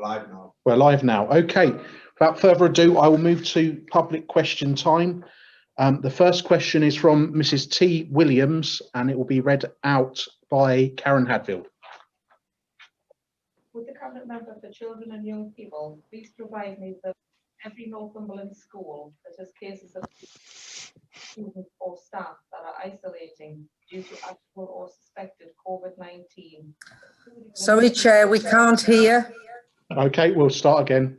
live now. We're live now. Okay. Without further ado, I will move to public question time. The first question is from Mrs. T. Williams, and it will be read out by Karen Hadfield. Would the Cabinet Member for Children and Young People please provide me with every Northumberland school that has cases of students or staff that are isolating due to actual or suspected COVID-19? Sorry, Chair, we can't hear. Okay, we'll start again.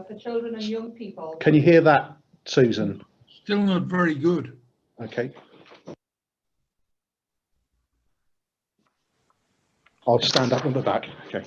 For children and young people. Can you hear that, Susan? Still not very good. Okay. I'll stand up on the back. Okay.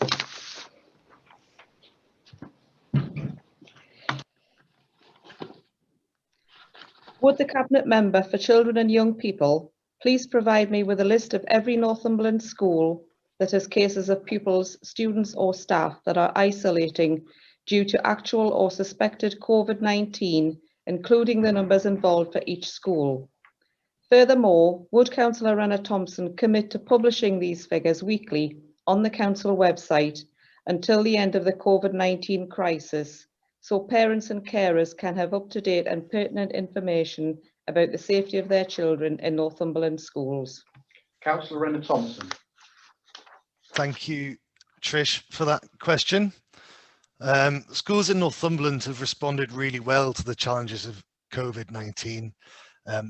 Would the Cabinet Member for Children and Young People please provide me with a list of every Northumberland school that has cases of pupils, students or staff that are isolating due to actual or suspected COVID-19, including the numbers involved for each school? Furthermore, would Councillor Rena Thompson commit to publishing these figures weekly on the Council website until the end of the COVID-19 crisis, so parents and carers can have up-to-date and pertinent information about the safety of their children in Northumberland schools? Councillor Rena Thompson. Thank you, Trish, for that question. Schools in Northumberland have responded really well to the challenges of COVID-19.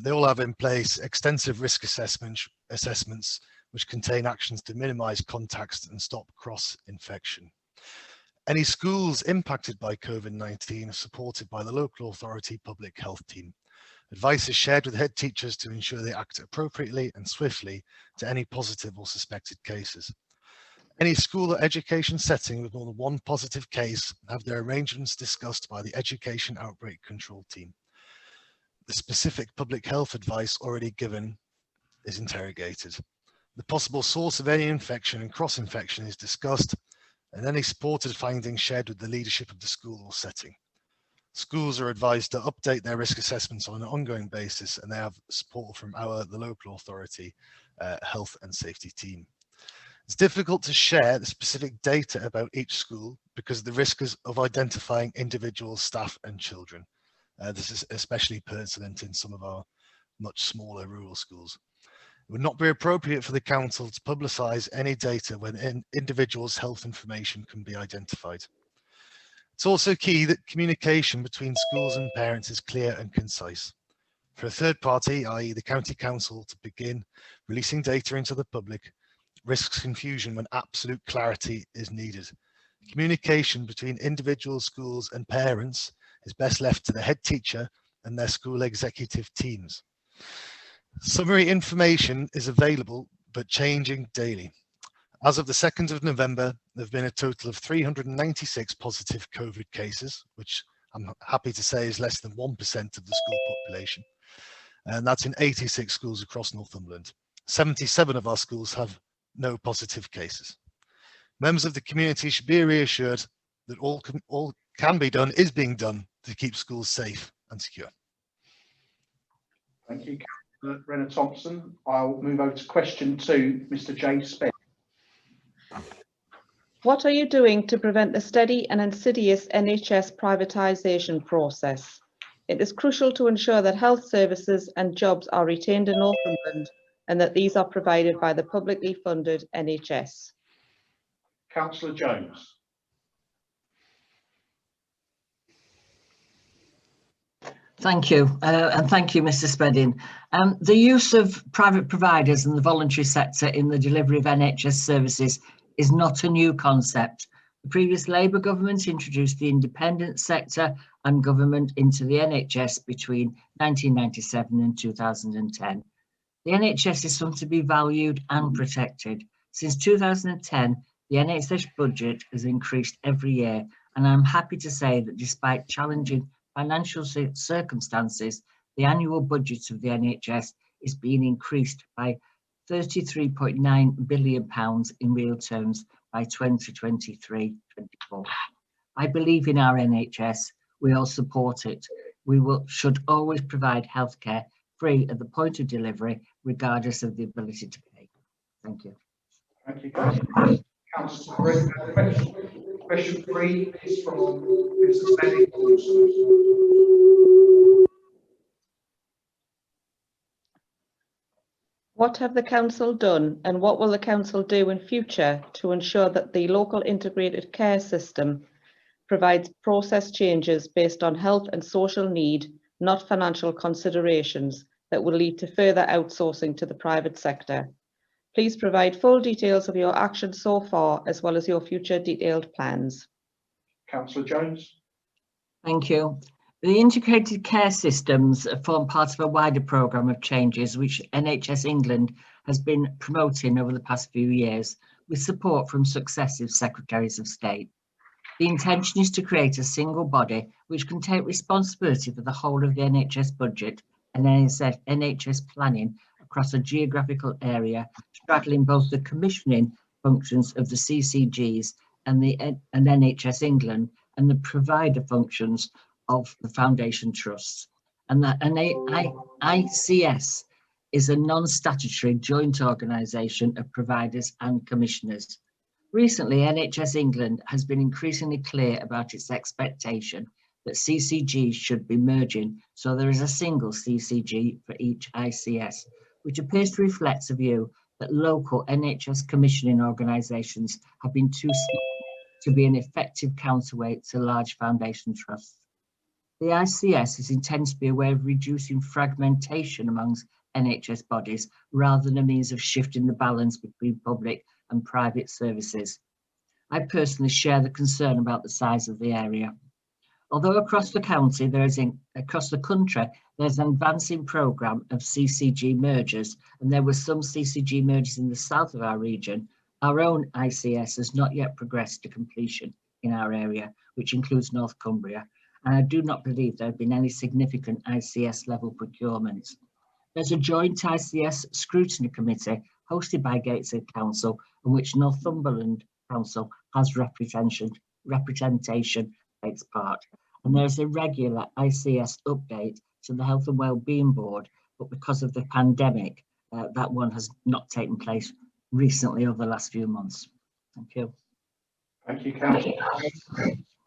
They all have in place extensive risk assessments which contain actions to minimise contacts and stop cross-infection. Any schools impacted by COVID-19 are supported by the local authority public health team. Advice is shared with head teachers to ensure they act appropriately and swiftly to any positive or suspected cases. Any school or education setting with more than one positive case have their arrangements discussed by the Education Outbreak Control Team. The specific public health advice already given is interrogated. The possible source of any infection and cross-infection is discussed, and any supported findings shared with the leadership of the school or setting. Schools are advised to update their risk assessments on an ongoing basis, and they have support from the local authority health and safety team. It's difficult to share the specific data about each school because of the risk of identifying individual staff and children. This is especially pertinent in some of our much smaller rural schools. It would not be appropriate for the council to publicise any data when individuals' health information can be identified. It's also key that communication between schools and parents is clear and concise. For a third party, i.e. the county council, to begin releasing data into the public risks confusion when absolute clarity is needed. Communication between individual schools and parents is best left to the head teacher and their school executive teams. Summary information is available but changing daily. As of the 2nd of November, there have been a total of 396 positive COVID cases, which I'm happy to say is less than 1% of the school population. And that's in 86 schools across Northumberland. 77 of our schools have no positive cases. Members of the community should be reassured that all can be done is being done to keep schools safe and secure. Thank you, Councillor Rena Thompson. I'll move over to question 2, Mr. J. Spence. What are you doing to prevent the steady and insidious NHS privatisation process? It is crucial to ensure that health services and jobs are retained in Northumberland and that these are provided by the publicly funded NHS. Councillor Jones. Thank you, and thank you, Mr. Spedding. The use of private providers and the voluntary sector in the delivery of NHS services is not a new concept. The previous Labour government introduced the independent sector and government into the NHS between 1997 and 2010. The NHS is something to be valued and protected. Since 2010, the NHS budget has increased every year, and I'm happy to say that despite challenging financial circumstances, the annual budget of the NHS is being increased by £33.9 billion in real terms by 2023-24. I believe in our NHS. we all support it. Should always provide healthcare free at the point of delivery, regardless of the ability to pay. Thank you. Thank you, Councillor. Councillor, question 3 is from Mr. Spedding. What have the council done and what will the council do in future to ensure that the local integrated care system provides process changes based on health and social need, not financial considerations that will lead to further outsourcing to the private sector? Please provide full details of your actions so far, as well as your future detailed plans. Councillor Jones. Thank you. The integrated care systems form part of a wider programme of changes which NHS England has been promoting over the past few years, with support from successive Secretaries of State. The intention is to create a single body which can take responsibility for the whole of the NHS budget and NHS planning across a geographical area, straddling both the commissioning functions of the CCGs and NHS England and the provider functions of the foundation trusts. And that ICS is a non-statutory joint organisation of providers and commissioners. Recently, NHS England has been increasingly clear about its expectation that CCGs should be merging, so there is a single CCG for each ICS, which appears to reflect a view that local NHS commissioning organisations have been too small to be an effective counterweight to large foundation trusts. The ICS is intended to be a way of reducing fragmentation amongst NHS bodies rather than a means of shifting the balance between public and private services. I personally share the concern about the size of the area. Although across the country there's an advancing programme of CCG mergers, and there were some CCG mergers in the south of our region, our own ICS has not yet progressed to completion in our area, which includes North Cumbria, and I do not believe there have been any significant ICS level procurements. There's a joint ICS scrutiny committee hosted by Gateshead Council, in which Northumberland Council has representation takes part. And there's a regular ICS update to the Health and Wellbeing Board, but because of the pandemic, that one has not taken place recently over the last few months. Thank you. Thank you, Councillor.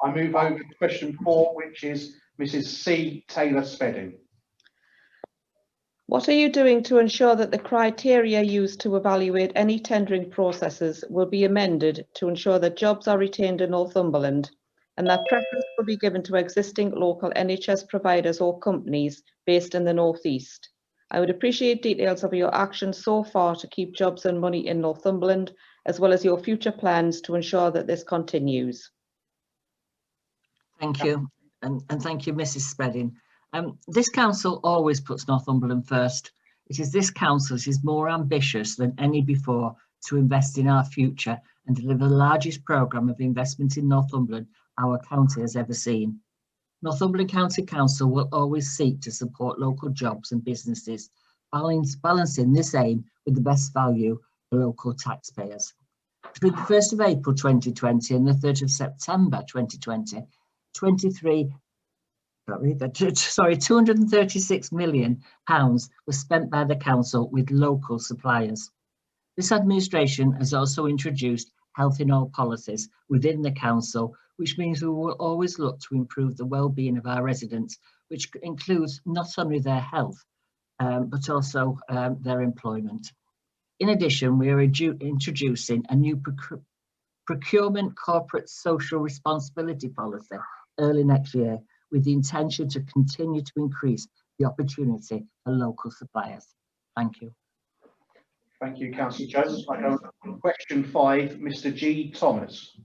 I move over to question 4, which is Mrs. C. Taylor Spedding. What are you doing to ensure that the criteria used to evaluate any tendering processes will be amended to ensure that jobs are retained in Northumberland and that preference will be given to existing local NHS providers or companies based in the North East? I would appreciate details of your actions so far to keep jobs and money in Northumberland, as well as your future plans to ensure that this continues. Thank you, and thank you, Mrs. Spedding. This council always puts Northumberland first. It is this council that is more ambitious than any before to invest in our future and deliver the largest programme of investment in Northumberland our county has ever seen. Northumberland County Council will always seek to support local jobs and businesses, balancing this aim with the best value for local taxpayers. Between the 1st of April 2020 and the 3rd of September 2020, £236 million was spent by the council with local suppliers. This administration has also introduced health in all policies within the council, which means we will always look to improve the well-being of our residents, which includes not only their health, but also their employment. In addition, we are introducing a new procurement corporate social responsibility policy early next year, with the intention to continue to increase the opportunity for local suppliers. Thank you. Thank you, Councillor Jones. I go on question 5, Mr. G. Thomas.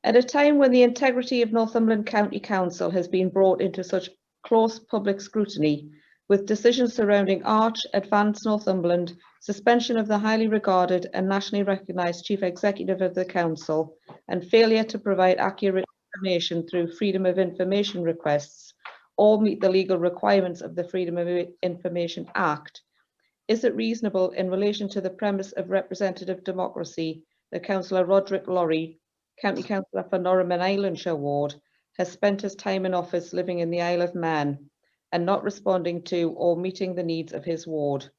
At a time when the integrity of Northumberland County Council has been brought into such close public scrutiny, with decisions surrounding Arch, Advance Northumberland, suspension of the highly regarded and nationally recognised Chief Executive of the Council, and failure to provide accurate information through Freedom of Information requests or meet the legal requirements of the Freedom of Information Act, is it reasonable in relation to the premise of representative democracy that Councillor Roderick Lorry, County Councillor for Norham and Islandshire Ward, has spent his time in office living in the Isle of Man and not responding to or meeting the needs of his ward?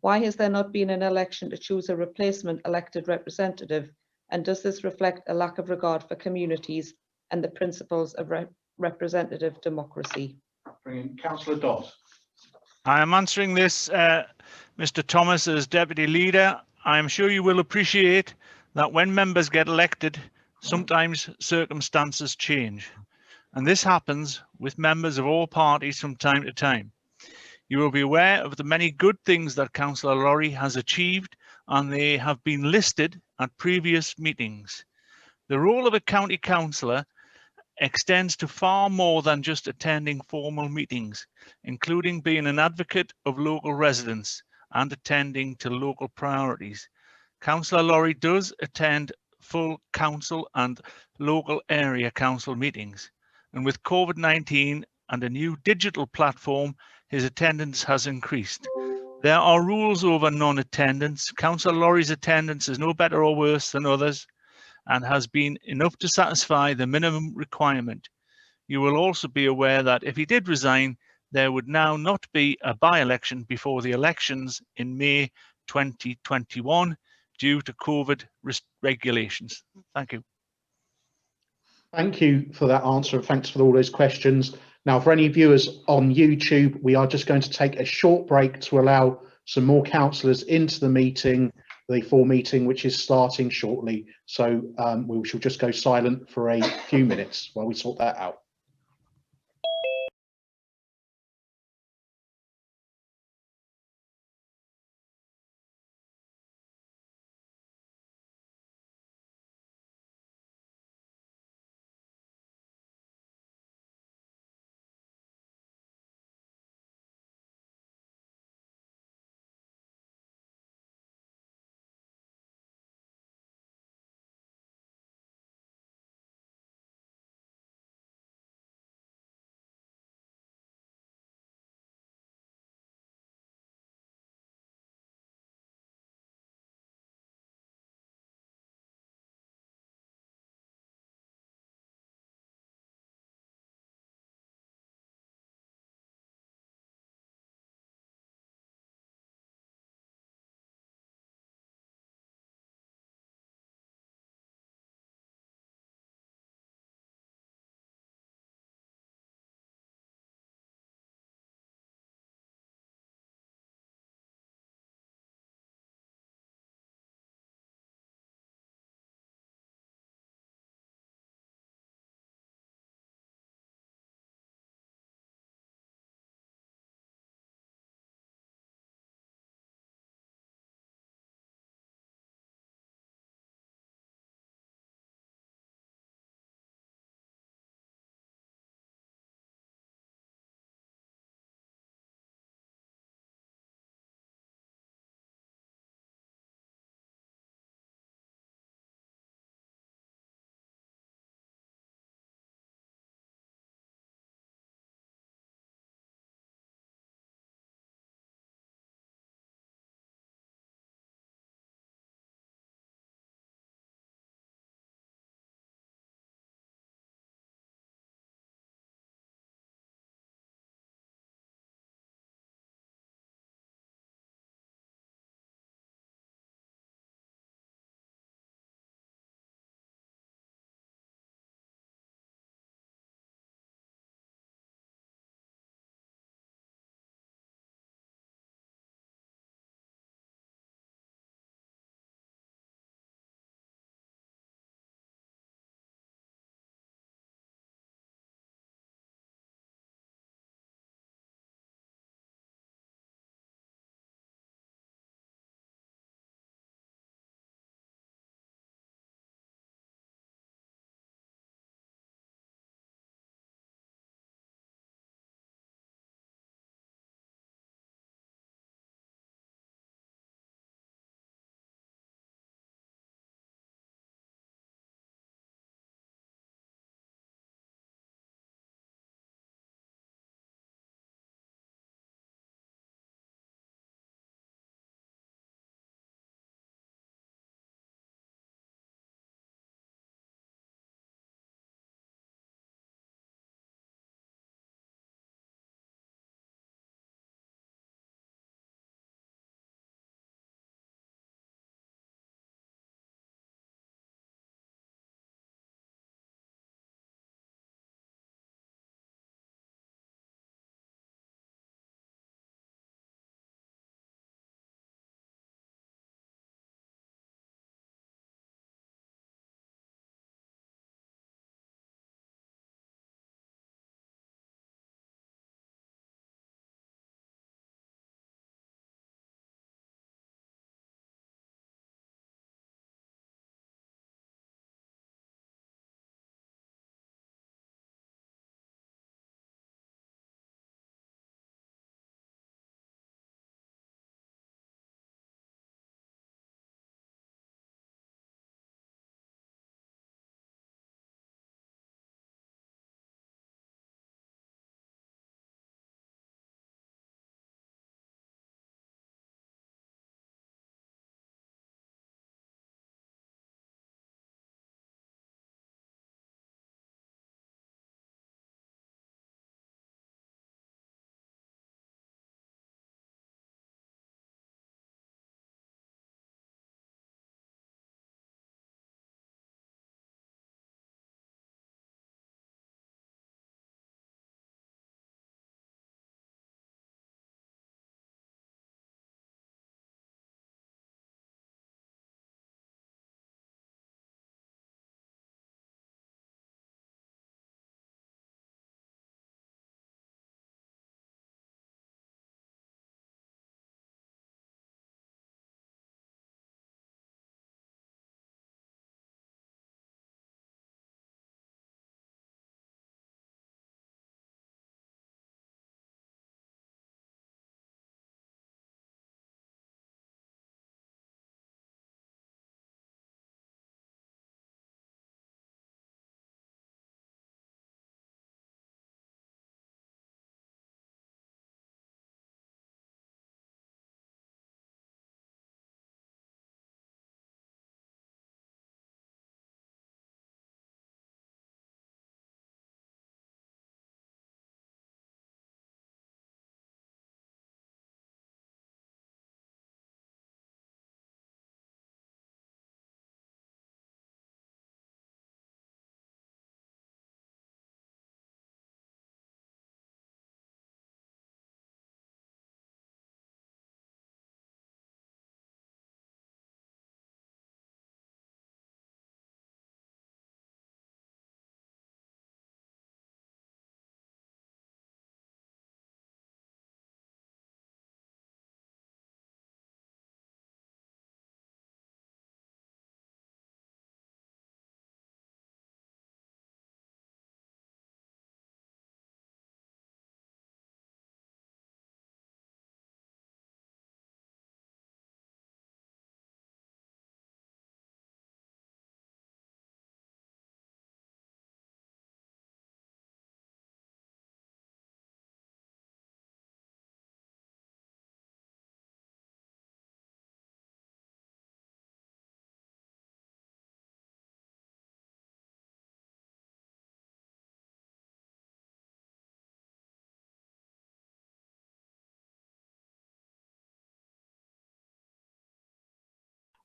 Why has there not been an election to choose a replacement elected representative, and does this reflect a lack of regard for communities and the principles of representative democracy? Bring in Councillor Dodd. I am answering this, Mr. Thomas, as Deputy Leader. I am sure you will appreciate that when members get elected, sometimes circumstances change. And this happens with members of all parties from time to time. You will be aware of the many good things that Councillor Lorry has achieved, and they have been listed at previous meetings. The role of a county councillor extends to far more than just attending formal meetings, including being an advocate of local residents and attending to local priorities. Councillor Lorry does attend full council and local area council meetings, and with COVID-19 and a new digital platform, his attendance has increased. There are rules over non-attendance. Councillor Lorry's attendance is no better or worse than others, and has been enough to satisfy the minimum requirement. You will also be aware that if he did resign, there would now not be a by-election before the elections in May 2021 due to COVID regulations. Thank you. Thank you for that answer, and thanks for all those questions. Now, for any viewers on YouTube, we are just going to take a short break to allow some more councillors into the meeting, the full meeting, which is starting shortly. So we shall just go silent for a few minutes while we sort that out.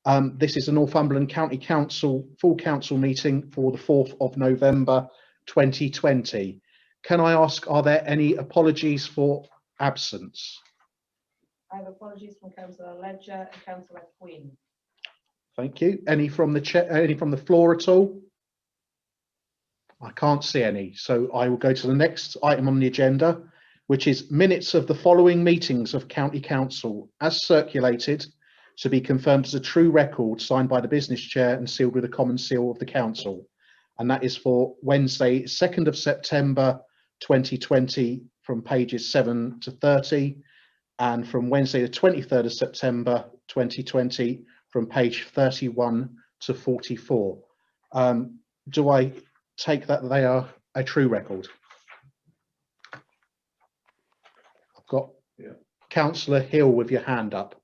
This is a Northumberland County Council full council meeting for the 4th of November 2020. Can I ask, are there any apologies for absence? I have apologies from Councillor Ledger and Councillor Quinn. Thank you. Any from the chair, any from the floor at all? I can't see any, so I will go to the next item on the agenda, which is minutes of the following meetings of County Council as circulated, to be confirmed as a true record, signed by the business chair and sealed with a common seal of the council. And that is for Wednesday, 2nd of September 2020, from pages 7 to 30, and from Wednesday the 23rd of September 2020, from page 31 to 44. Do I take that they are a true record? I've got Councillor Hill with your hand up.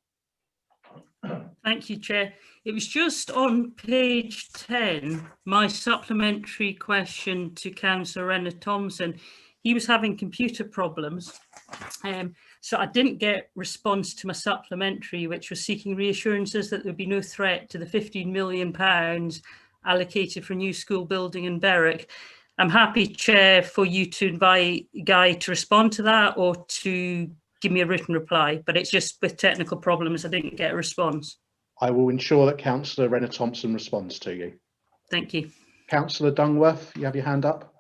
Thank you, Chair. It was just on page 10, my supplementary question to Councillor Rena Thompson. He was having computer problems, so I didn't get response to my supplementary, which was seeking reassurances that there would be no threat to the £15 million allocated for a new school building in Berwick. I'm happy, Chair, for you to invite Guy to respond to that or to give me a written reply, but it's just with technical problems I didn't get a response. I will ensure that Councillor Rena Thompson responds to you. Thank you. Councillor Dunworth, you have your hand up.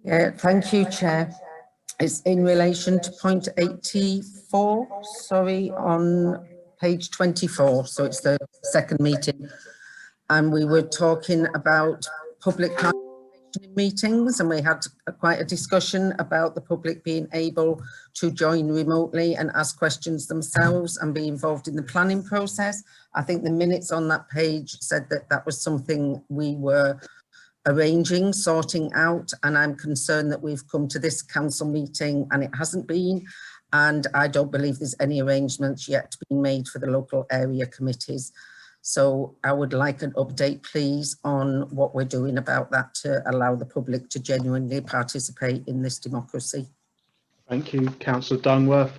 Yeah, thank you, Chair. It's in relation to point 84, sorry, on page 24. So it's the second meeting. And we were talking about public meetings, and we had quite a discussion about the public being able to join remotely and ask questions themselves and be involved in the planning process. I think the minutes on that page said that that was something we were arranging, sorting out, and I'm concerned that we've come to this council meeting and it hasn't been, and I don't believe there's any arrangements yet being made for the local area committees. So I would like an update, please, on what we're doing about that to allow the public to genuinely participate in this democracy. Thank you, Councillor Dunworth.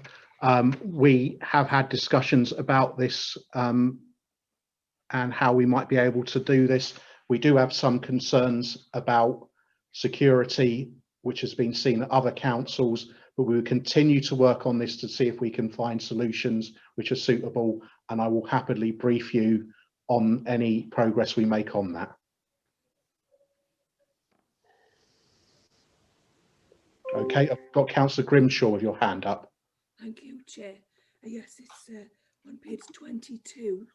We have had discussions about this and how we might be able to do this. We do have some concerns about security, which has been seen at other councils, but we will continue to work on this to see if we can find solutions which are suitable, and I will happily brief you on any progress we make on that. Okay, I've got Councillor Grimshaw with your hand up. Thank you, Chair. Yes, it's on page 22,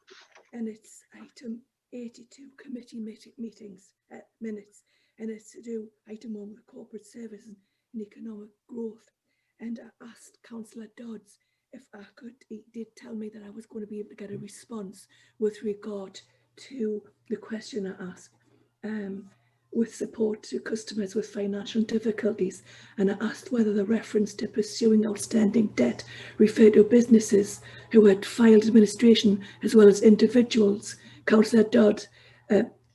and it's item 82, committee meetings minutes, and it's to do item 1 with corporate services and economic growth. And I asked Councillor Dodds if I could, he did tell me that I was going to be able to get a response with regard to the question I asked with support to customers with financial difficulties. And I asked whether the reference to pursuing outstanding debt referred to businesses who had filed administration as well as individuals. Councillor Dodd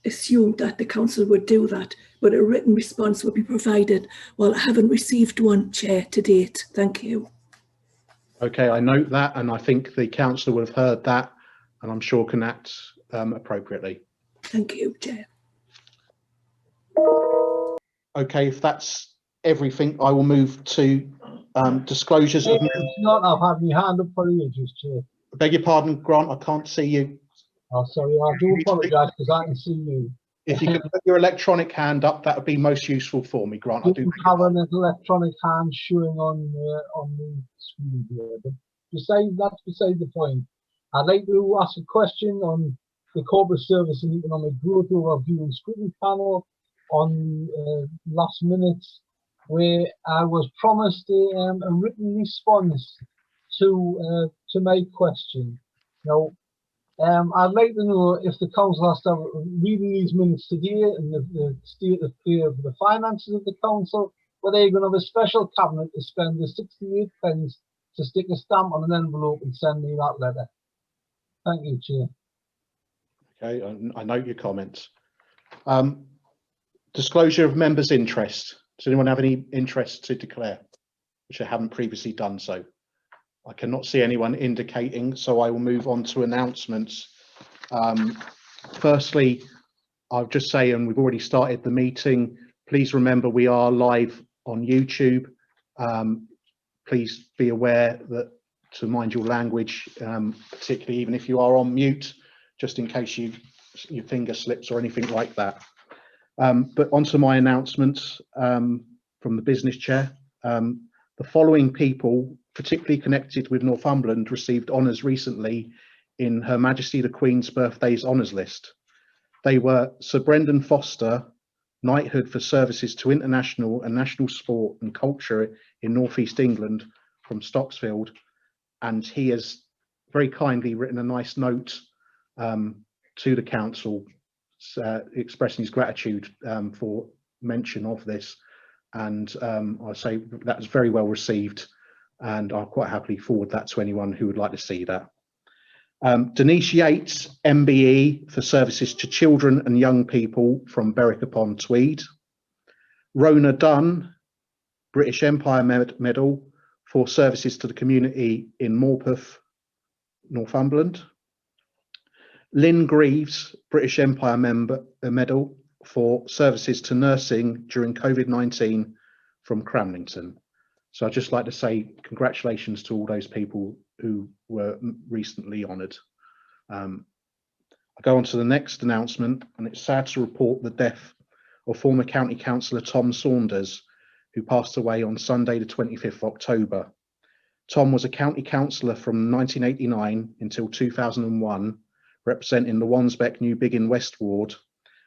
assumed that the council would do that, but a written response would be provided. Well, I haven't received one, Chair, to date. Thank you. Okay, I note that, and I think the councillor would have heard that, and I'm sure can act appropriately. Thank you, Chair. Okay, if that's everything, I will move to disclosures of... It's not, I've had my hand up for ages, Chair. I beg your pardon, Grant, I can't see you. Oh, sorry, I do apologise because I can see you. If you could put your electronic hand up, that would be most useful for me, Grant. I do have an electronic hand showing on the screen here, but that's beside the point. I'd like to ask a question on the corporate service and economic growth overview and scrutiny panel on last minute, where I was promised a written response to my question. Now, I'd like to know if the council has to reading these minutes today and the state of play of the finances of the council, whether you're going to have a special cabinet to spend the 68 pence to stick a stamp on an envelope and send me that letter. Thank you, Chair. Okay, I note your comments. Disclosure of members' interest. Does anyone have any interest to declare, which I haven't previously done so? I cannot see anyone indicating, so I will move on to announcements. Firstly, I'll just say, and we've already started the meeting, please remember we are live on YouTube. Please be aware that to mind your language, particularly even if you are on mute, just in case your finger slips or anything like that. But onto my announcements from the business chair. The following people, particularly connected with Northumberland, received honours recently in Her Majesty the Queen's Birthdays Honours List. They were Sir Brendan Foster, Knighthood for services to international and national sport and culture in North East England from Stocksfield, and he has very kindly written a nice note to the council expressing his gratitude for mention of this, and I say that was very well received, and I'll quite happily forward that to anyone who would like to see that. Denise Yates, MBE, for services to children and young people from Berwick upon Tweed. Rona Dunn, British Empire Medal for services to the community in Morpeth, Northumberland. Lynn Greaves, British Empire Medal for services to nursing during COVID-19 from Cramlington. So I'd just like to say congratulations to all those people who were recently honoured. I go on to the next announcement, and it's sad to report the death of former County Councillor Tom Saunders, who passed away on Sunday the 25th of October. Tom was a county councillor from 1989 until 2001, representing the Wansbeck New Biggin West Ward,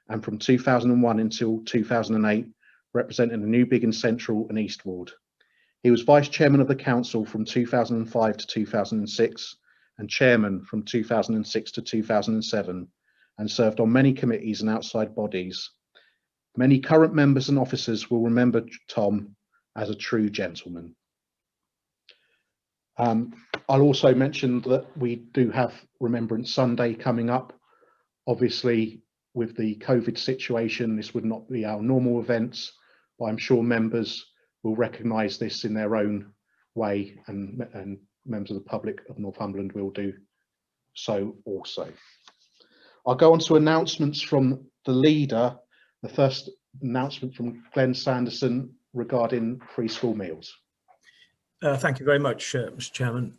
and from 2001 until 2008, representing the New Biggin Central and East Ward. He was Vice Chairman of the Council from 2005 to 2006 and Chairman from 2006 to 2007, and served on many committees and outside bodies. Many current members and officers will remember Tom as a true gentleman. I'll also mention that we do have Remembrance Sunday coming up. Obviously, with the COVID situation, this would not be our normal events, but I'm sure members will recognise this in their own way, and members of the public of Northumberland will do so also. I'll go on to announcements from the leader. The first announcement from Glenn Sanderson regarding free school meals. Thank you very much, Mr. Chairman.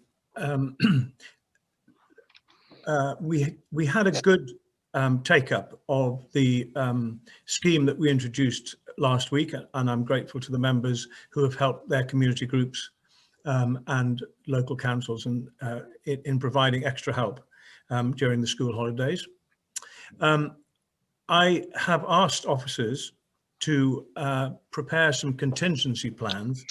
We had a good take-up of the scheme that we introduced last week, and I'm grateful to the members who have helped their community groups and local councils in providing extra help during the school holidays. I have asked officers to prepare some contingency plans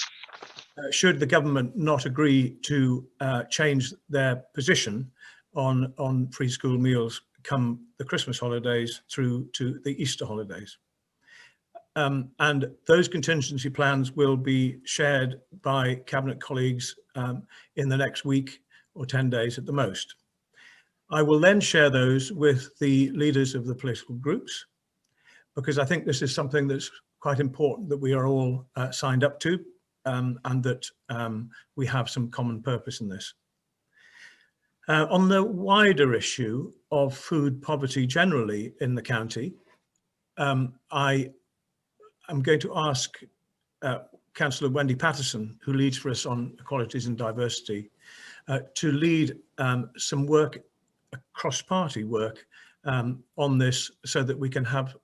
should the government not agree to change their position on free school meals come the Christmas holidays through to the Easter holidays. And those contingency plans will be shared by Cabinet colleagues in the next week or 10 days at the most. I will then share those with the leaders of the political groups, because I think this is something that's quite important that we are all signed up to, and that we have some common purpose in this. On the wider issue of food poverty generally in the county, I am going to ask Councillor Wendy Patterson, who leads for us on equalities and diversity, to lead some work, cross-party work on this, so that we can have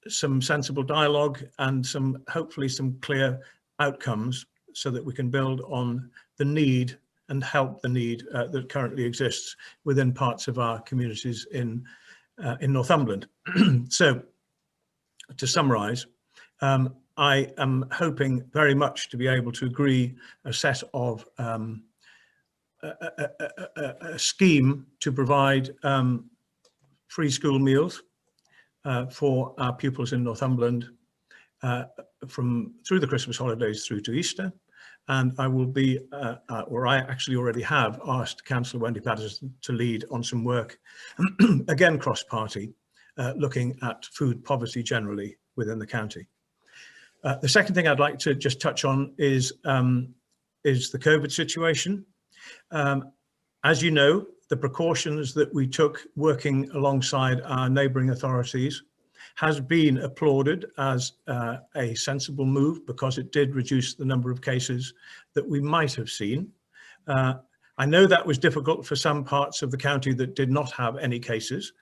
some sensible dialogue and hopefully some clear outcomes, so that we can build on the need and help the need that currently exists within parts of our communities in Northumberland. So, to summarise, I am hoping very much to be able to agree a set of a scheme to provide free school meals for our pupils in Northumberland through the Christmas holidays through to Easter. And I will be, or I actually already have asked Councillor Wendy Patterson to lead on some work, again cross-party, looking at food poverty generally within the county. The second thing I'd like to just touch on is the COVID situation. As you know, the precautions that we took working alongside our neighbouring authorities has been applauded as a sensible move, because it did reduce the number of cases that we might have seen. I know that was difficult for some parts of the county that did not have any cases.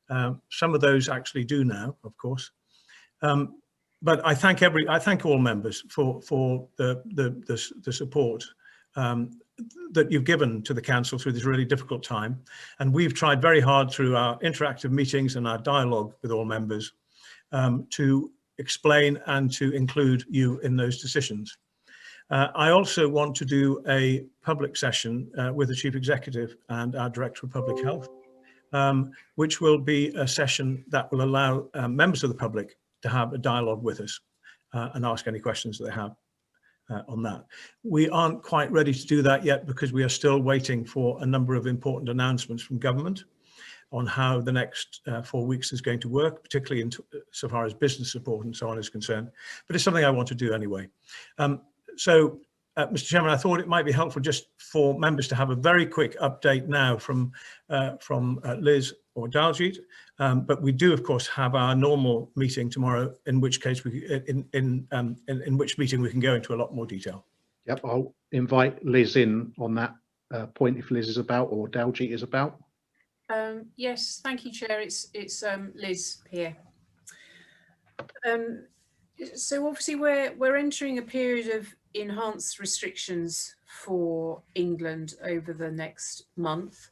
Some of those actually do now, of course. But I thank all members for the support that you've given to the council through this really difficult time. And we've tried very hard through our interactive meetings and our dialogue with all members to explain and to include you in those decisions. I also want to do a public session with the Chief Executive and our Director of Public Health, which will be a session that will allow members of the public to have a dialogue with us and ask any questions that they have on that. We aren't quite ready to do that yet, because we are still waiting for a number of important announcements from government on how the next 4 weeks is going to work, particularly so far as business support and so on is concerned. But it's something I want to do anyway. Mr. Chairman, I thought it might be helpful just for members to have a very quick update now from Liz or Daljit, but we do, of course, have our normal meeting tomorrow, in which case in which meeting we can go into a lot more detail. Yep, I'll invite Liz in on that point if Liz is about, or Daljit is about. Yes, thank you, Chair. It's Liz here. So obviously we're entering a period of enhanced restrictions for England over the next month,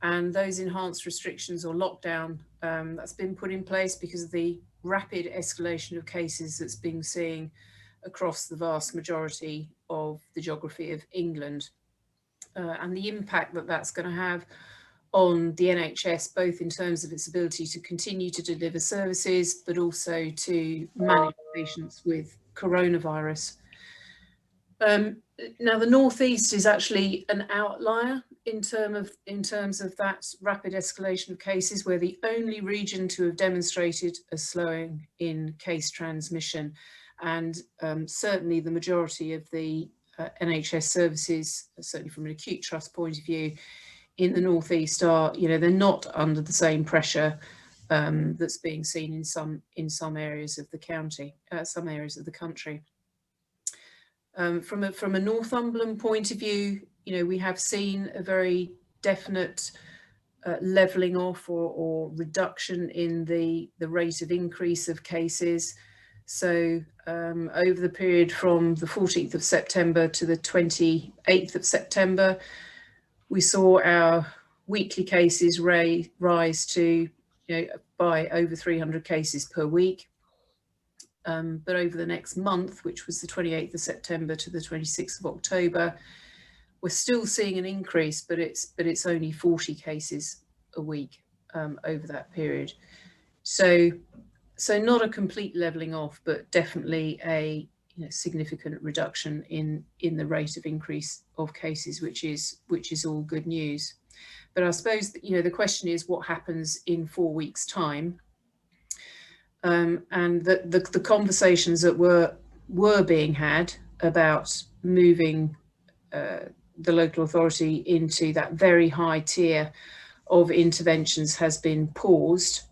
and those enhanced restrictions or lockdown that's been put in place because of the rapid escalation of cases that's been seen across the vast majority of the geography of England, and the impact that that's going to have on the NHS, both in terms of its ability to continue to deliver services, but also to manage patients with coronavirus. Now, the North East is actually an outlier in terms of that rapid escalation of cases. We're the only region to have demonstrated a slowing in case transmission, and certainly the majority of the NHS services, certainly from an acute trust point of view, in the North East are, they're not under the same pressure that's being seen in some areas of the county, some areas of the country. From a Northumberland point of view, we have seen a very definite levelling off or reduction in the rate of increase of cases. So over the period from the 14th of September to the 28th of September, we saw our weekly cases rise to, by over 300 cases per week. But over the next month, which was the 28th of September to the 26th of October, we're still seeing an increase, but it's only 40 cases a week over that period. So not a complete levelling off, but definitely a significant reduction in the rate of increase of cases, which is all good news. But I suppose the question is what happens in 4 weeks' time, and the conversations that were being had about moving the local authority into that very high tier of interventions has been paused.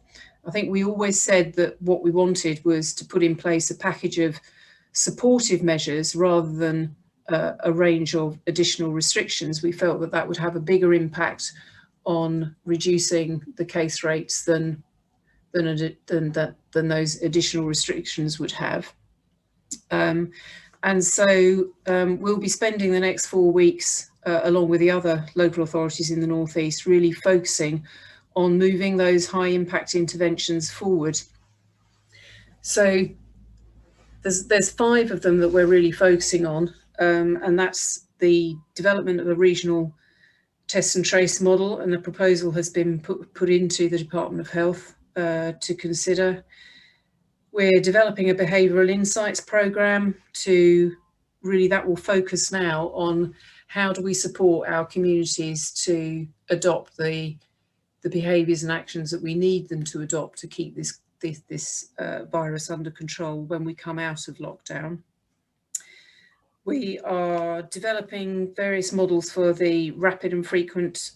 I think we always said that what we wanted was to put in place a package of supportive measures rather than a range of additional restrictions. We felt that that would have a bigger impact on reducing the case rates than those additional restrictions would have. And so we'll be spending the next 4 weeks, along with the other local authorities in the North East, really focusing on moving those high impact interventions forward. So there's 5 of them that we're really focusing on, and that's the development of a regional test and trace model, and the proposal has been put into the Department of Health to consider. We're developing a behavioural insights programme that will focus now on how do we support our communities to adopt the behaviours and actions that we need them to adopt to keep this virus under control when we come out of lockdown. We are developing various models for the rapid and frequent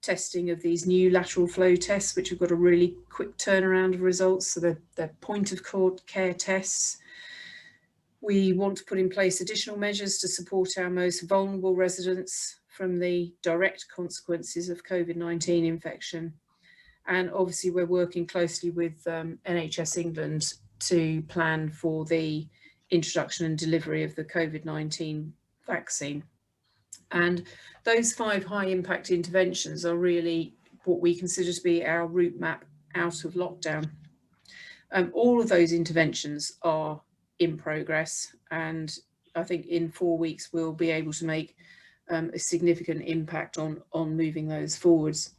testing of these new lateral flow tests, which have got a really quick turnaround of results. So they're point of care tests. We want to put in place additional measures to support our most vulnerable residents from the direct consequences of COVID-19 infection. And obviously we're working closely with NHS England to plan for the introduction and delivery of the COVID-19 vaccine. And those 5 high impact interventions are really what we consider to be our route map out of lockdown. All of those interventions are in progress, and I think in 4 weeks we'll be able to make a significant impact on moving those forwards.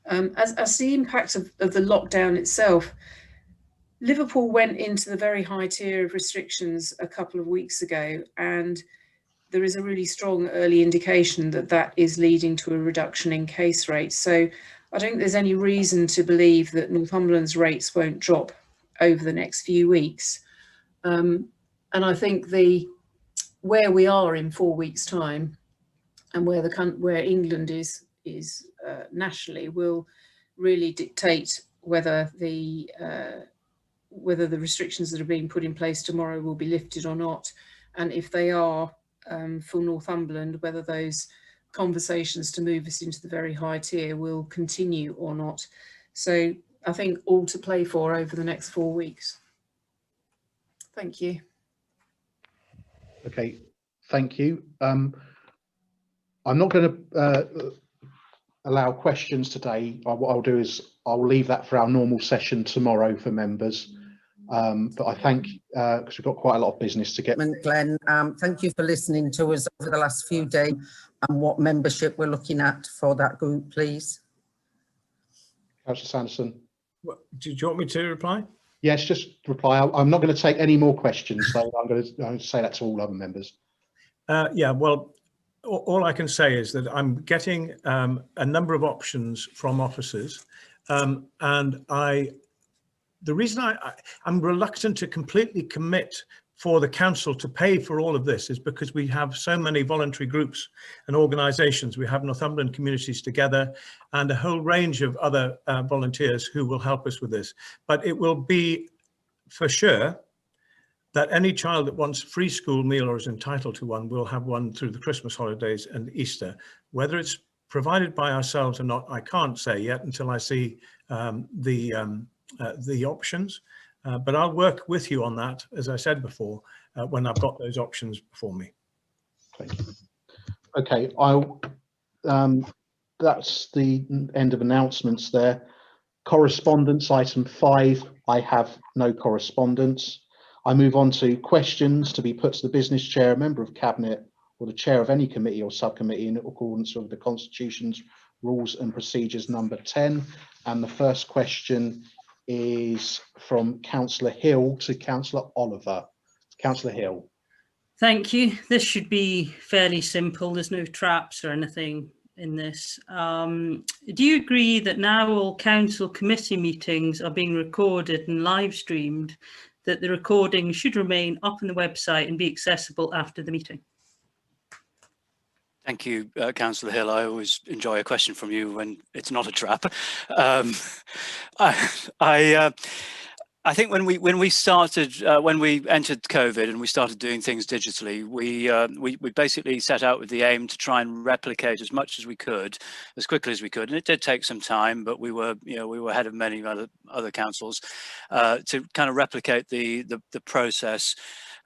As the impact of the lockdown itself, Liverpool went into the very high tier of restrictions a couple of weeks ago, and there is a really strong early indication that that is leading to a reduction in case rates. So I don't think there's any reason to believe that Northumberland's rates won't drop over the next few weeks. And I think where we are in 4 weeks' time, and where England is nationally, will really dictate whether the restrictions that are being put in place tomorrow will be lifted or not, and if they are, for Northumberland, whether those conversations to move us into the very high tier will continue or not. So I think all to play for over the next 4 weeks. Thank you. Okay, thank you. I'm not going to allow questions today. What I'll do is I'll leave that for our normal session tomorrow for members. But I thank, because we've got quite a lot of business to get. Glenn, thank you for listening to us over the last few days and what membership we're looking at for that group, please. Councillor Sanderson. Do you want me to reply? Yes, just reply. I'm not going to take any more questions, so I'm going to say that to all other members. Yeah, well, all I can say is that I'm getting a number of options from officers, and the reason I'm reluctant to completely commit for the council to pay for all of this is because we have so many voluntary groups and organisations. We have Northumberland Communities Together and a whole range of other volunteers who will help us with this. But it will be for sure that any child that wants a free school meal or is entitled to one will have one through the Christmas holidays and Easter. Whether it's provided by ourselves or not, I can't say yet until I see the options. But I'll work with you on that, as I said before, when I've got those options before me. Thank you. Okay, that's the end of announcements there. Correspondence, item 5, I have no correspondence. I move on to questions to be put to the business chair, a member of cabinet, or the chair of any committee or subcommittee in accordance with the Constitution's rules and procedures number 10. And the first question is from Councillor Hill to Councillor Oliver. Councillor Hill. Thank you. This should be fairly simple. There's no traps or anything in this. Do you agree that now all council committee meetings are being recorded and live streamed, that the recording should remain up on the website and be accessible after the meeting? Thank you, Councillor Hill. I always enjoy a question from you when it's not a trap. I think when we started, when we entered COVID and we started doing things digitally, we basically set out with the aim to try and replicate as much as we could, as quickly as we could, and it did take some time, but we were ahead of many other councils to kind of replicate the process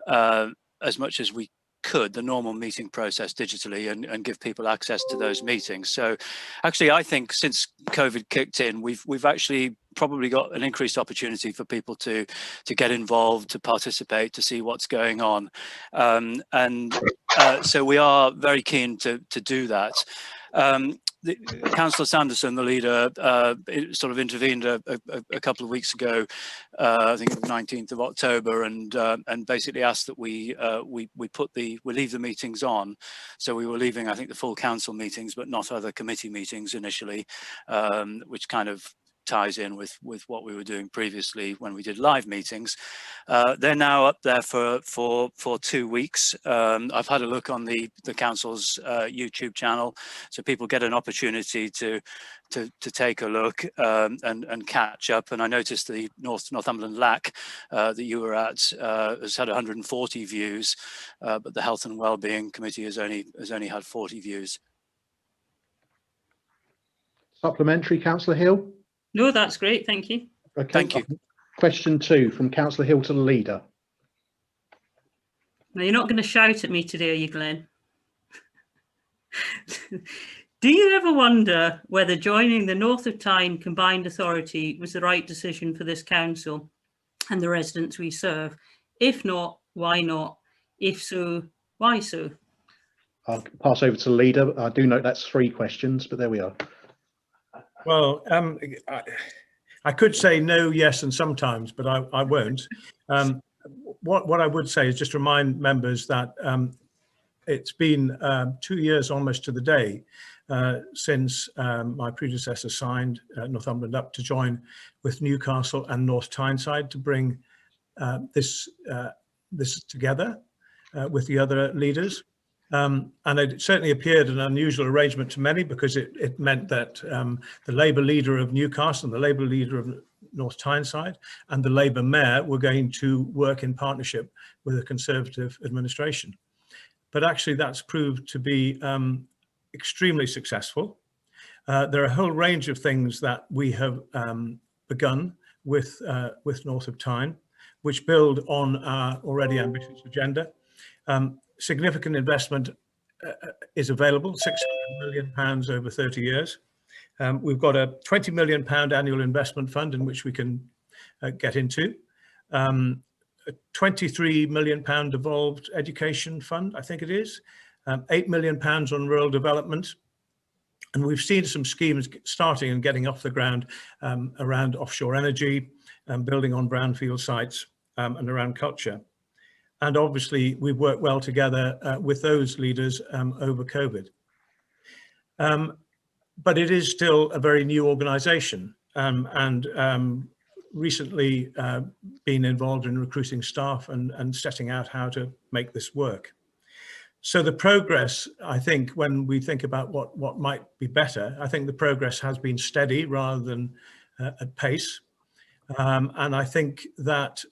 as much as we could, the normal meeting process digitally, and give people access to those meetings. So actually I think since COVID kicked in, we've actually probably got an increased opportunity for people to get involved, to participate, to see what's going on, so we are very keen to do that. Councillor Sanderson, the leader, sort of intervened a couple of weeks ago, I think the 19th of October, and basically asked that we leave the meetings on. So we were leaving, I think, the full council meetings, but not other committee meetings initially, which kind of ties in with what we were doing previously when we did live meetings. They're now up there for 2 weeks. I've had a look on the council's YouTube channel, so people get an opportunity to take a look and catch up. And I noticed the Northumberland LAC that you were at has had 140 views, but the Health and Wellbeing Committee has only had 40 views. Supplementary, Councillor Hill? No, that's great. Thank you. Okay. Thank you. Question 2 from Councillor Hill to the leader. Now, you're not going to shout at me today, are you, Glenn? Do you ever wonder whether joining the North of Tyne Combined Authority was the right decision for this council and the residents we serve? If not, why not? If so, why so? I'll pass over to the leader. I do note that's 3 questions, but there we are. Well, I could say no, yes, and sometimes, but I won't. What I would say is just remind members that it's been 2 years almost to the day since my predecessor signed Northumberland up to join with Newcastle and North Tyneside to bring this together with the other leaders. And it certainly appeared an unusual arrangement to many, because it meant that the Labour leader of Newcastle and the Labour leader of North Tyneside and the Labour mayor were going to work in partnership with a Conservative administration. But actually that's proved to be extremely successful. There are a whole range of things that we have begun with North of Tyne, which build on our already ambitious agenda. Significant investment is available, £600 million over 30 years. We've got a £20 million annual investment fund in which we can get into. A £23 million devolved education fund, I think it is. £8 million on rural development. And we've seen some schemes starting and getting off the ground around offshore energy, building on brownfield sites, and around culture. And obviously, we've worked well together with those leaders over COVID. But it is still a very new organisation, and recently been involved in recruiting staff and setting out how to make this work. So the progress, I think, when we think about what might be better, I think the progress has been steady rather than at pace. And I think that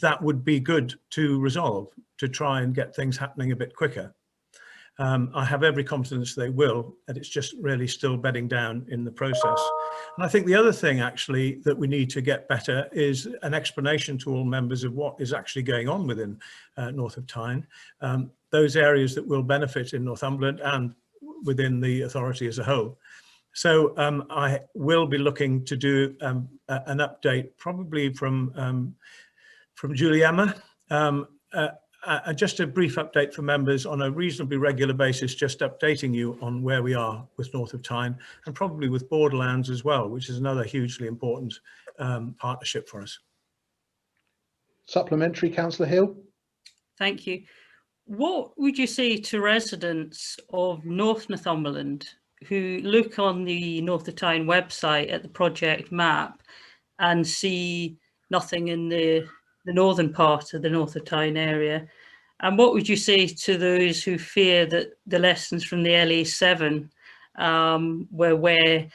that would be good to resolve, to try and get things happening a bit quicker. I have every confidence they will, and it's just really still bedding down in the process. And I think the other thing actually that we need to get better is an explanation to all members of what is actually going on within North of Tyne, those areas that will benefit in Northumberland and within the authority as a whole. So I will be looking to do an update probably from Julie Emma, just a brief update for members on a reasonably regular basis, just updating you on where we are with North of Tyne and probably with Borderlands as well, which is another hugely important partnership for us. Supplementary, Councillor Hill. Thank you. What would you say to residents of North Northumberland who look on the North of Tyne website at the project map and see nothing in the northern part of the North of Tyne area? And what would you say to those who fear that the lessons from the LA7 were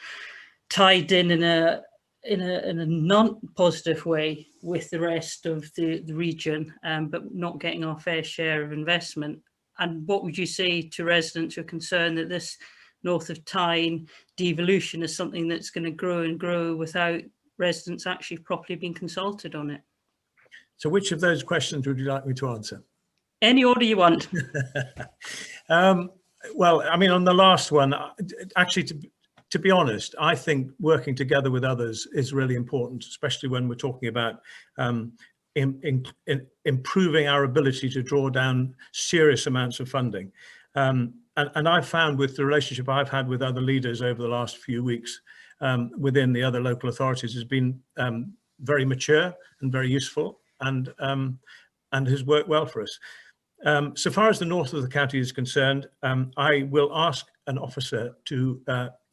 tied in a non-positive way with the rest of the region, but not getting our fair share of investment? And what would you say to residents who are concerned that this North of Tyne devolution is something that's going to grow and grow without residents actually properly being consulted on it? So which of those questions would you like me to answer? Any order you want. Well, I mean, on the last one, actually, to be honest, I think working together with others is really important, especially when we're talking about improving our ability to draw down serious amounts of funding. And I've found with the relationship I've had with other leaders over the last few weeks within the other local authorities has been very mature and very useful, and has worked well for us. So far as the north of the county is concerned, I will ask an officer to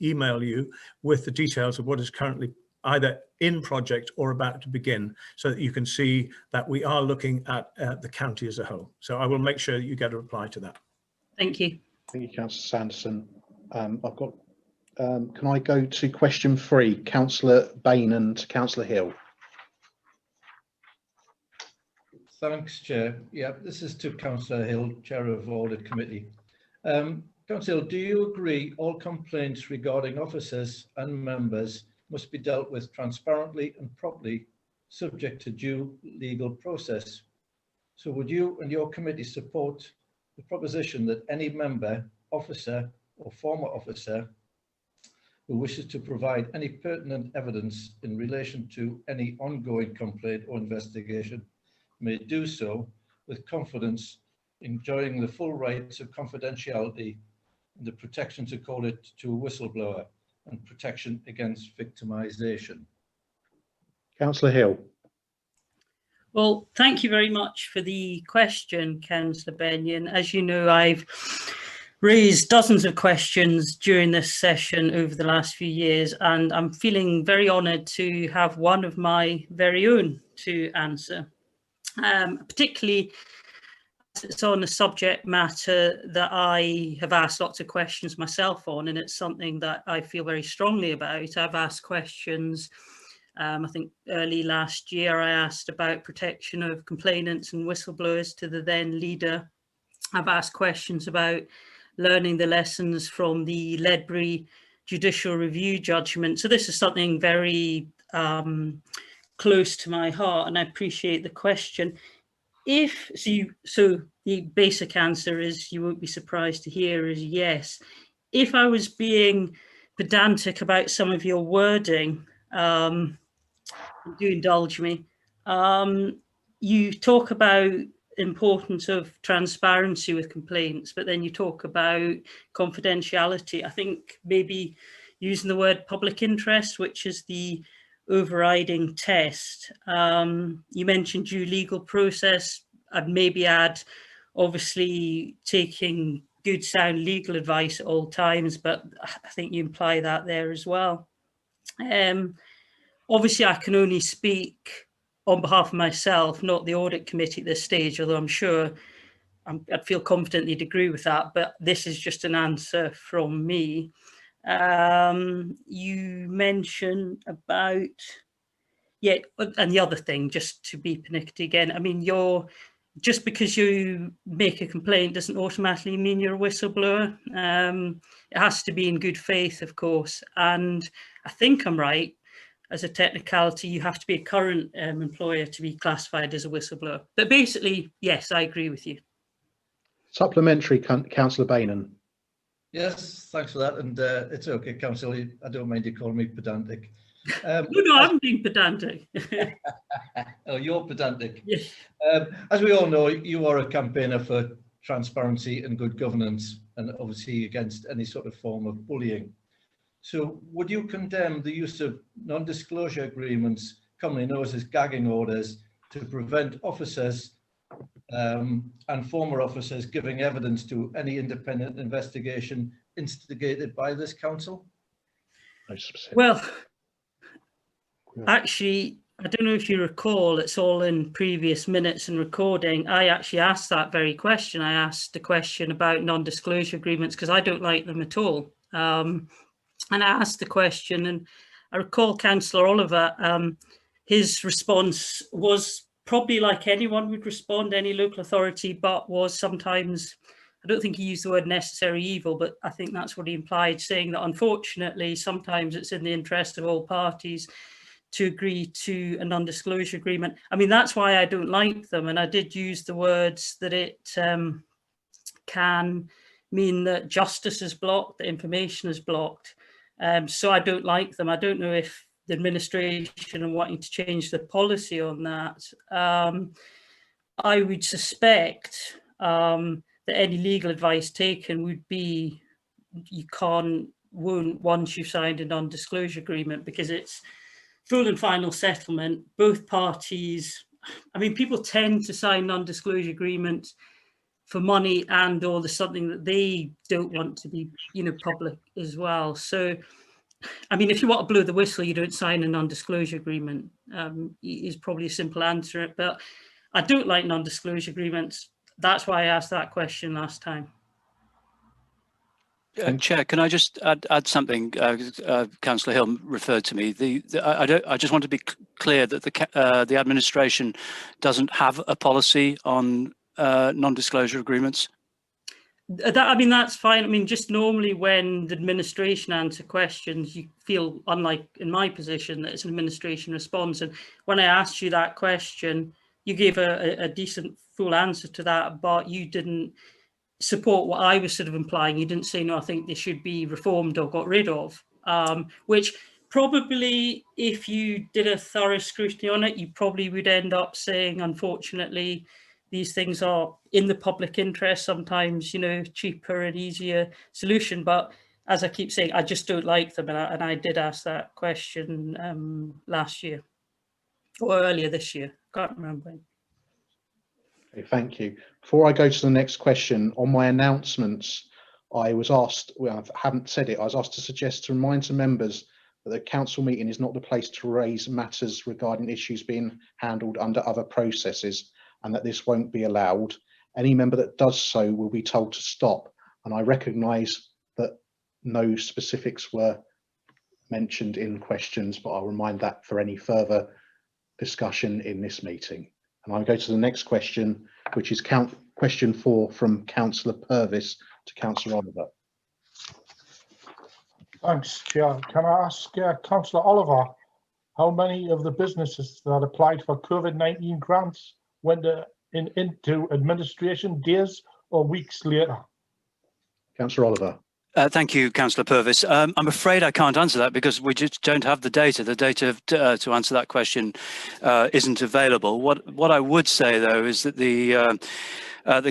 email you with the details of what is currently either in project or about to begin, so that you can see that we are looking at the county as a whole. So I will make sure that you get a reply to that. Thank you. Thank you, Councillor Sanderson. I've got. Can I go to question 3, Councillor Bain and Councillor Hill? Thanks, Chair. Yeah, this is to Councillor Hill, Chair of Audit Committee. Councillor, do you agree all complaints regarding officers and members must be dealt with transparently and properly, subject to due legal process? So would you and your committee support the proposition that any member, officer or former officer who wishes to provide any pertinent evidence in relation to any ongoing complaint or investigation may do so with confidence, enjoying the full rights of confidentiality and the protections accorded to a whistleblower and protection against victimisation? Councillor Hill. Well, thank you very much for the question, Councillor Benyon. As you know, I've raised dozens of questions during this session over the last few years, and I'm feeling very honoured to have one of my very own to answer. Particularly, it's on a subject matter that I have asked lots of questions myself on, and it's something that I feel very strongly about. I've asked questions, I think early last year, I asked about protection of complainants and whistleblowers to the then leader. I've asked questions about learning the lessons from the Ledbury judicial review judgment. So this is something very close to my heart, and I appreciate the question. So the basic answer is, you won't be surprised to hear, is yes. If I was being pedantic about some of your wording, do indulge me. You talk about importance of transparency with complaints, but then you talk about confidentiality. I think maybe using the word public interest, which is the overriding test. You mentioned due legal process. I'd maybe add, obviously, taking good sound legal advice at all times, but I think you imply that there as well. Obviously, I can only speak on behalf of myself, not the audit committee at this stage, although I'm sure I'd feel confident they'd agree with that, but this is just an answer from me. You mentioned about, yeah, and the other thing, just to be pernickety again, I mean, just because you make a complaint doesn't automatically mean you're a whistleblower. It has to be in good faith, of course, and I think I'm right. As a technicality, you have to be a current employer to be classified as a whistleblower. But basically, yes, I agree with you. Supplementary, Councillor Bainan. Yes, thanks for that. And it's okay, Councillor, I don't mind you calling me pedantic. No, I'm being pedantic. Oh, you're pedantic. Yes. As we all know, you are a campaigner for transparency and good governance, and obviously against any sort of form of bullying. So would you condemn the use of non-disclosure agreements, commonly known as gagging orders, to prevent officers and former officers giving evidence to any independent investigation instigated by this council? Well, actually, I don't know if you recall, it's all in previous minutes and recording. I actually asked that very question. I asked the question about non-disclosure agreements because I don't like them at all. And I asked the question, and I recall Councillor Oliver, his response was probably like anyone would respond, any local authority, but was sometimes, I don't think he used the word necessary evil, but I think that's what he implied, saying that unfortunately, sometimes it's in the interest of all parties to agree to a non-disclosure agreement. I mean, that's why I don't like them. And I did use the words that it can mean that justice is blocked, that information is blocked. So I don't like them. I don't know if the administration are wanting to change the policy on that. I would suspect that any legal advice taken would be, you won't once you've signed a non-disclosure agreement, because it's full and final settlement. Both parties, I mean, people tend to sign non-disclosure agreements for money, and or there's something that they don't want to be, public as well. So, I mean, if you want to blow the whistle, you don't sign a non-disclosure agreement, is probably a simple answer. But I don't like non-disclosure agreements. That's why I asked that question last time. Chair, can I just add something? Councillor Hill referred to me. I just want to be clear that the administration doesn't have a policy on non-disclosure agreements. I mean, that's fine. I mean, just normally when the administration answer questions, you feel, unlike in my position, that it's an administration response. And when I asked you that question, you gave a decent full answer to that, but you didn't support what I was sort of implying. You didn't say, no, I think they should be reformed or got rid of, which probably, if you did a thorough scrutiny on it, you probably would end up saying, unfortunately, these things are in the public interest, sometimes, cheaper and easier solution. But as I keep saying, I just don't like them. And I did ask that question last year or earlier this year. Can't remember when. Okay, thank you. Before I go to the next question, on my announcements, I was asked, well, I haven't said it, I was asked to suggest to remind to members that the council meeting is not the place to raise matters regarding issues being handled under other processes, and that this won't be allowed. Any member that does so will be told to stop. And I recognise that no specifics were mentioned in questions, but I'll remind that for any further discussion in this meeting. And I'll go to the next question, which is question 4 from Councillor Purvis to Councillor Oliver. Thanks, Chair. Can I ask Councillor Oliver how many of the businesses that applied for COVID-19 grants went into administration days or weeks later? Councillor Oliver. Thank you, Councillor Purvis. I'm afraid I can't answer that because we just don't have the data. The data to answer that question isn't available. What I would say, though, is that the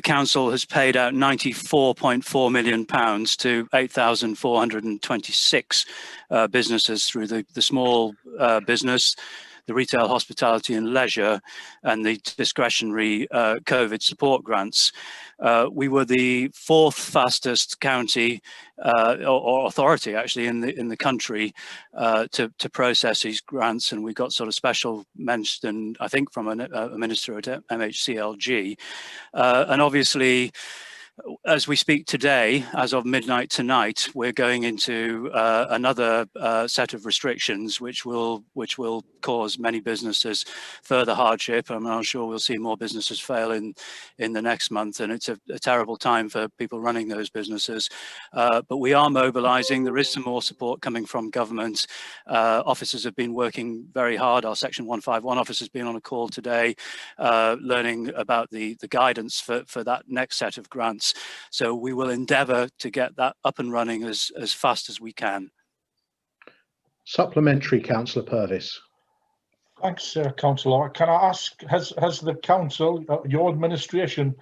council has paid out £94.4 million to 8,426 businesses through the small business, the retail, hospitality and leisure, and the discretionary COVID support grants. We were the 4th fastest county or authority actually in the country to process these grants, and we got sort of special mention, I think, from a minister at MHCLG, and obviously, as we speak today, as of midnight tonight, we're going into another set of restrictions, which will cause many businesses further hardship. I'm sure we'll see more businesses fail in the next month, and it's a terrible time for people running those businesses. But we are mobilising. There is some more support coming from government. Officers have been working very hard. Our Section 151 office has been on a call today, learning about the guidance for that next set of grants. So we will endeavour to get that up and running as fast as we can. Supplementary, Councillor Purvis. Thanks, Councillor. Can I ask, has the council, your administration,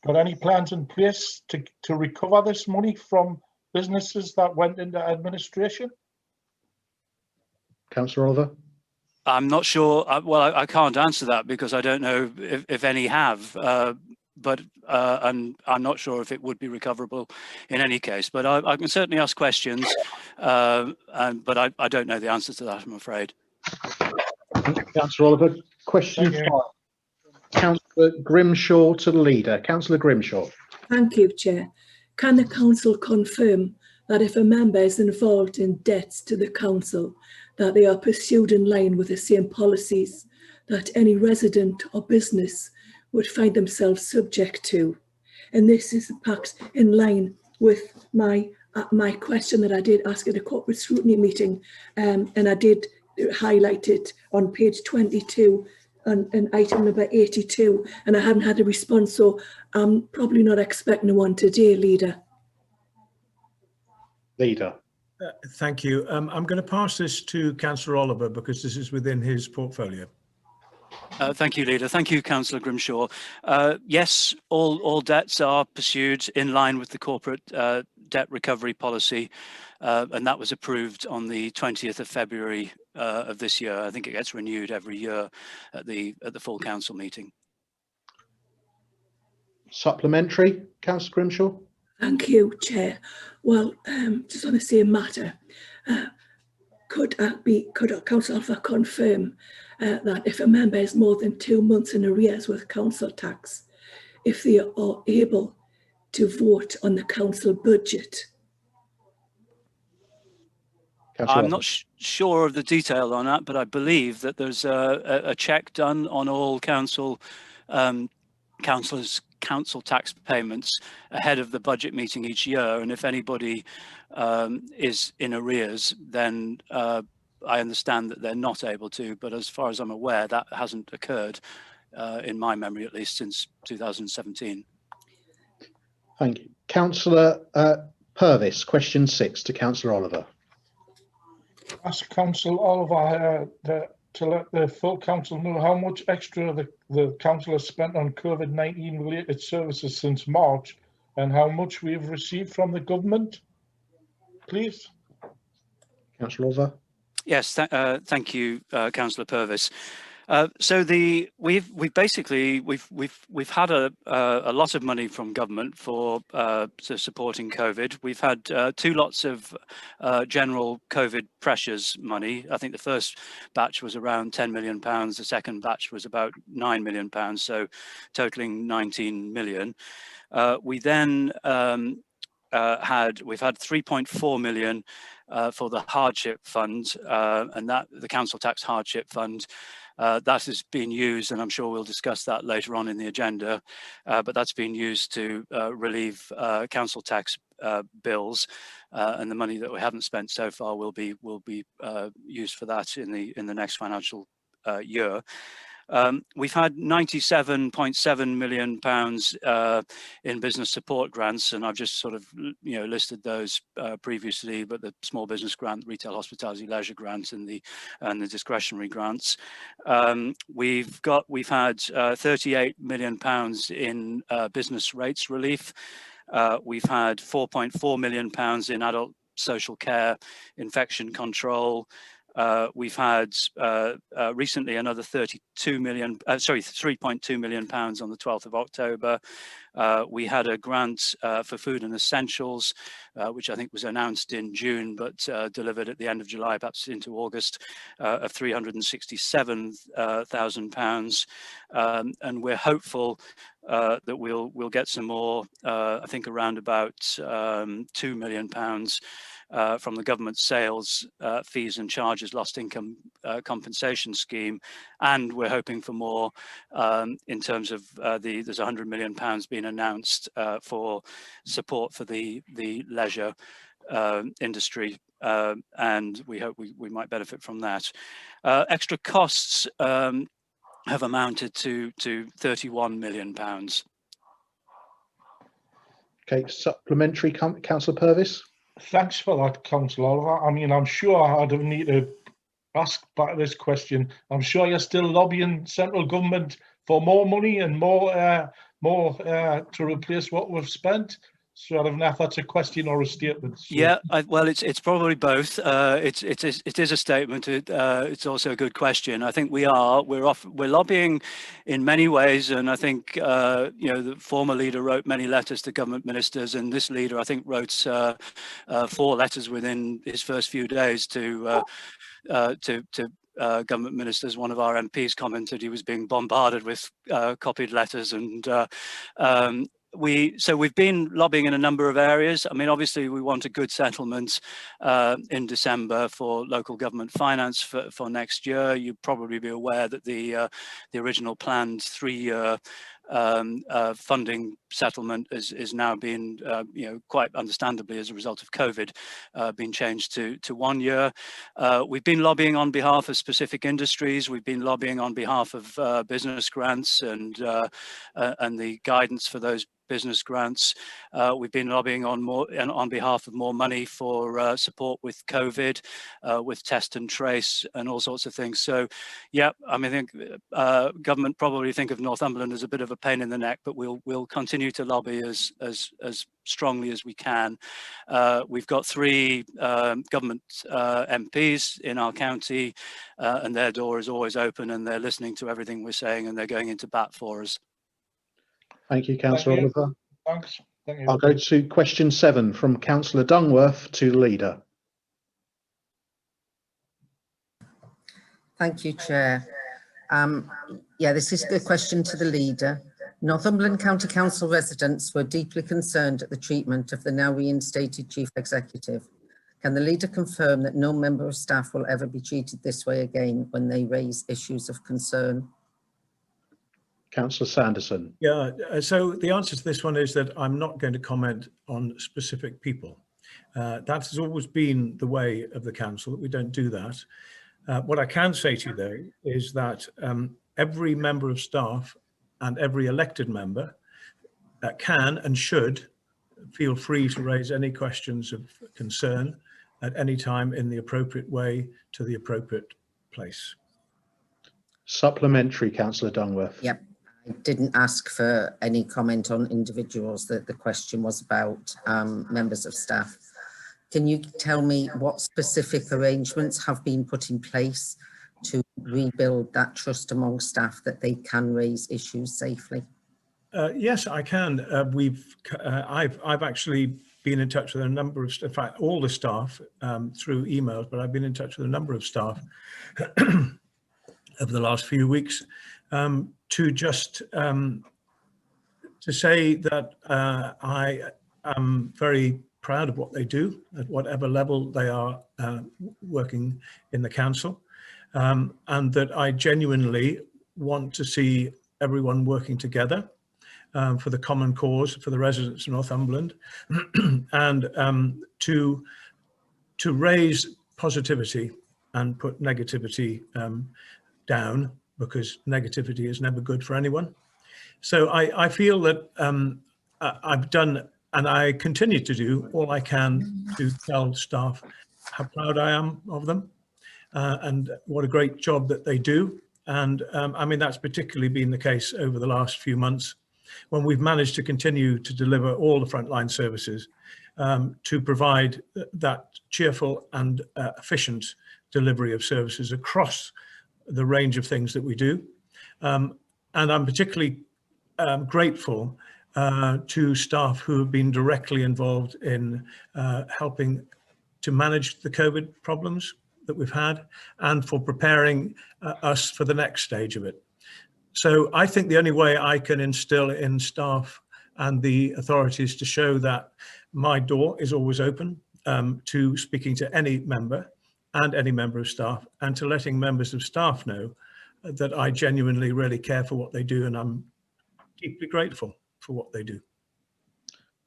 got any plans in place to recover this money from businesses that went into administration? Councillor Oliver. I'm not sure. Well, I can't answer that because I don't know if any have. But and I'm not sure if it would be recoverable in any case. But I can certainly ask questions, but I don't know the answer to that, I'm afraid. Councillor Oliver. Question 5. Councillor Grimshaw to the leader. Councillor Grimshaw. Thank you, Chair. Can the council confirm that if a member is involved in debts to the council, that they are pursued in line with the same policies that any resident or business would find themselves subject to? And this is perhaps in line with my question that I did ask at a corporate scrutiny meeting, and I did highlight it on page 22 and item number 82, and I haven't had a response, so I'm probably not expecting one today, Leader. Leader. Thank you. I'm going to pass this to Councillor Oliver because this is within his portfolio. Thank you, Leader. Thank you, Councillor Grimshaw. Yes, all debts are pursued in line with the corporate debt recovery policy, and that was approved on the 20th of February of this year. I think it gets renewed every year at the full council meeting. Supplementary, Councillor Grimshaw. Thank you, Chair. Well, just on the same matter, could Councillor Oliver confirm that if a member is more than 2 months in arrears with council tax, if they are able to vote on the council budget? Councillor I'm not sure of the detail on that, but I believe that there's a check done on all councillors' council tax payments ahead of the budget meeting each year, and if anybody is in arrears, then I understand that they're not able to, but as far as I'm aware, that hasn't occurred in my memory, at least since 2017. Thank you. Councillor Purvis, question 6 to Councillor Oliver. Ask Councillor Oliver to let the full council know how much extra the council has spent on COVID-19 related services since March and how much we have received from the government, please. Councillor Oliver. Yes, thank you, Councillor Purvis. So we've basically had a lot of money from government for supporting COVID. We've had 2 lots of general COVID pressures money. I think the first batch was around £10 million. The second batch was about £9 million, so totaling 19 million. We've had 3.4 million for the hardship fund, and that the council tax hardship fund. That has been used, and I'm sure we'll discuss that later on in the agenda, but that's been used to relieve council tax bills, and the money that we haven't spent so far will be used for that in the next financial year. We've had £97.7 million in business support grants, and I've just sort of listed those previously, but the small business grant, retail, hospitality, leisure grant, and the discretionary grants. We've had £38 million in business rates relief. We've had £4.4 million in adult social care, infection control. We've had recently another 3.2 million on the 12th of October. We had a grant for food and essentials, which I think was announced in June, but delivered at the end of July, perhaps into August, of £367,000. And we're hopeful that we'll get some more, I think around about £2 million from the government sales fees and charges lost income compensation scheme, and we're hoping for more in terms of there's £100 million being announced for support for the leisure industry, and we hope we might benefit from that. Extra costs have amounted to £31 million. Okay, supplementary, Councillor Purvis. Thanks for that, Councillor Oliver. I mean, I'm sure I don't need to ask back this question. I'm sure you're still lobbying central government for more money and more to replace what we've spent. So I don't know if that's a question or a statement. So. Yeah, well, it's probably both. It is a statement. It's also a good question. I think we're lobbying in many ways, and I think the former leader wrote many letters to government ministers, and this leader I think wrote 4 letters within his first few days to government ministers. One of our MPs commented he was being bombarded with copied letters, and we've been lobbying in a number of areas. I mean, obviously we want a good settlement in December for local government finance for next year. You'd probably be aware that the original planned 3-year funding settlement is now being, quite understandably as a result of COVID, been changed to 1 year. We've been lobbying on behalf of specific industries. We've been lobbying on behalf of business grants and the guidance for those business grants. We've been lobbying on behalf of more money for support with COVID, with test and trace and all sorts of things. So, yeah, I mean, I think government probably think of Northumberland as a bit of a pain in the neck, but we'll continue to lobby as strongly as we can. We've got 3 government MPs in our county, and their door is always open, and they're listening to everything we're saying, and they're going into bat for us. Thank you, Councillor Thank you. Oliver. Thanks. Thank you. I'll go to question 7 from Councillor Dunworth to the leader. Thank you, Chair. Yeah, this is a question to the leader. Northumberland County Council residents were deeply concerned at the treatment of the now reinstated Chief Executive. Can the leader confirm that no member of staff will ever be treated this way again when they raise issues of concern? Councillor Sanderson. Yeah, so the answer to this one is that I'm not going to comment on specific people. That has always been the way of the council, that we don't do that. What I can say to you, though, is that every member of staff and every elected member can and should feel free to raise any questions of concern at any time in the appropriate way to the appropriate place. Supplementary, Councillor Dunworth. Yep. I didn't ask for any comment on individuals. The question was about members of staff. Can you tell me what specific arrangements have been put in place to rebuild that trust among staff that they can raise issues safely? Yes, I can. I've actually been in touch with a number of, in fact, all the staff through emails, but I've been in touch with a number of staff over the last few weeks to just to say that I am very proud of what they do at whatever level they are working in the council, and that I genuinely want to see everyone working together for the common cause, for the residents of Northumberland, and to raise positivity and put negativity down, because negativity is never good for anyone. So I feel that I've done, and I continue to do, all I can to tell staff how proud I am of them and what a great job that they do. And I mean, that's particularly been the case over the last few months, when we've managed to continue to deliver all the frontline services to provide that cheerful and efficient delivery of services across the range of things that we do. And I'm particularly grateful to staff who have been directly involved in helping to manage the COVID problems that we've had and for preparing us for the next stage of it. So I think the only way I can instill in staff and the authorities to show that my door is always open to speaking to any member and any member of staff, and to letting members of staff know that I genuinely really care for what they do, and I'm deeply grateful for what they do.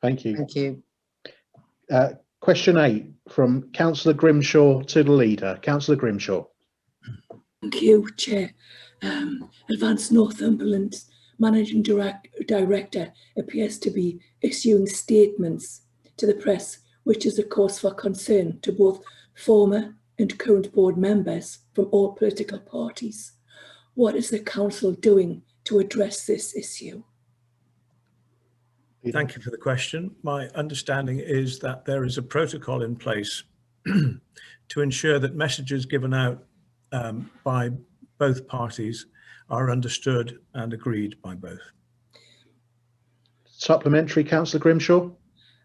Thank you. Thank you. Question 8 from Councillor Grimshaw to the leader. Councillor Grimshaw. Thank you, Chair. Advanced Northumberland Managing Director appears to be issuing statements to the press, which is a cause for concern to both former and current board members from all political parties. What is the council doing to address this issue? Thank you for the question. My understanding is that there is a protocol in place to ensure that messages given out by both parties are understood and agreed by both. Supplementary, Councillor Grimshaw.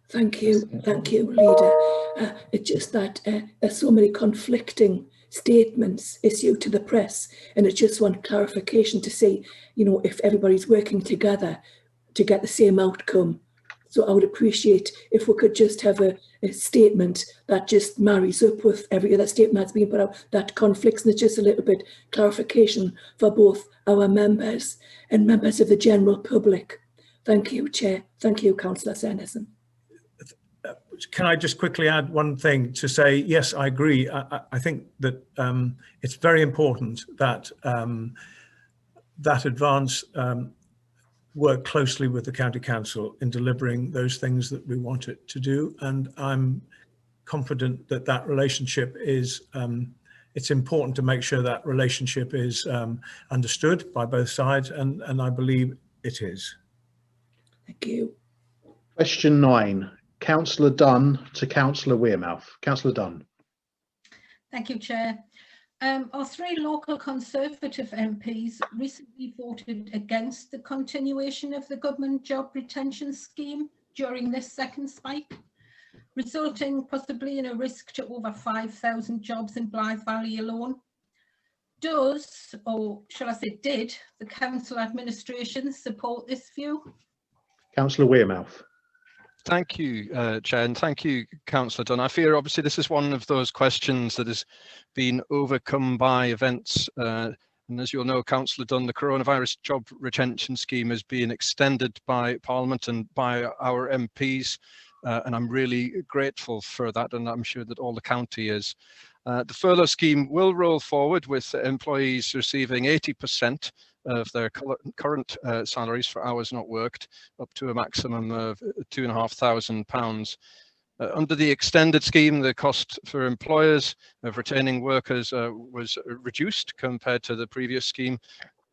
Thank you, Leader. It's just that there's so many conflicting statements issued to the press, and it's just one clarification to see, you know, if everybody's working together to get the same outcome. So I would appreciate if we could just have a statement that just marries up with every other statement that's been put out that conflicts, and it's just a little bit clarification for both our members and members of the general public. Thank you, Chair. Thank you, Councillor Sanderson. Can I just quickly add one thing to say, yes, I agree. I think that it's very important that that Advance work closely with the County Council in delivering those things that we want it to do. And I'm confident that that relationship is, it's important to make sure that relationship is understood by both sides, and I believe it is. Thank you. Question 9, Councillor Dunn to Councillor Wearmouth. Councillor Dunn. Thank you, Chair. Our 3 local Conservative MPs recently voted against the continuation of the government job retention scheme during this second spike, resulting possibly in a risk to over 5,000 jobs in Blythe Valley alone. Does, or shall I say did, the council administration support this view? Councillor Wearmouth. Thank you, Chair, and thank you, Councillor Dunn. I fear obviously this is one of those questions that has been overcome by events. And as you'll know, Councillor Dunn, the coronavirus job retention scheme is being extended by Parliament and by our MPs. And I'm really grateful for that, and I'm sure that all the county is. The furlough scheme will roll forward with employees receiving 80% of their current salaries for hours not worked, up to a maximum of £2,500. Under the extended scheme, the cost for employers of retaining workers was reduced compared to the previous scheme.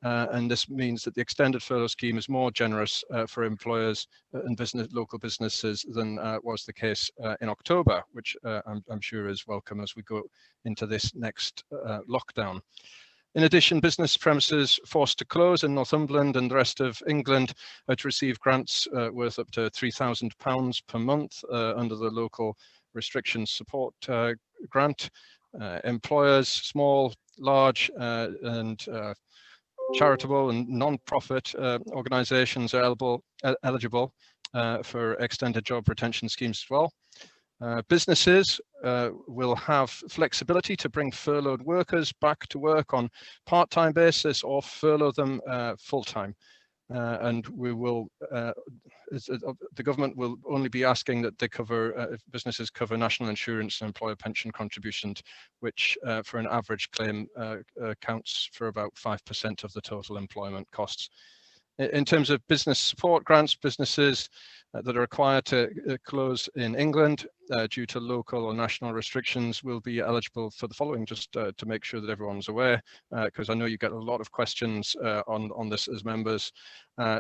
And this means that the extended furlough scheme is more generous for employers and local businesses than was the case in October, which I'm sure is welcome as we go into this next lockdown. In addition, business premises forced to close in Northumberland and the rest of England are to receive grants worth up to £3,000 per month under the local restrictions support grant. Employers, small, large and charitable and non-profit organisations are eligible for extended job retention schemes as well. Businesses will have flexibility to bring furloughed workers back to work on part-time basis or furlough them full-time. And we will, the government will only be asking that they cover, businesses cover national insurance and employer pension contributions, which for an average claim accounts for about 5% of the total employment costs. In terms of business support grants, businesses that are required to close in England due to local or national restrictions will be eligible for the following, just to make sure that everyone's aware, because I know you get a lot of questions on this as members.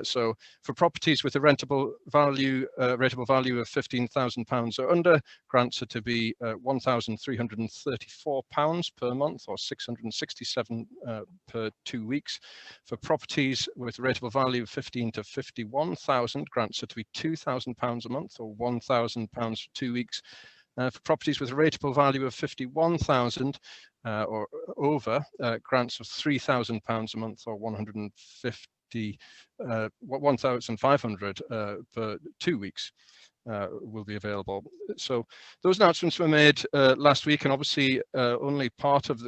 So for properties with a rateable value of £15,000 or under, grants are to be £1,334 per month or £667 per 2 weeks. For properties with a rateable value of 15 to 51,000, grants are to be £2,000 a month or £1,000 for 2 weeks. For properties with a rateable value of 51,000 or over, grants of £3,000 a month or £1,500 per 2 weeks will be available. So those announcements were made last week, and obviously it's only part of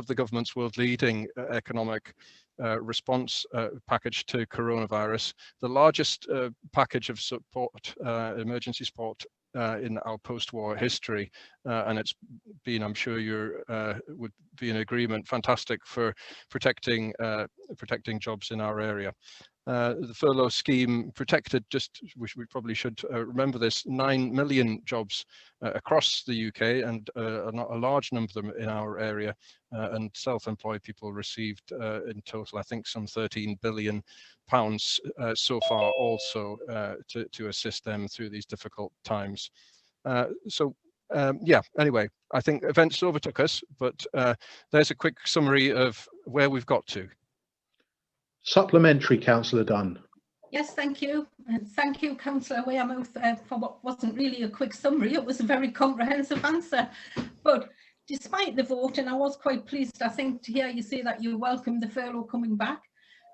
the government's world-leading economic response package to coronavirus. The largest package of support, emergency support in our post-war history, and it's been, I'm sure you would be in agreement, fantastic for protecting jobs in our area. The furlough scheme protected, we probably should remember this, 9 million jobs across the UK, and a large number of them in our area, and self-employed people received in total, I think, some £13 billion so far also to assist them through these difficult times. Yeah, anyway, I think events overtook us, but there's a quick summary of where we've got to. Supplementary, Councillor Dunn. Yes, thank you. And thank you, Councillor Wearmouth, for what wasn't really a quick summary. It was a very comprehensive answer. But despite the vote, and I was quite pleased, I think, to hear you say that you welcome the furlough coming back.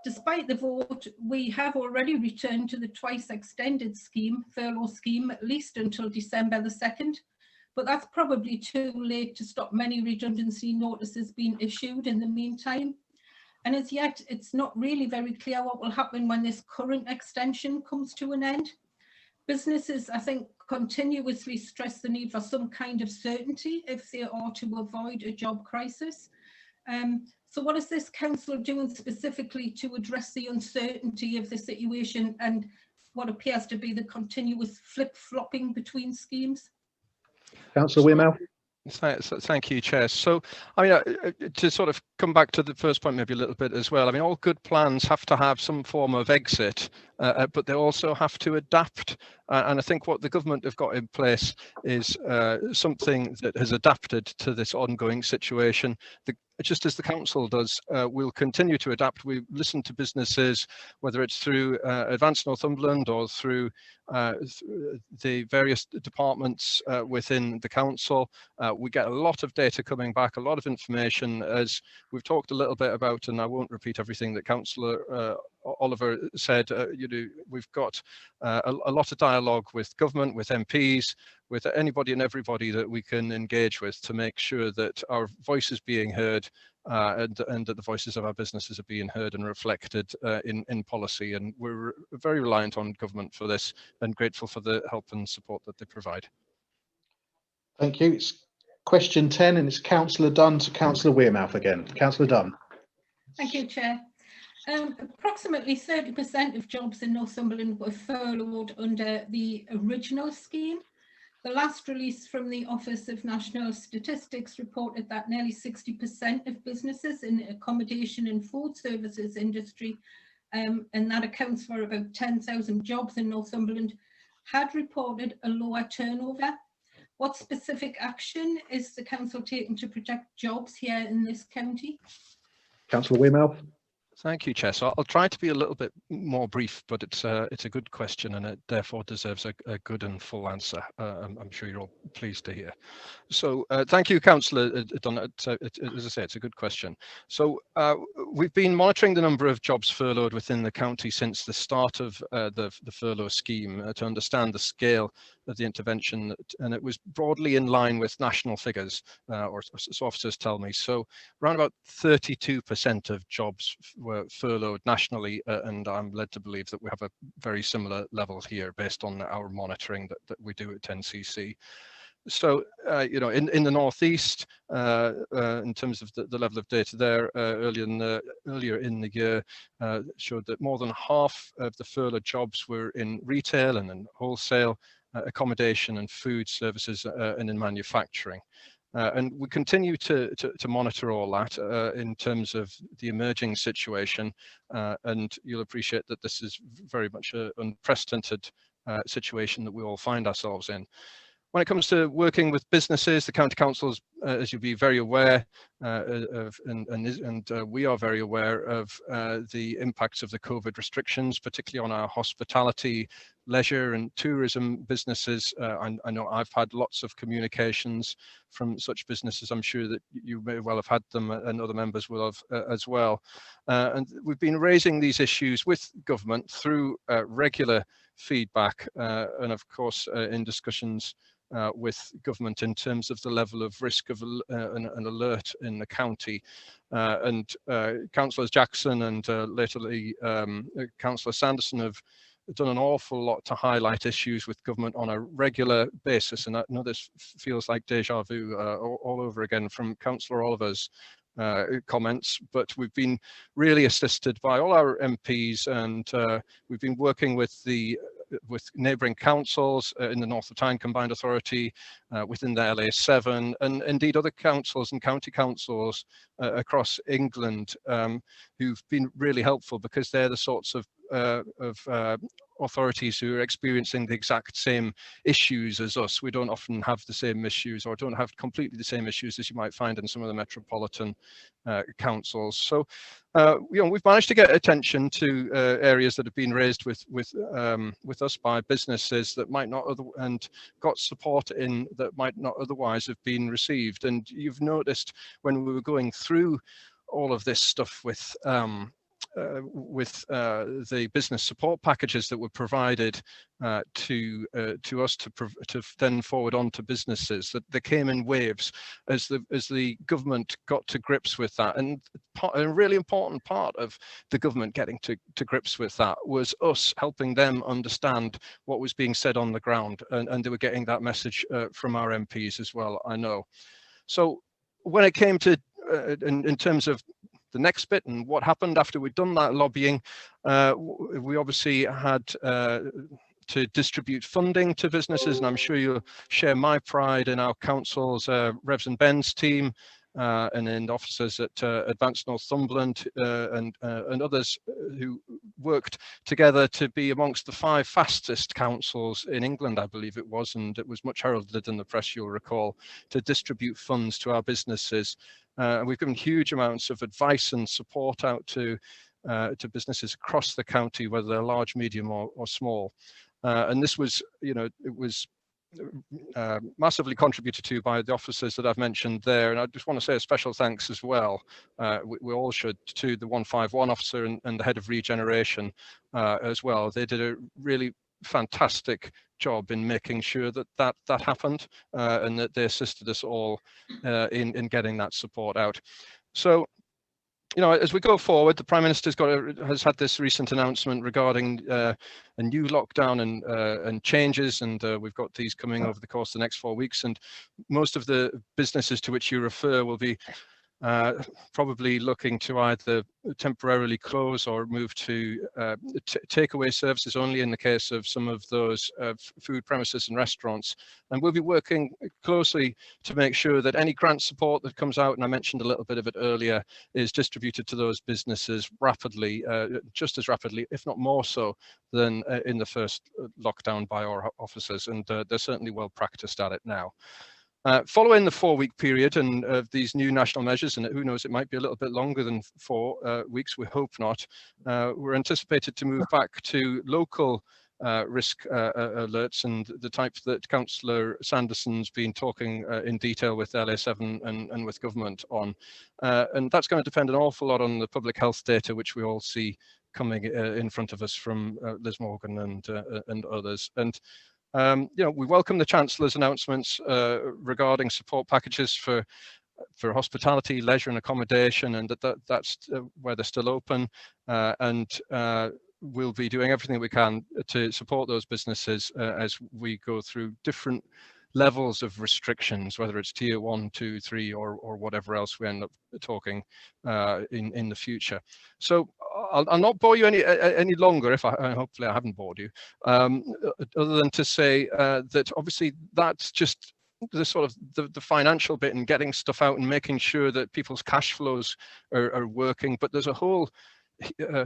Despite the vote, we have already returned to the twice extended furlough scheme, at least until December the 2nd. But that's probably too late to stop many redundancy notices being issued in the meantime. And as yet, it's not really very clear what will happen when this current extension comes to an end. Businesses, I think, continuously stress the need for some kind of certainty if they are to avoid a job crisis. So what is this council doing specifically to address the uncertainty of the situation and what appears to be the continuous flip-flopping between schemes? Councillor Wearmouth. Thank you, Chair. So, I mean, to sort of come back to the first point maybe a little bit as well, I mean, all good plans have to have some form of exit, but they also have to adapt. And I think what the government have got in place is something that has adapted to this ongoing situation. Just as the council does, we'll continue to adapt. We listen to businesses, whether it's through Advanced Northumberland or through the various departments within the council. We get a lot of data coming back, a lot of information, as we've talked a little bit about, and I won't repeat everything that Councillor Oliver said. We've got a lot of dialogue with government, with MPs, with anybody and everybody that we can engage with to make sure that our voice is being heard and that the voices of our businesses are being heard and reflected in policy. And we're very reliant on government for this and grateful for the help and support that they provide. Thank you. It's question 10 and it's Councillor Dunn to Councillor Wearmouth again. Councillor Dunn. Thank you, Chair. Approximately 30% of jobs in Northumberland were furloughed under the original scheme. The last release from the Office of National Statistics reported that nearly 60% of businesses in accommodation and food services industry, and that accounts for about 10,000 jobs in Northumberland, had reported a lower turnover. What specific action is the council taking to protect jobs here in this county? Councillor Wearmouth. Thank you, Chair. So I'll try to be a little bit more brief, but it's a good question and it therefore deserves a good and full answer. I'm sure you're all pleased to hear. So thank you, Councillor Dunn. As I say, it's a good question. So we've been monitoring the number of jobs furloughed within the county since the start of the furlough scheme to understand the scale of the intervention, and it was broadly in line with national figures, or so officers tell me. So around about 32% of jobs were furloughed nationally, and I'm led to believe that we have a very similar level here based on our monitoring that we do at NCC. So, you know, in the northeast, in terms of the level of data there, earlier in the year, showed that more than half of the furloughed jobs were in retail and in wholesale, accommodation and food services, and in manufacturing. And we continue to monitor all that in terms of the emerging situation, and you'll appreciate that this is very much an unprecedented situation that we all find ourselves in. When it comes to working with businesses, the county councils, as you'll be very aware of, and we are very aware of the impacts of the COVID restrictions, particularly on our hospitality, leisure and tourism businesses. I know I've had lots of communications from such businesses. I'm sure that you may well have had them and other members will have as well. And we've been raising these issues with government through regular feedback and of course in discussions with government in terms of the level of risk of an alert in the county. And Councillors Jackson and latterly Councillor Sanderson have done an awful lot to highlight issues with government on a regular basis. And I know this feels like deja vu all over again from Councillor Oliver's comments, but we've been really assisted by all our MPs, and we've been working with neighbouring councils in the North of Tyne Combined Authority, within the LA7, and indeed other councils and county councils across England, who've been really helpful because they're the sorts of authorities who are experiencing the exact same issues as us. We don't often have the same issues, or don't have completely the same issues as you might find in some of the metropolitan councils. So, you know, we've managed to get attention to areas that have been raised with us by businesses that might not and got support in that might not otherwise have been received. And you've noticed when we were going through all of this stuff with the business support packages that were provided to us to then forward on to businesses, that they came in waves as the government got to grips with that. And a really important part of the government getting to grips with that was us helping them understand what was being said on the ground, and they were getting that message from our MPs as well, I know. So when it came to in terms of the next bit and what happened after we'd done that lobbying, we obviously had to distribute funding to businesses, and I'm sure you'll share my pride in our council's Revs and Ben's team and officers at Advanced Northumberland and others who worked together to be amongst the 5 fastest councils in England, I believe it was, and it was much heralded in the press, you'll recall, to distribute funds to our businesses. We've given huge amounts of advice and support out to businesses across the county, whether they're large, medium or small. And this was, it was massively contributed to by the officers that I've mentioned there. And I just want to say a special thanks as well, we all should, to the 151 officer and the head of regeneration as well. They did a really fantastic job in making sure that happened, and that they assisted us all in getting that support out. So, as we go forward, the Prime Minister's has had this recent announcement regarding a new lockdown and changes, and we've got these coming over the course of the next 4 weeks. And most of the businesses to which you refer will be probably looking to either temporarily close or move to takeaway services only in the case of some of those food premises and restaurants. And we'll be working closely to make sure that any grant support that comes out, and I mentioned a little bit of it earlier, is distributed to those businesses rapidly, just as rapidly, if not more so, than in the first lockdown by our officers. And they're certainly well practiced at it now. Following the 4-week period and these new national measures, and who knows, it might be a little bit longer than 4 weeks, we hope not, we're anticipated to move back to local risk alerts and the type that Councillor Sanderson's been talking in detail with LA7 and with government on. And that's going to depend an awful lot on the public health data, which we all see coming in front of us from Liz Morgan and others. And we welcome the Chancellor's announcements regarding support packages for hospitality, leisure and accommodation, and that's where they're still open. And we'll be doing everything we can to support those businesses as we go through different levels of restrictions, whether it's tier 1, 2, 3, or whatever else we end up talking in the future. So I'll not bore you any longer, if hopefully I haven't bored you, other than to say that obviously that's just the sort of the financial bit and getting stuff out and making sure that people's cash flows are working. But there's a whole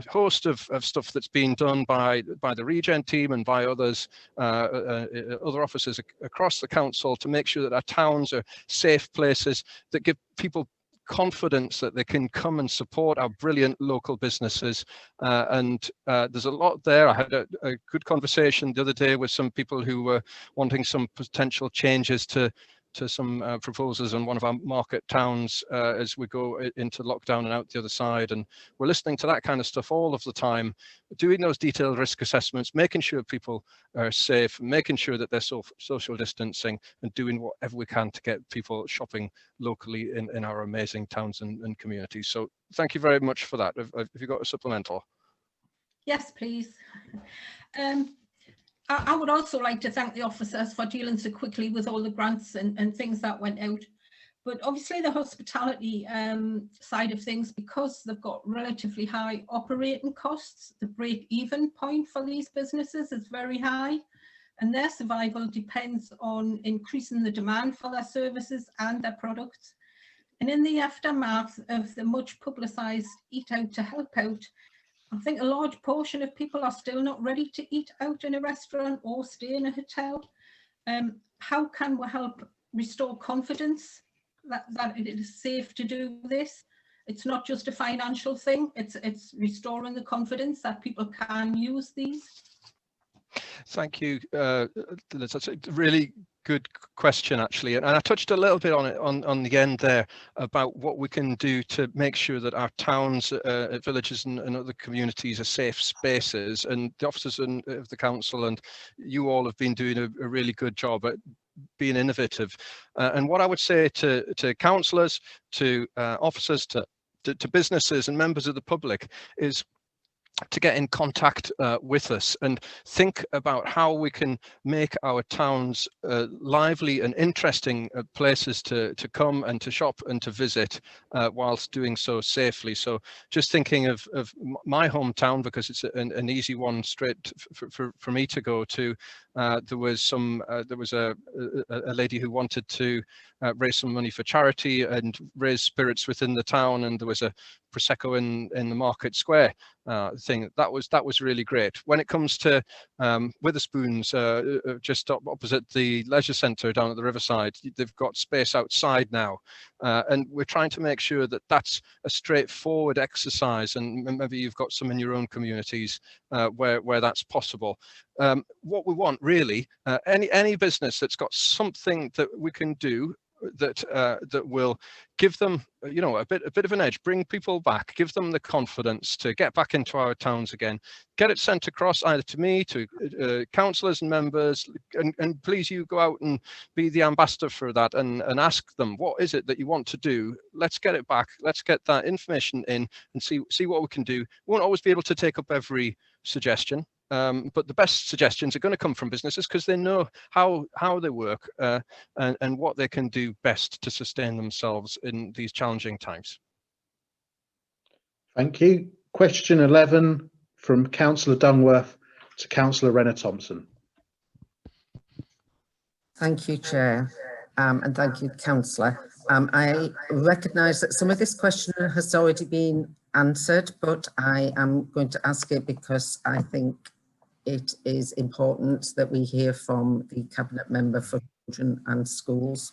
host of stuff that's being done by the Regen team and by others, other officers across the council, to make sure that our towns are safe places that give people confidence that they can come and support our brilliant local businesses. And there's a lot there. I had a good conversation the other day with some people who were wanting some potential changes to some proposals in one of our market towns as we go into lockdown and out the other side. And we're listening to that kind of stuff all of the time, doing those detailed risk assessments, making sure people are safe, making sure that they're social distancing, and doing whatever we can to get people shopping locally in our amazing towns and communities. So thank you very much for that. Have you got a supplemental? Yes, please. I would also like to thank the officers for dealing so quickly with all the grants and things that went out. But obviously the hospitality side of things, because they've got relatively high operating costs, the break-even point for these businesses is very high, and their survival depends on increasing the demand for their services and their products. And in the aftermath of the much publicised Eat Out to Help Out, I think a large portion of people are still not ready to eat out in a restaurant or stay in a hotel. How can we help restore confidence that it is safe to do this? It's not just a financial thing, it's restoring the confidence that people can use these. Thank you, Liz. That's a really good question, actually, and I touched a little bit on it on the end there about what we can do to make sure that our towns, villages and other communities are safe spaces. And the officers of the council and you all have been doing a really good job at being innovative. And what I would say to councillors, to officers, to businesses and members of the public is, to get in contact with us and think about how we can make our towns lively and interesting places to come and to shop and to visit whilst doing so safely. So just thinking of my hometown, because it's an easy one straight for me to go to, there was a lady who wanted to raise some money for charity and raise spirits within the town, and there was a Prosecco in the Market Square thing. That was really great. When it comes to Witherspoons, just opposite the leisure centre down at the Riverside, they've got space outside now, and we're trying to make sure that that's a straightforward exercise, and maybe you've got some in your own communities where that's possible. What we want really, any business that's got something that we can do that will give them, a bit of an edge, bring people back, give them the confidence to get back into our towns again, get it sent across either to me, to councillors and members, and please you go out and be the ambassador for that and ask them, what is it that you want to do? Let's get it back. Let's get that information in and see what we can do. We won't always be able to take up every suggestion. But the best suggestions are going to come from businesses because they know how they work and what they can do best to sustain themselves in these challenging times. Thank you. Question 11 from Councillor Dunworth to Councillor Rena Thompson. Thank you, Chair, and thank you, Councillor. I recognise that some of this question has already been answered, but I am going to ask it because I think it is important that we hear from the Cabinet Member for Children and Schools.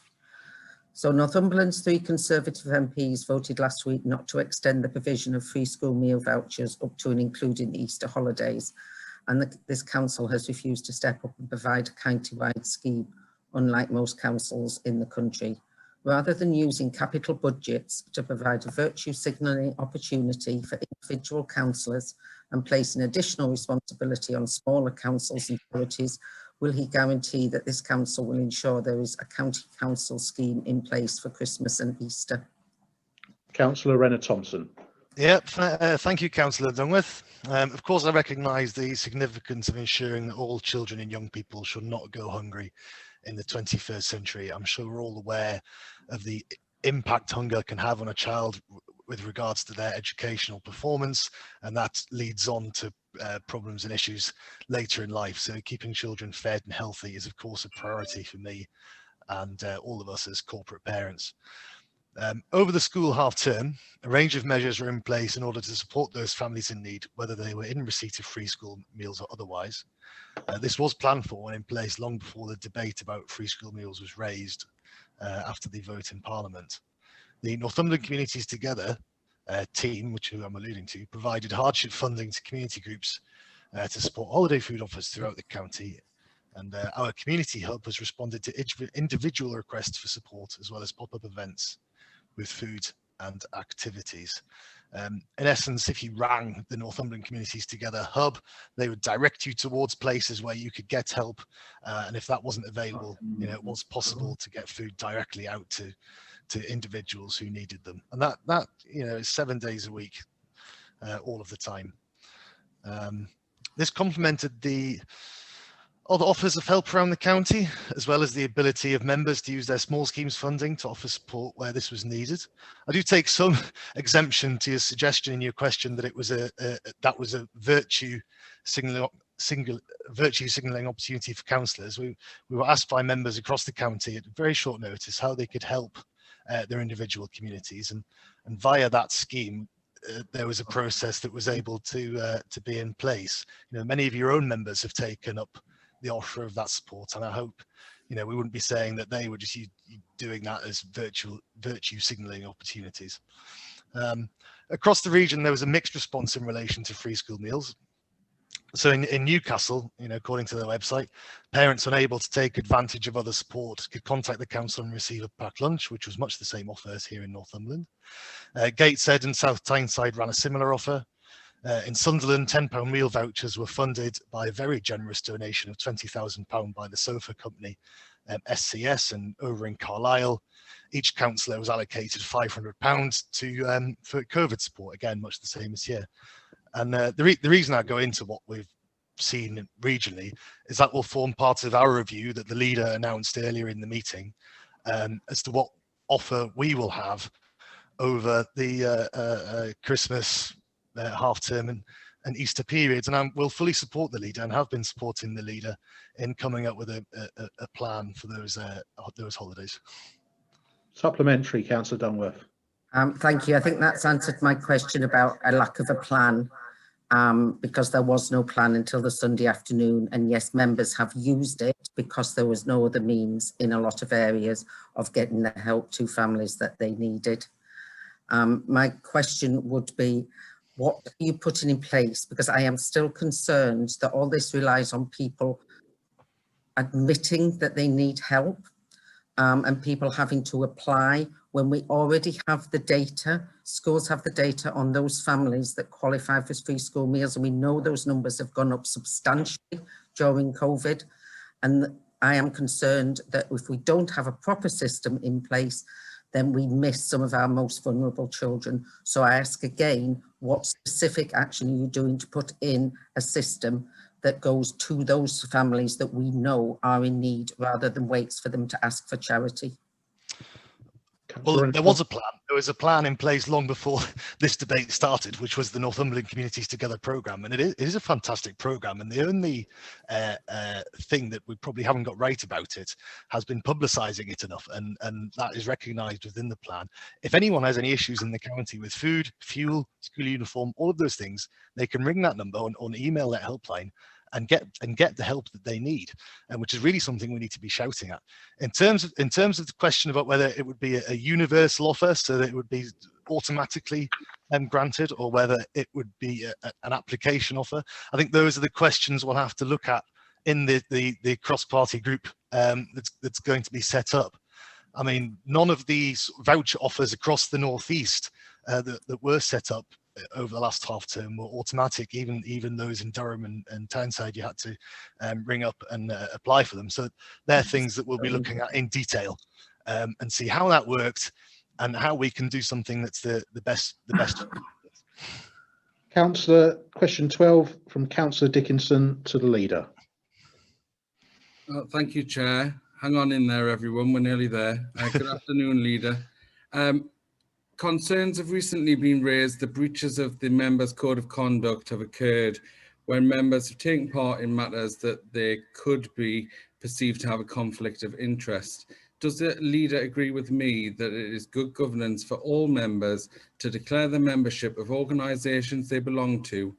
So Northumberland's 3 Conservative MPs voted last week not to extend the provision of free school meal vouchers up to and including the Easter holidays. And this council has refused to step up and provide a county-wide scheme, unlike most councils in the country. Rather than using capital budgets to provide a virtue signalling opportunity for individual councillors and placing additional responsibility on smaller councils and charities, will he guarantee that this council will ensure there is a county council scheme in place for Christmas and Easter? Councillor Rena Thompson. Yeah, thank you, Councillor Dunworth. Of course, I recognise the significance of ensuring that all children and young people should not go hungry in the 21st century. I'm sure we're all aware of the impact hunger can have on a child with regards to their educational performance, and that leads on to problems and issues later in life. So keeping children fed and healthy is of course a priority for me and all of us as corporate parents. Over the school half term, a range of measures are in place in order to support those families in need, whether they were in receipt of free school meals or otherwise. This was planned for and in place long before the debate about free school meals was raised after the vote in Parliament. The Northumberland Communities Together team, which I'm alluding to, provided hardship funding to community groups to support holiday food offers throughout the county. And our community hub has responded to individual requests for support, as well as pop-up events with food and activities. In essence, if you rang the Northumberland Communities Together hub, they would direct you towards places where you could get help. And if that wasn't available, it was possible to get food directly out to individuals who needed them. And that is 7 days a week, all of the time. This complemented the other offers of help around the county, as well as the ability of members to use their small schemes funding to offer support where this was needed. I do take some exemption to your suggestion in your question that it was a virtue signalling opportunity for councillors. We were asked by members across the county at very short notice how they could help their individual communities, and via that scheme there was a process that was able to be in place. Many of your own members have taken up the offer of that support, and I hope we wouldn't be saying that they were just doing that as virtue signalling opportunities. Across the region there was a mixed response in relation to free school meals. So in Newcastle, according to their website, parents unable to take advantage of other support could contact the council and receive a packed lunch, which was much the same offer as here in Northumberland. Gateshead and South Tyneside ran a similar offer. In Sunderland, £10 meal vouchers were funded by a very generous donation of £20,000 by the sofa company SCS, and over in Carlisle, each councillor was allocated £500 for COVID support, again much the same as here. And the reason I go into what we've seen regionally is that will form part of our review that the leader announced earlier in the meeting, as to what offer we will have over the Christmas half term and Easter periods. And I will fully support the leader and have been supporting the leader in coming up with a plan for those holidays. Supplementary, Councillor Dunworth. Thank you. I think that's answered my question about a lack of a plan, because there was no plan until the Sunday afternoon. And yes, members have used it because there was no other means in a lot of areas of getting the help to families that they needed. My question would be, what are you putting in place? Because I am still concerned that all this relies on people admitting that they need help, and people having to apply when we already have the data. Schools have the data on those families that qualify for free school meals, and we know those numbers have gone up substantially during COVID. And I am concerned that if we don't have a proper system in place, then we miss some of our most vulnerable children. So I ask again, what specific action are you doing to put in a system that goes to those families that we know are in need, rather than waits for them to ask for charity? Well, there was a plan. There was a plan in place long before this debate started, which was the Northumberland Communities Together programme, and it is a fantastic programme. And the only thing that we probably haven't got right about it has been publicising it enough, and that is recognised within the plan. If anyone has any issues in the county with food, fuel, school uniform, all of those things, they can ring that number or email that helpline and get the help that they need, and which is really something we need to be shouting at. In terms of the question about whether it would be a universal offer, so that it would be automatically granted, or whether it would be an application offer, I think those are the questions we'll have to look at in the cross-party group that's going to be set up. I mean, none of these voucher offers across the northeast that were set up over the last half term were automatic. Even those in Durham and Townside, you had to ring up and apply for them. So they're things that we'll be looking at in detail, and see how that works and how we can do something that's the best. Councillor, question 12 from Councillor Dickinson to the leader. Thank you, Chair. Hang on in there, everyone. We're nearly there. Good afternoon, Leader. Concerns have recently been raised that breaches of the members' code of conduct have occurred when members have taken part in matters that they could be perceived to have a conflict of interest. Does the leader agree with me that it is good governance for all members to declare the membership of organisations they belong to,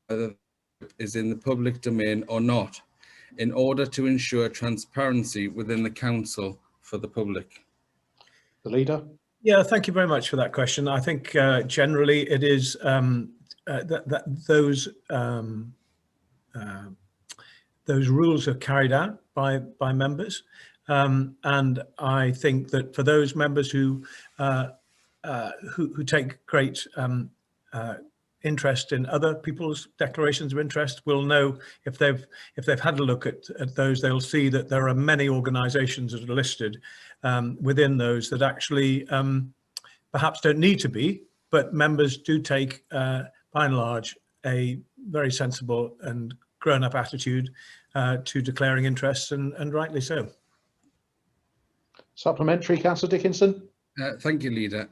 whether it is in the public domain or not, in order to ensure transparency within the council for the public? The leader. Yeah, thank you very much for that question. I think generally it is those rules are carried out by members, and I think that for those members who take great interest in other people's declarations of interest, will know if they've had a look at those, they'll see that there are many organisations that are listed within those that actually perhaps don't need to be, but members do take by and large a very sensible and grown-up attitude to declaring interests, and rightly so. Supplementary, Councillor Dickinson. Thank you, Leader.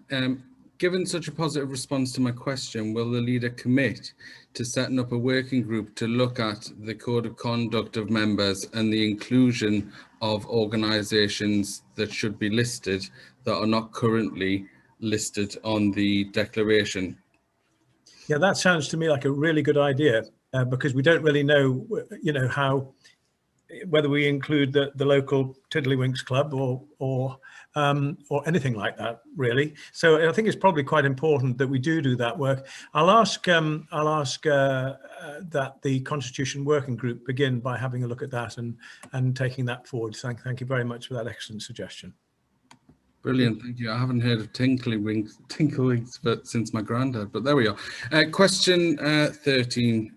Given such a positive response to my question, will the leader commit to setting up a working group to look at the code of conduct of members and the inclusion of organisations that should be listed that are not currently listed on the declaration? Yeah, that sounds to me like a really good idea, because we don't really know, how, whether we include the local Tiddlywinks club or anything like that, really. So I think it's probably quite important that we do that work. I'll ask that the Constitution Working Group begin by having a look at that and taking that forward. Thank you very much for that excellent suggestion. Brilliant, thank you. I haven't heard of Tinklewinks since my granddad, but there we are. Question 13.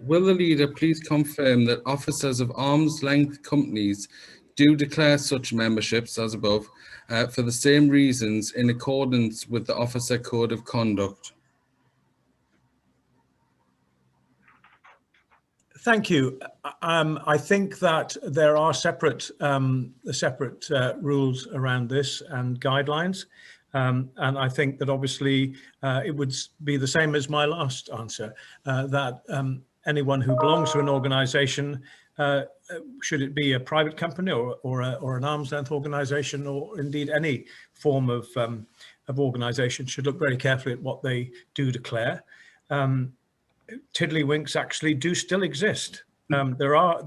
Will the leader please confirm that officers of arm's length companies do declare such memberships as above for the same reasons in accordance with the Officer Code of Conduct? Thank you. I think that there are separate rules around this and guidelines. And I think that obviously it would be the same as my last answer, that anyone who belongs to an organisation, should it be a private company or an arm's length organisation, or indeed any form of organisation, should look very carefully at what they do declare. Tiddlywinks actually do still exist. There are.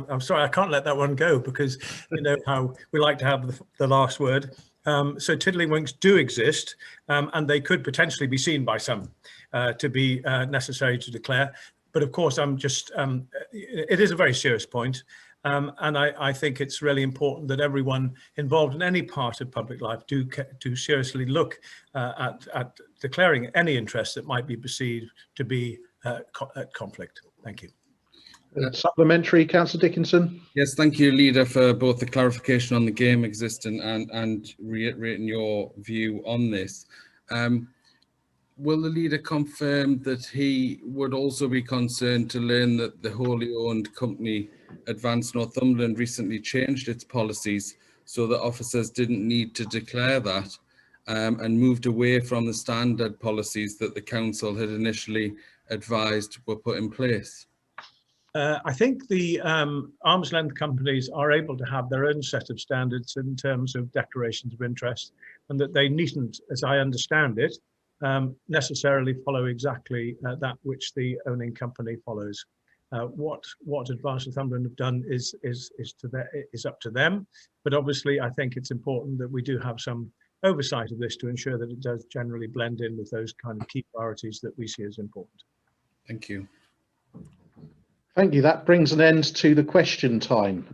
I'm sorry, I can't let that one go, because you know how we like to have the last word. So tiddlywinks do exist, and they could potentially be seen by some to be necessary to declare. But of course, it is a very serious point. And I think it's really important that everyone involved in any part of public life do seriously look at declaring any interest that might be perceived to be at conflict. Thank you. Supplementary, Councillor Dickinson. Yes, thank you, Leader, for both the clarification on the game existing and reiterating your view on this. Will the Leader confirm that he would also be concerned to learn that the wholly owned company Advanced Northumberland recently changed its policies so that officers didn't need to declare that, and moved away from the standard policies that the council had initially advised were put in place? I think the arm's length companies are able to have their own set of standards in terms of declarations of interest, and that they needn't, as I understand it, necessarily follow exactly that which the owning company follows. What Advanced Northumberland have done is up to them, but obviously I think it's important that we do have some oversight of this to ensure that it does generally blend in with those kind of key priorities that we see as important. Thank you. Thank you. That brings an end to the question time.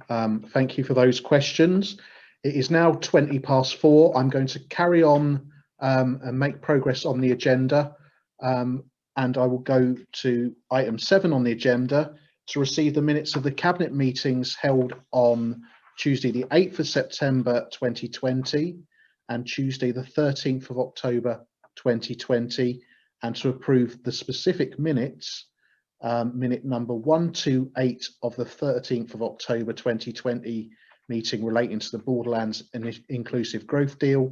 Thank you for those questions. It is now 4:20. I'm going to carry on and make progress on the agenda. And I will go to item 7 on the agenda to receive the minutes of the Cabinet meetings held on Tuesday the 8th of September 2020 and Tuesday the 13th of October 2020, and to approve the specific minutes, minute number 128 of the 13th of October 2020 meeting relating to the Borderlands Inclusive Growth Deal,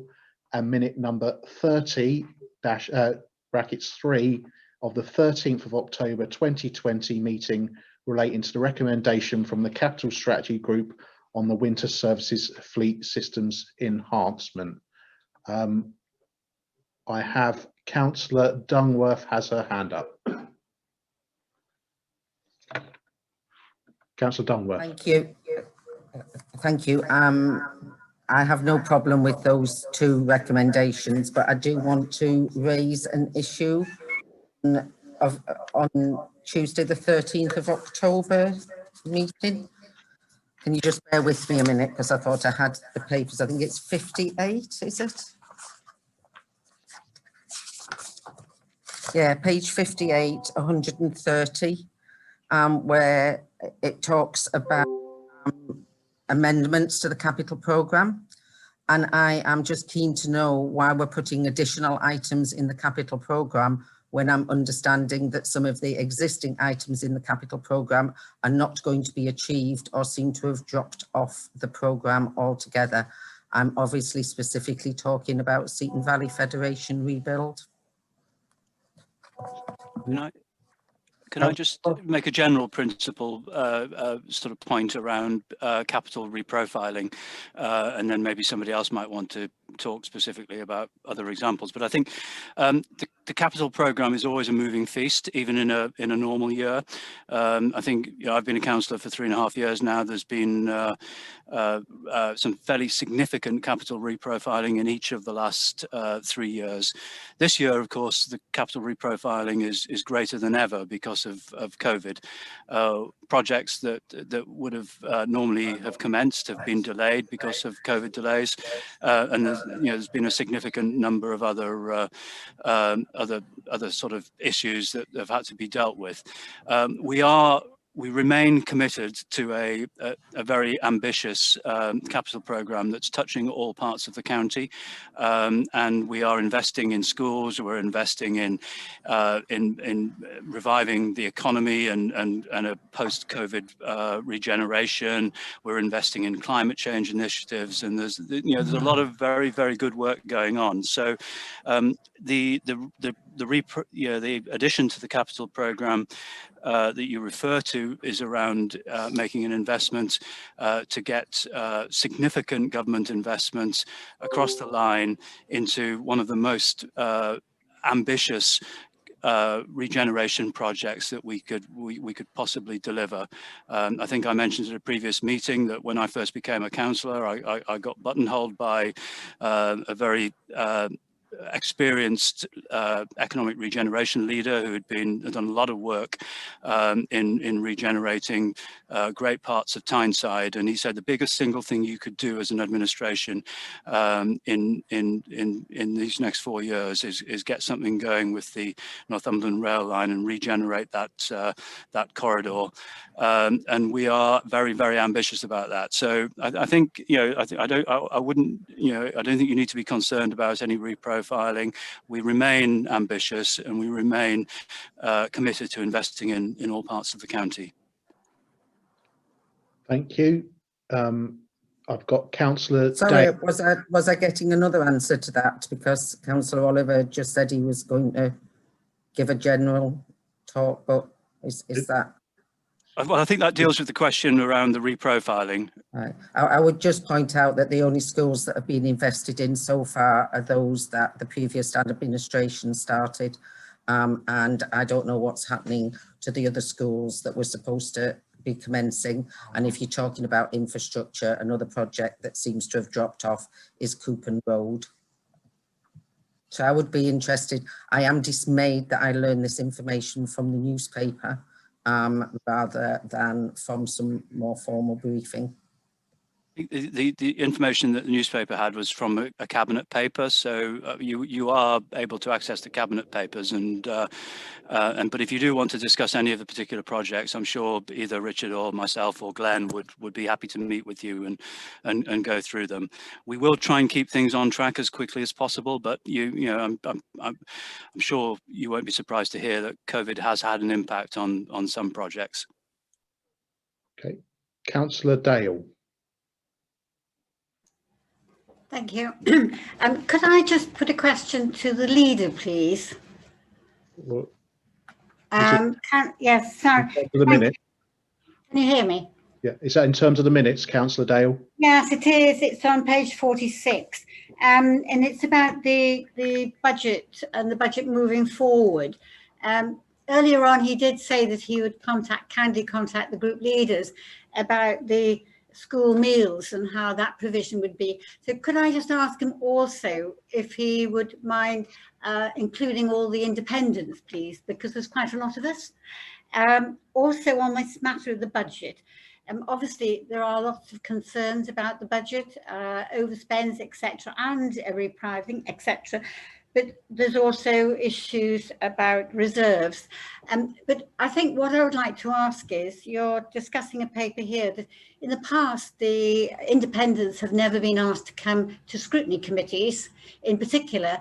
and minute number 30 (3) of the 13th of October 2020 meeting relating to the recommendation from the Capital Strategy Group on the Winter Services Fleet Systems Enhancement. I have Councillor Dunworth has her hand up. Councillor Dunworth. Thank you. Thank you. I have no problem with those two recommendations, but I do want to raise an issue on Tuesday the 13th of October meeting. Can you just bear with me a minute, because I thought I had the papers. I think it's 58, is it? Yeah, page 58, 130, where it talks about amendments to the capital programme. And I am just keen to know why we're putting additional items in the capital programme when I'm understanding that some of the existing items in the capital programme are not going to be achieved or seem to have dropped off the programme altogether. I'm obviously specifically talking about Seaton Valley Federation rebuild. Can I just make a general principle sort of point around capital reprofiling, and then maybe somebody else might want to talk specifically about other examples. But I think the capital programme is always a moving feast, even in a normal year. I think I've been a councillor for 3.5 years now. There's been some fairly significant capital reprofiling in each of the last 3 years. This year, of course, the capital reprofiling is greater than ever because of COVID. Projects that would have normally have commenced have been delayed because of COVID delays, and there's been a significant number of other other sort of issues that have had to be dealt with. We are we remain committed to a very ambitious capital programme that's touching all parts of the county, and we are investing in schools. We're investing in reviving the economy and a post-COVID regeneration. We're investing in climate change initiatives, and there's a lot of very, very good work going on. So the addition to the capital programme that you refer to is around making an investment to get significant government investments across the line into one of the most ambitious regeneration projects that we could possibly deliver. I think I mentioned at a previous meeting that when I first became a councillor, I got buttonholed by a very experienced economic regeneration leader who had done a lot of work in regenerating great parts of Tyneside, and he said the biggest single thing you could do as an administration in these next 4 years is get something going with the Northumberland rail line and regenerate that corridor, and we are very, very ambitious about that. So I think I don't think you need to be concerned about any reprofiling. We remain ambitious and we remain committed to investing in all parts of the county. Thank you. I've got Councillor. Sorry, was I getting another answer to that? Because Councillor Oliver just said he was going to give a general talk, but is that? Well, I think that deals with the question around the reprofiling. Right. I would just point out that the only schools that have been invested in so far are those that the previous administration started, and I don't know what's happening to the other schools that were supposed to be commencing. And if you're talking about infrastructure, another project that seems to have dropped off is Coupon Road. So I would be interested. I am dismayed that I learned this information from the newspaper rather than from some more formal briefing. The information that the newspaper had was from a cabinet paper, so you are able to access the cabinet papers, but if you do want to discuss any of the particular projects, I'm sure either Richard or myself or Glenn would be happy to meet with you and go through them. We will try and keep things on track as quickly as possible, but I'm sure you won't be surprised to hear that COVID has had an impact on some projects. Okay, Councillor Dale. Thank you. Could I just put a question to the leader, please? Yes, sorry. The minute. Can you hear me? Yeah, is that in terms of the minutes, Councillor Dale? Yes, it is. It's on page 46, and it's about the budget and the budget moving forward. Earlier on, he did say that he would kindly contact the group leaders about the school meals and how that provision would be. So could I just ask him also if he would mind including all the independents, please, because there's quite a lot of us. Also on this matter of the budget, obviously there are lots of concerns about the budget, overspends, etc., and repricing, etc. But there's also issues about reserves. But I think what I would like to ask is, you're discussing a paper here that in the past, the independents have never been asked to come to scrutiny committees, in particular,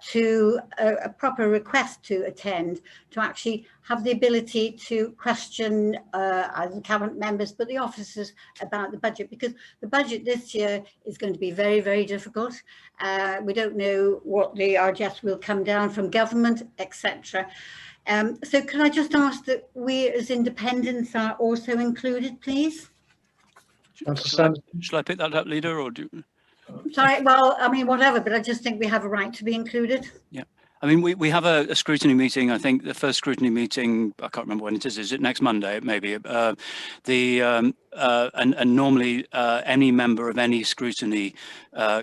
to a proper request to attend, to actually have the ability to question either cabinet members, but the officers about the budget, because the budget this year is going to be very, very difficult. We don't know what the RGS will come down from government, etc. So can I just ask that we as independents are also included, please? Shall I pick that up, leader, or do? Sorry, well, I mean, whatever, but I just think we have a right to be included. Yeah. I mean, we have a scrutiny meeting. I think the first scrutiny meeting, I can't remember when it is. Is it next Monday? Maybe. And normally any member of any scrutiny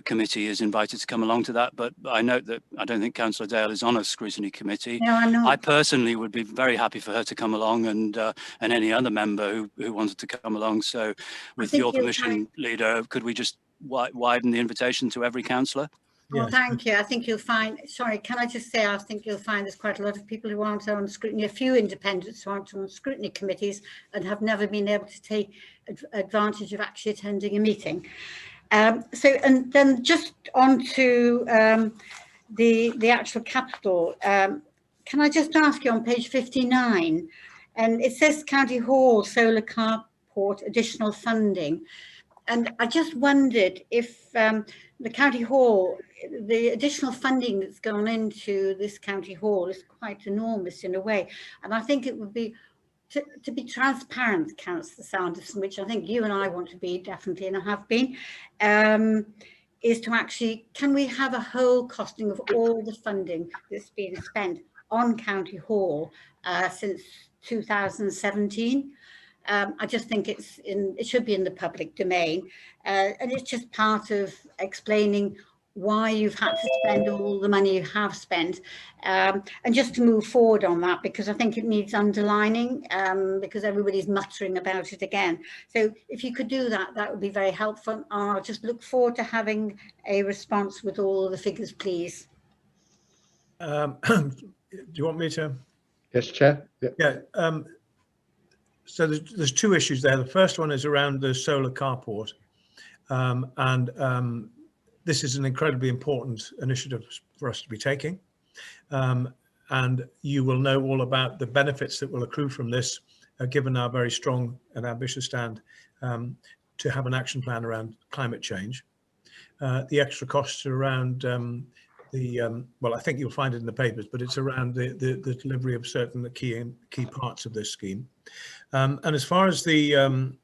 committee is invited to come along to that. But I note that I don't think Councillor Dale is on a scrutiny committee. No, I'm not. I personally would be very happy for her to come along, and any other member who wanted to come along. So with your permission, leader, could we just widen the invitation to every councillor? Well, Yes. thank you. I think you'll find, sorry, can I just say, I think you'll find there's quite a lot of people who aren't on scrutiny, a few independents who aren't on scrutiny committees and have never been able to take advantage of actually attending a meeting. So, and then just on to the actual capital, can I just ask you on page 59, and it says County Hall solar carport additional funding. And I just wondered if the County Hall, the additional funding that's gone into this County Hall is quite enormous in a way. And I think it would be, to be transparent, Councillor Sanderson, which I think you and I want to be definitely, and I have been, is to actually, can we have a whole costing of all the funding that's been spent on County Hall since 2017? I just think it should be in the public domain, and it's just part of explaining why you've had to spend all the money you have spent, and just to move forward on that, because I think it needs underlining, because everybody's muttering about it again. So if you could do that, that would be very helpful. I'll just look forward to having a response with all the figures, please. Do you want me to? Yes, Chair. Yeah. So there's two issues there. The first one is around the solar carport, and this is an incredibly important initiative for us to be taking, and you will know all about the benefits that will accrue from this, given our very strong and ambitious stand to have an action plan around climate change. The extra costs are around well, I think you'll find it in the papers, but it's around the delivery of certain key parts of this scheme. And as far as the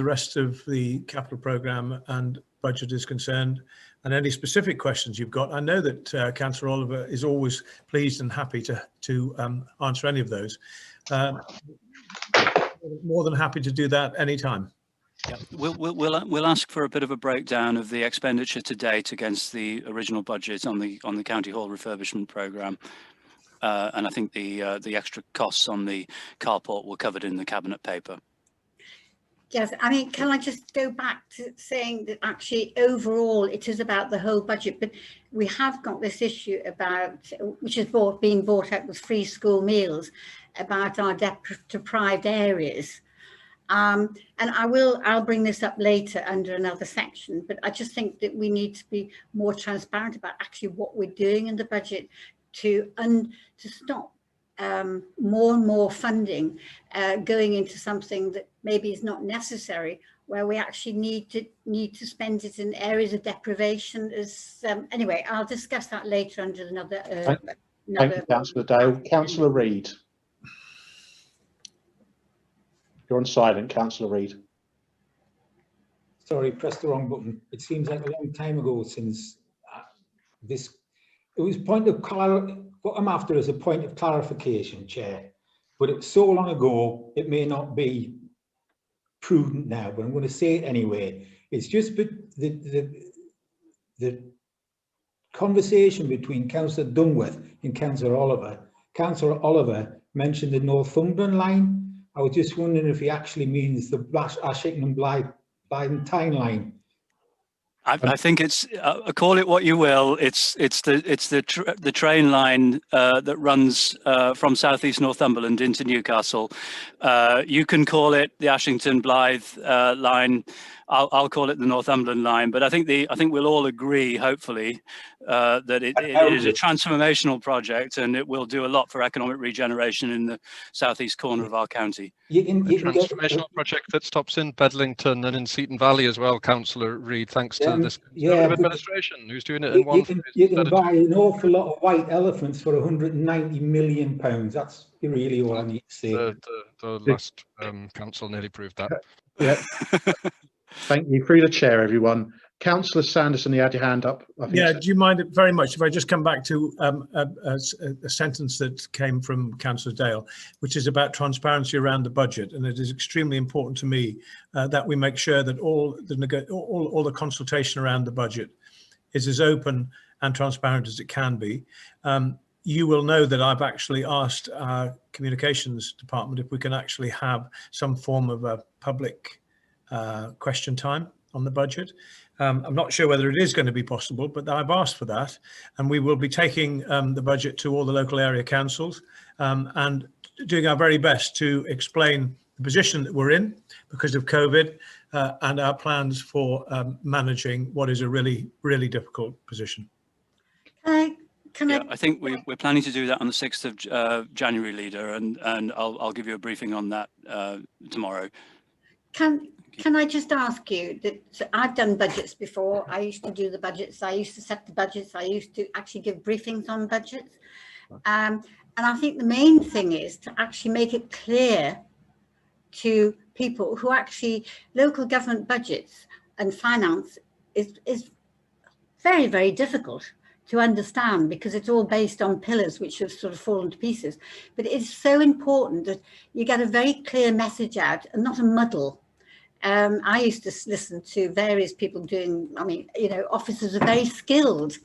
rest of the capital programme and budget is concerned, and any specific questions you've got, I know that Councillor Oliver is always pleased and happy to answer any of those. More than happy to do that anytime. Yeah, we'll ask for a bit of a breakdown of the expenditure to date against the original budget on the County Hall refurbishment programme, and I think the extra costs on the carport were covered in the cabinet paper. Yes, I mean, can I just go back to saying that actually overall it is about the whole budget, but we have got this issue about, which is being brought up with free school meals, about our deprived areas. And I'll bring this up later under another section, but I just think that we need to be more transparent about actually what we're doing in the budget to stop more and more funding going into something that maybe is not necessary, where we actually need to spend it in areas of deprivation. Anyway, I'll discuss that later under another. Thank you, Councillor Dale. Councillor Reid. You're on silent, Councillor Reid. Sorry, pressed the wrong button. It seems like a long time ago since this. It was what I'm after is a point of clarification, Chair. But it's so long ago, it may not be prudent now, but I'm going to say it anyway. It's just the conversation between Councillor Dunworth and Councillor Oliver. Councillor Oliver mentioned the Northumberland line. I was just wondering if he actually means the Ashington and Blyden line. I think it's call it what you will. It's the train line that runs from southeast Northumberland into Newcastle. You can call it the Ashington Blythe line. I'll call it the Northumberland line. But I think we'll all agree, hopefully, that it is a transformational project and it will do a lot for economic regeneration in the southeast corner of our county. A transformational project that stops in Bedlington and in Seaton Valley as well, Councillor Reid, thanks to this administration who's doing it in one phase. You can buy an awful lot of white elephants for £190 million. That's really all I need to say. The last council nearly proved that. Yeah. Thank you. Through the chair, everyone. Councillor Sanderson, you had your hand up. Yeah, do you mind it very much if I just come back to a sentence that came from Councillor Dale, which is about transparency around the budget, and it is extremely important to me that we make sure that all the consultation around the budget is as open and transparent as it can be. You will know that I've actually asked our communications department if we can actually have some form of a public question time on the budget. I'm not sure whether it is going to be possible, but I've asked for that, and we will be taking the budget to all the local area councils and doing our very best to explain the position that we're in because of COVID and our plans for managing what is a really, really difficult position. I think we're planning to do that on the 6th of January, Leader, and I'll give you a briefing on that tomorrow. Can I just ask you that I've done budgets before. I used to do the budgets. I used to set the budgets. I used to actually give briefings on budgets. And I think the main thing is to actually make it clear to people who actually local government budgets and finance is very, very difficult to understand because it's all based on pillars which have sort of fallen to pieces. But it's so important that you get a very clear message out and not a muddle. I used to listen to various people doing, I mean, you know, officers are very skilled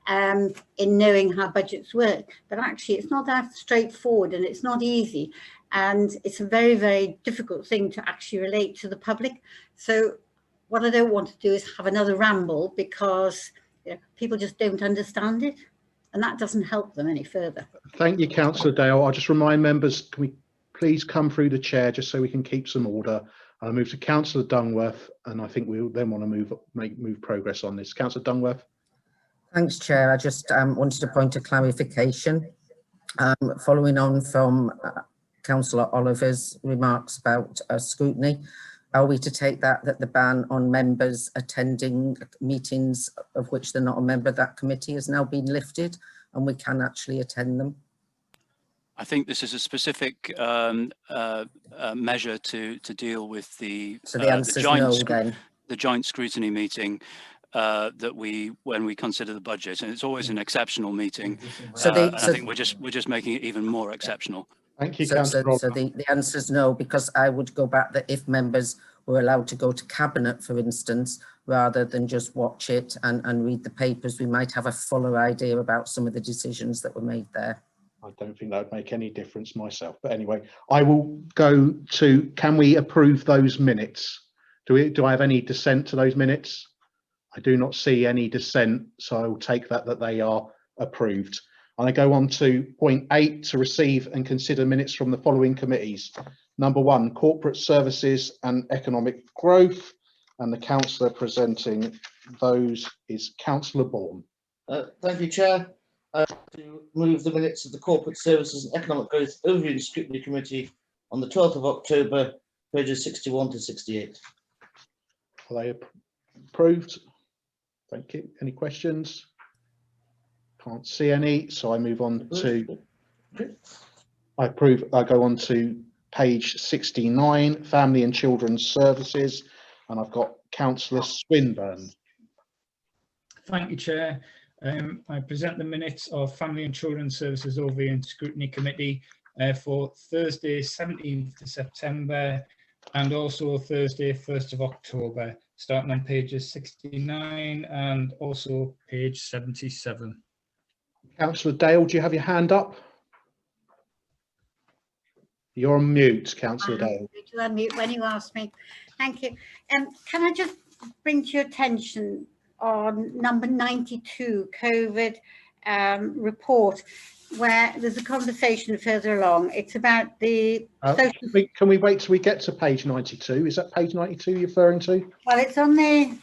in knowing how budgets work, but actually it's not that straightforward and it's not easy. And it's a very, very difficult thing to actually relate to the public. So what I don't want to do is have another ramble because people just don't understand it, and that doesn't help them any further. Thank you, Councillor Dale. I'll just remind members, can we please come through the chair just so we can keep some order. I'll move to Councillor Dunworth, and I think we'll then want to move progress on this. Councillor Dunworth. Thanks, Chair. I just wanted to point a clarification. Following on from Councillor Oliver's remarks about scrutiny, are we to take that the ban on members attending meetings of which they're not a member of that committee has now been lifted and we can actually attend them? I think this is a specific measure to deal with the joint scrutiny meeting that when we consider the budget, and it's always an exceptional meeting. I think we're just making it even more exceptional. Thank you, so the answer is no, because I would go back that if members were allowed to go to Cabinet, for instance, rather than just watch it and read the papers, we might have a fuller idea about some of the decisions that were made there. I don't think that would make any difference myself. But anyway, I will go to, can we approve those minutes? Do I have any dissent to those minutes? I do not see any dissent, so I will take that they are approved. And I go on to point 8, to receive and consider minutes from the following committees. Number 1, Corporate Services and Economic Growth. And the councillor presenting those is Councillor Bourne. Thank you, Chair. To move the minutes of the Corporate Services and Economic Growth Overview and Scrutiny Committee on the 12th of October, pages 61 to 68. Are they approved? Thank you. Any questions? Can't see any, so I move on to, I go on to page 69, Family and Children's Services, and I've got Councillor Swinburne. Thank you, Chair. I present the minutes of Family and Children's Services Overview and Scrutiny Committee for Thursday 17th of September and also Thursday 1st of October, starting on pages 69 and also page 77. Councillor Dale, do you have your hand up? You're on mute, Councillor Dale. To unmute when you ask me. Thank you. Can I just bring to your attention on number 92, COVID report, where there's a conversation further along. It's about the social... Can we wait till we get to page 92? Is that page 92 you're referring to? Well, it's on the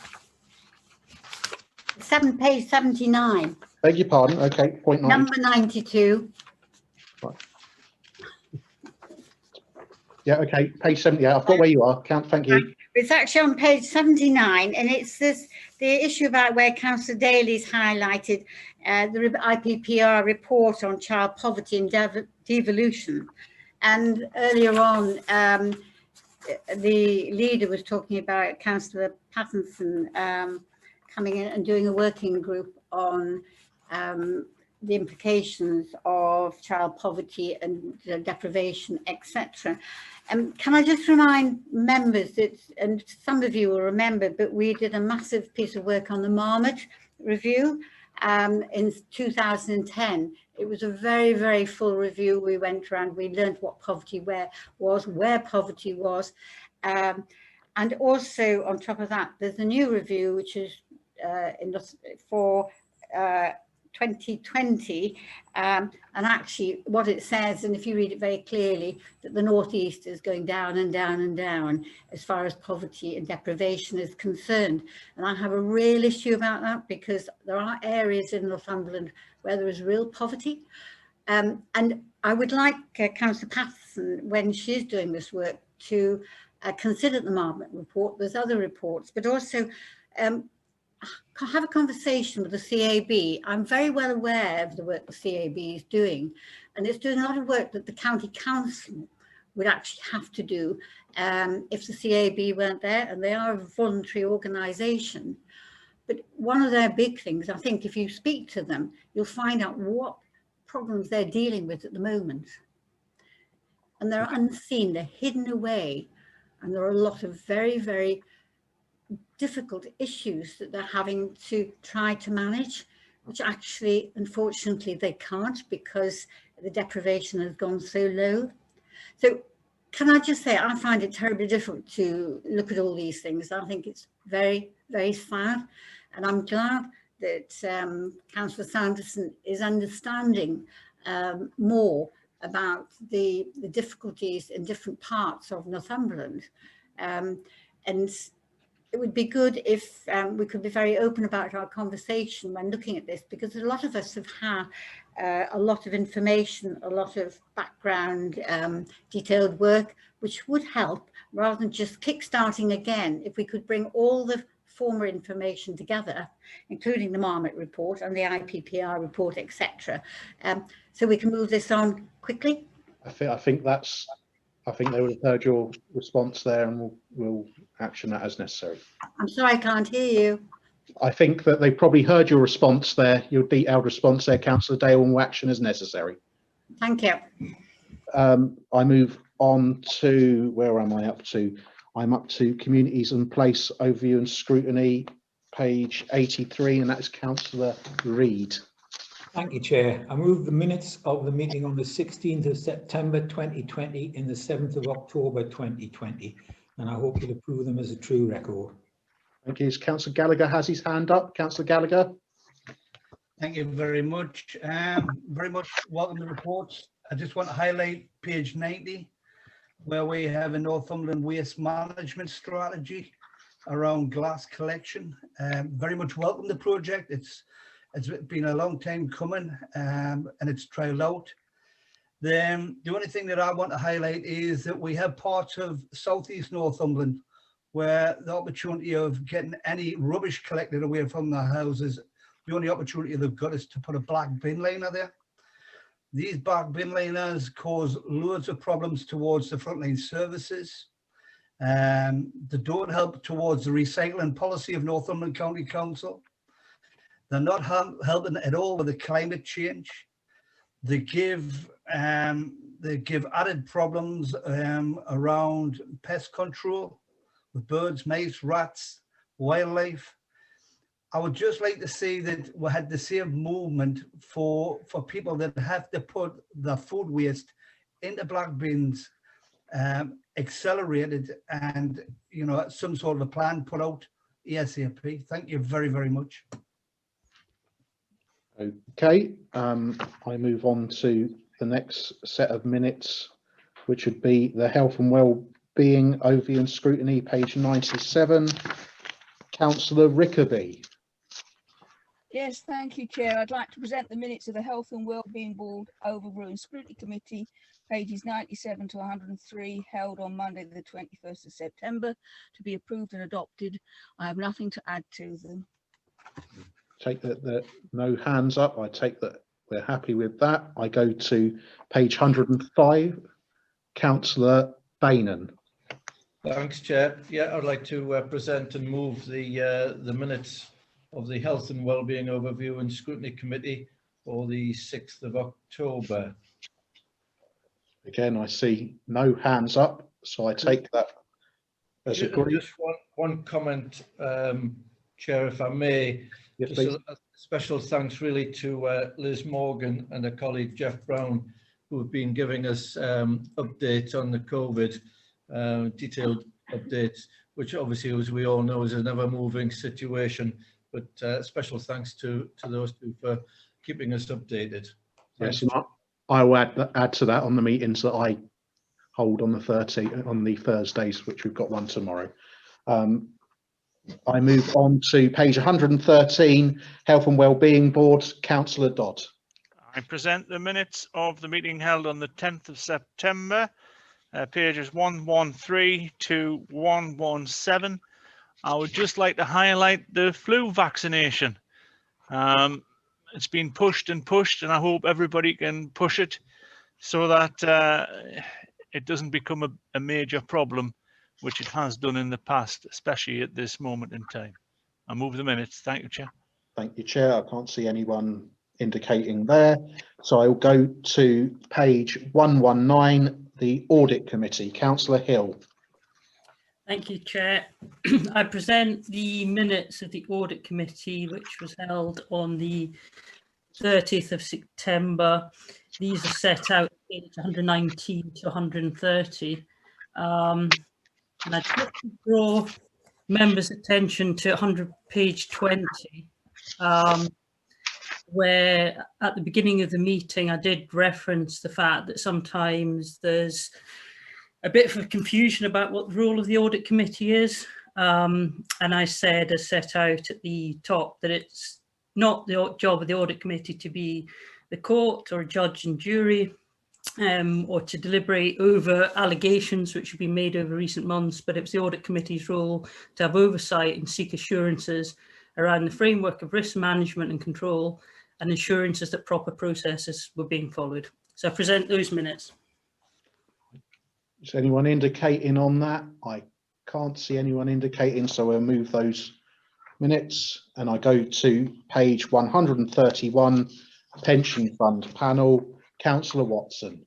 page 79. Beg your pardon. Okay, point 92. Number 92. Right. Yeah, okay, page 78. I've got where you are. Thank you. It's actually on page 79, and it's the issue about where Councillor Daly's highlighted the IPPR report on child poverty and devolution. And earlier on, the leader was talking about Councillor Pattinson coming in and doing a working group on the implications of child poverty and deprivation, etc. Can I just remind members that, and some of you will remember, but we did a massive piece of work on the Marmot review in 2010. It was a very, very full review. We went around, we learned what poverty was, where poverty was. And also on top of that, there's a new review, which is for 2020. And actually what it says, and if you read it very clearly, that the Northeast is going down and down and down as far as poverty and deprivation is concerned. And I have a real issue about that, because there are areas in Northumberland where there is real poverty. And I would like Councillor Patterson, when she's doing this work, to consider the Marmot report. There's other reports, but also have a conversation with the CAB. I'm very well aware of the work the CAB is doing, and it's doing a lot of work that the County Council would actually have to do if the CAB weren't there, and they are a voluntary organisation. But one of their big things, I think, if you speak to them, you'll find out what problems they're dealing with at the moment. And they're unseen, they're hidden away, and there are a lot of very, very difficult issues that they're having to try to manage, which actually, unfortunately, they can't, because the deprivation has gone so low. So can I just say, I find it terribly difficult to look at all these things. I think it's very, very sad. And I'm glad that Councillor Sanderson is understanding more about the difficulties in different parts of Northumberland. And it would be good if we could be very open about our conversation when looking at this, because a lot of us have had a lot of information, a lot of background, detailed work, which would help, rather than just kick-starting again. If we could bring all the former information together, including the Marmot report and the IPPR report, etc., so we can move this on quickly. I think they would have heard your response there, and we'll action that as necessary. I'm sorry, I can't hear you. I think that they probably heard your response there, your detailed response there, Councillor Dale, and will action as necessary. Thank you. I move on to, where am I up to? I'm up to Communities and Place Overview and Scrutiny, page 83, and that's Councillor Reid. Thank you, Chair. I move the minutes of the meeting on the 16th of September 2020 and the 7th of October 2020, and I hope you'll approve them as a true record. Thank you. Councillor Gallagher has his hand up. Councillor Gallagher. Thank you very much. Very much welcome the reports. I just want to highlight page 90, where we have a Northumberland waste management strategy around glass collection. Very much welcome the project. It's been a long time coming, and it's trialled out. The only thing that I want to highlight is that we have parts of southeast Northumberland where the opportunity of getting any rubbish collected away from their houses, the only opportunity they've got is to put a black bin liner there. These black bin liners cause loads of problems towards the frontline services. They don't help towards the recycling policy of Northumberland County Council. They're not helping at all with the climate change. They give added problems around pest control with birds, mice, rats, wildlife. I would just like to see that we had the same movement for people that have to put their food waste into black bins, accelerated, and some sort of a plan put out ASAP. Thank you very, very much. Okay, I move on to the next set of minutes, which would be the Health and Wellbeing Overview and Scrutiny, page 97. Councillor Rickaby. Yes, thank you, Chair. I'd like to present the minutes of the Health and Wellbeing Board Overview and Scrutiny Committee, pages 97 to 103, held on Monday the 21st of September, to be approved and adopted. I have nothing to add to them. Take that no hands up. I take that we're happy with that. I go to page 105. Councillor Bainan. Thanks, Chair. Yeah, I'd like to present and move the minutes of the Health and Wellbeing Overview and Scrutiny Committee for the 6th of October. Again, I see no hands up, so I take that as agreed. Just one comment, Chair, if I may. Yes, just a special thanks really to Liz Morgan and her colleague Jeff Brown, who have been giving us updates on the COVID, detailed updates, which obviously, as we all know, is an ever-moving situation. But special thanks to those two for keeping us updated. Yes, Thanks. and I will add to that on the meetings that I hold on the Thursdays, which we've got one tomorrow. I move on to page 113, Health and Wellbeing Board, Councillor Dodd. I present the minutes of the meeting held on the 10th of September, pages 113 to 117. I would just like to highlight the flu vaccination. It's been pushed and pushed, and I hope everybody can push it so that it doesn't become a major problem, which it has done in the past, especially at this moment in time. I move the minutes. Thank you, Chair. Thank you, Chair. I can't see anyone indicating there. So I will go to page 119, the Audit Committee, Councillor Hill. Thank you, Chair. I present the minutes of the Audit Committee, which was held on the 30th of September. These are set out page 119 to 130. And I'd just like to draw members' attention to page 20, where at the beginning of the meeting, I did reference the fact that sometimes there's a bit of confusion about what the role of the Audit Committee is. And I said, as set out at the top, that it's not the job of the Audit Committee to be the court or a judge and jury, or to deliberate over allegations which have been made over recent months, but it was the Audit Committee's role to have oversight and seek assurances around the framework of risk management and control, and assurances that proper processes were being followed. So I present those minutes. Is anyone indicating on that? I can't see anyone indicating, so we'll move those minutes. And I go to page 131, Pension Fund Panel, Councillor Watson.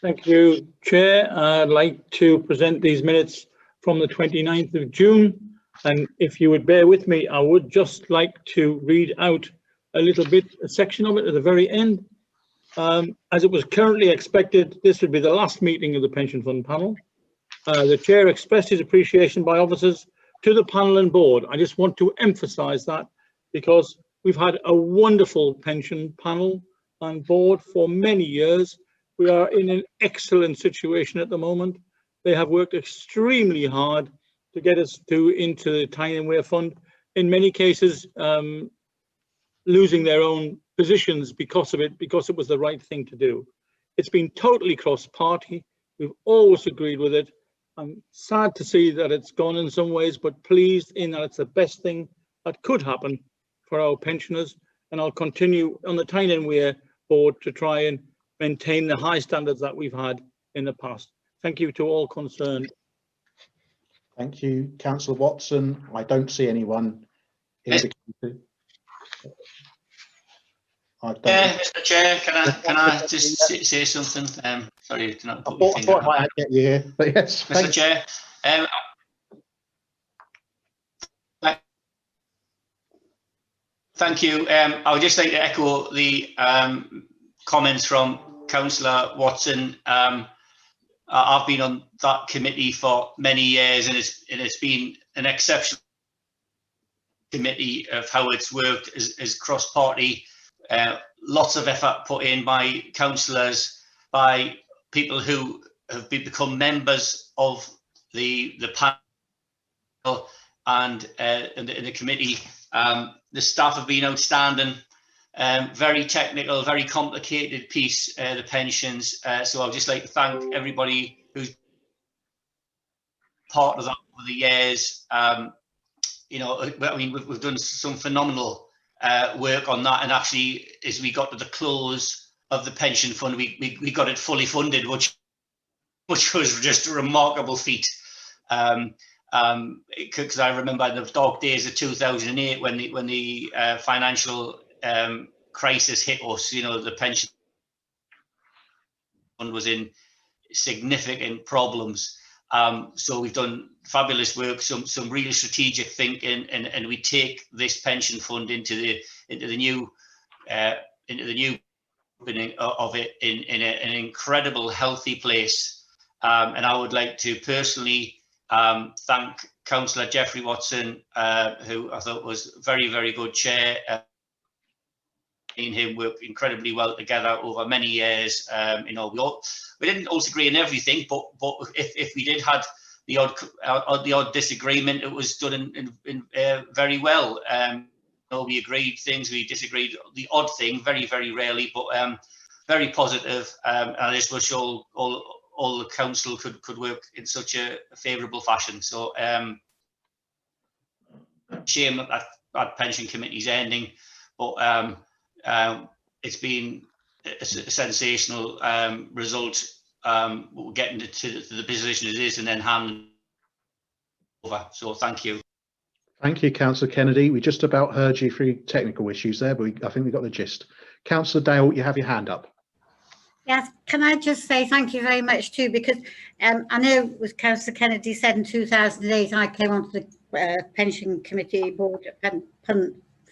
Thank you, Chair. I'd like to present these minutes from the 29th of June. And if you would bear with me, I would just like to read out a section of it at the very end. As it was currently expected, this would be the last meeting of the Pension Fund Panel. The Chair expressed his appreciation by officers to the panel and board. I just want to emphasise that, because we've had a wonderful pension panel and board for many years. We are in an excellent situation at the moment. They have worked extremely hard to get us into the Tyne and Wear Fund. In many cases, losing their own positions because of it, because it was the right thing to do. It's been totally cross-party. We've always agreed with it. I'm sad to see that it's gone in some ways, but pleased in that it's the best thing that could happen for our pensioners. And I'll continue on the Tyne and Wear board to try and maintain the high standards that we've had in the past. Thank you to all concerned. Thank you, Councillor Watson. I don't see anyone indicating. Mr. Chair, can I just say something? Sorry, can I put my finger I thought I might get you here, but yes. Mr. Chair, thank you. I would just like to echo the comments from Councillor Watson. I've been on that committee for many years, and it's been an exceptional committee of how it's worked as cross-party. Lots of effort put in by councillors, by people who have become members of the panel and in the committee. The staff have been outstanding. Very technical, very complicated piece, the pensions. So I'd just like to thank everybody who's part of that over the years. You know, I mean, we've done some phenomenal work on that, and actually, as we got to the close of the pension fund, we got it fully funded, which was just a remarkable feat. Because I remember the dark days of 2008 when the financial crisis hit us. You know, the pension fund was in significant problems. So we've done fabulous work, some really strategic thinking, and we take this pension fund into the new opening of it in an incredible healthy place. And I would like to personally thank Councillor Geoffrey Watson, who I thought was very, very good chair. Me and him worked incredibly well together over many years. You know, we didn't always agree on everything, but if we did had the odd disagreement, it was done in very well. You know, we agreed things, we disagreed the odd thing, very, very rarely, but very positive. And I just wish all the council could work in such a favourable fashion. So shame that pension committee's ending, but it's been a sensational result. We're getting to the position it is and then handing over. So thank you. Thank you, Councillor Kennedy. We just about heard you through technical issues there, but I think we got the gist. Councillor Dale, you have your hand up. Yes, can I just say thank you very much too, because I know, as Councillor Kennedy said, in 2008 I came onto the pension committee board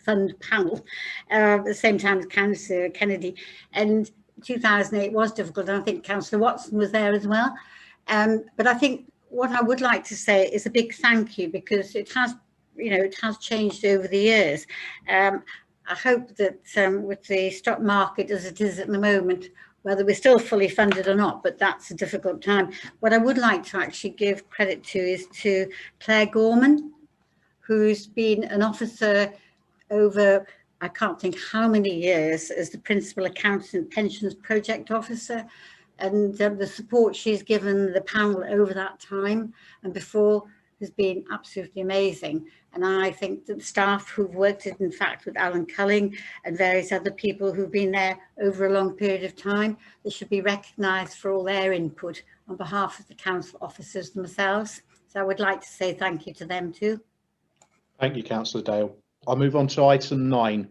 fund panel at the same time as Councillor Kennedy, and 2008 was difficult, and I think Councillor Watson was there as well. But I think what I would like to say is a big thank you, because it has, you know, it has changed over the years. I hope that with the stock market as it is at the moment, whether we're still fully funded or not, but that's a difficult time. What I would like to actually give credit to is to Claire Gorman, who's been an officer over, I can't think how many years, as the Principal Accountant Pensions Project Officer, and the support she's given the panel over that time and before has been absolutely amazing. And I think that the staff who've worked in fact with Alan Culling and various other people who've been there over a long period of time, they should be recognised for all their input on behalf of the council officers themselves. So I would like to say thank you to them too. Thank you, Councillor Dale. I'll move on to item 9,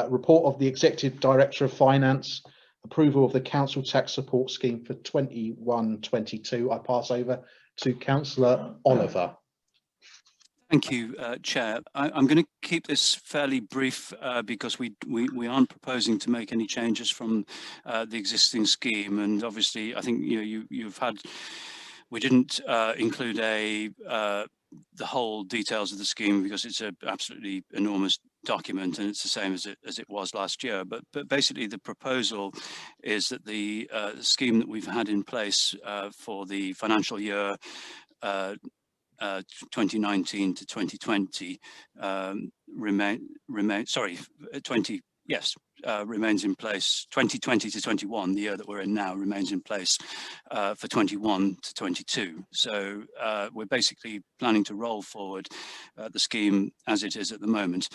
report of the Executive Director of Finance, approval of the Council Tax Support Scheme for 21-22. I pass over to Councillor Oliver. Thank you, Chair. I'm going to keep this fairly brief because we aren't proposing to make any changes from the existing scheme, and obviously I think you've had. We didn't include the whole details of the scheme because it's an absolutely enormous document and it's the same as it was last year. But basically the proposal is that the scheme that we've had in place for the financial year 2019 to 2020 remains in place. 2020 to 21, the year that we're in now, remains in place for 21 to 22. So we're basically planning to roll forward the scheme as it is at the moment.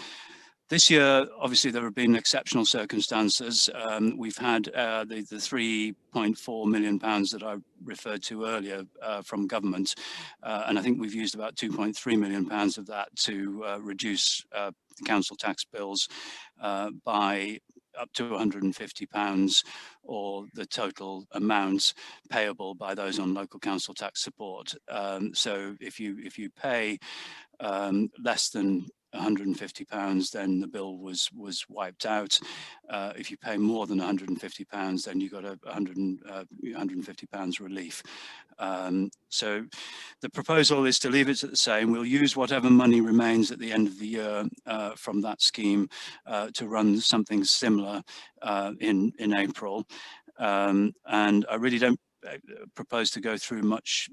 This year, obviously, there have been exceptional circumstances. We've had the £3.4 million that I referred to earlier from government, and I think we've used about £2.3 million of that to reduce the council tax bills by up to £150, or the total amount payable by those on local council tax support. So if you pay less than £150, then the bill was wiped out. If you pay more than £150, then you got a £150 relief. So the proposal is to leave it at the same. We'll use whatever money remains at the end of the year from that scheme to run something similar in April. And I really don't propose to go through much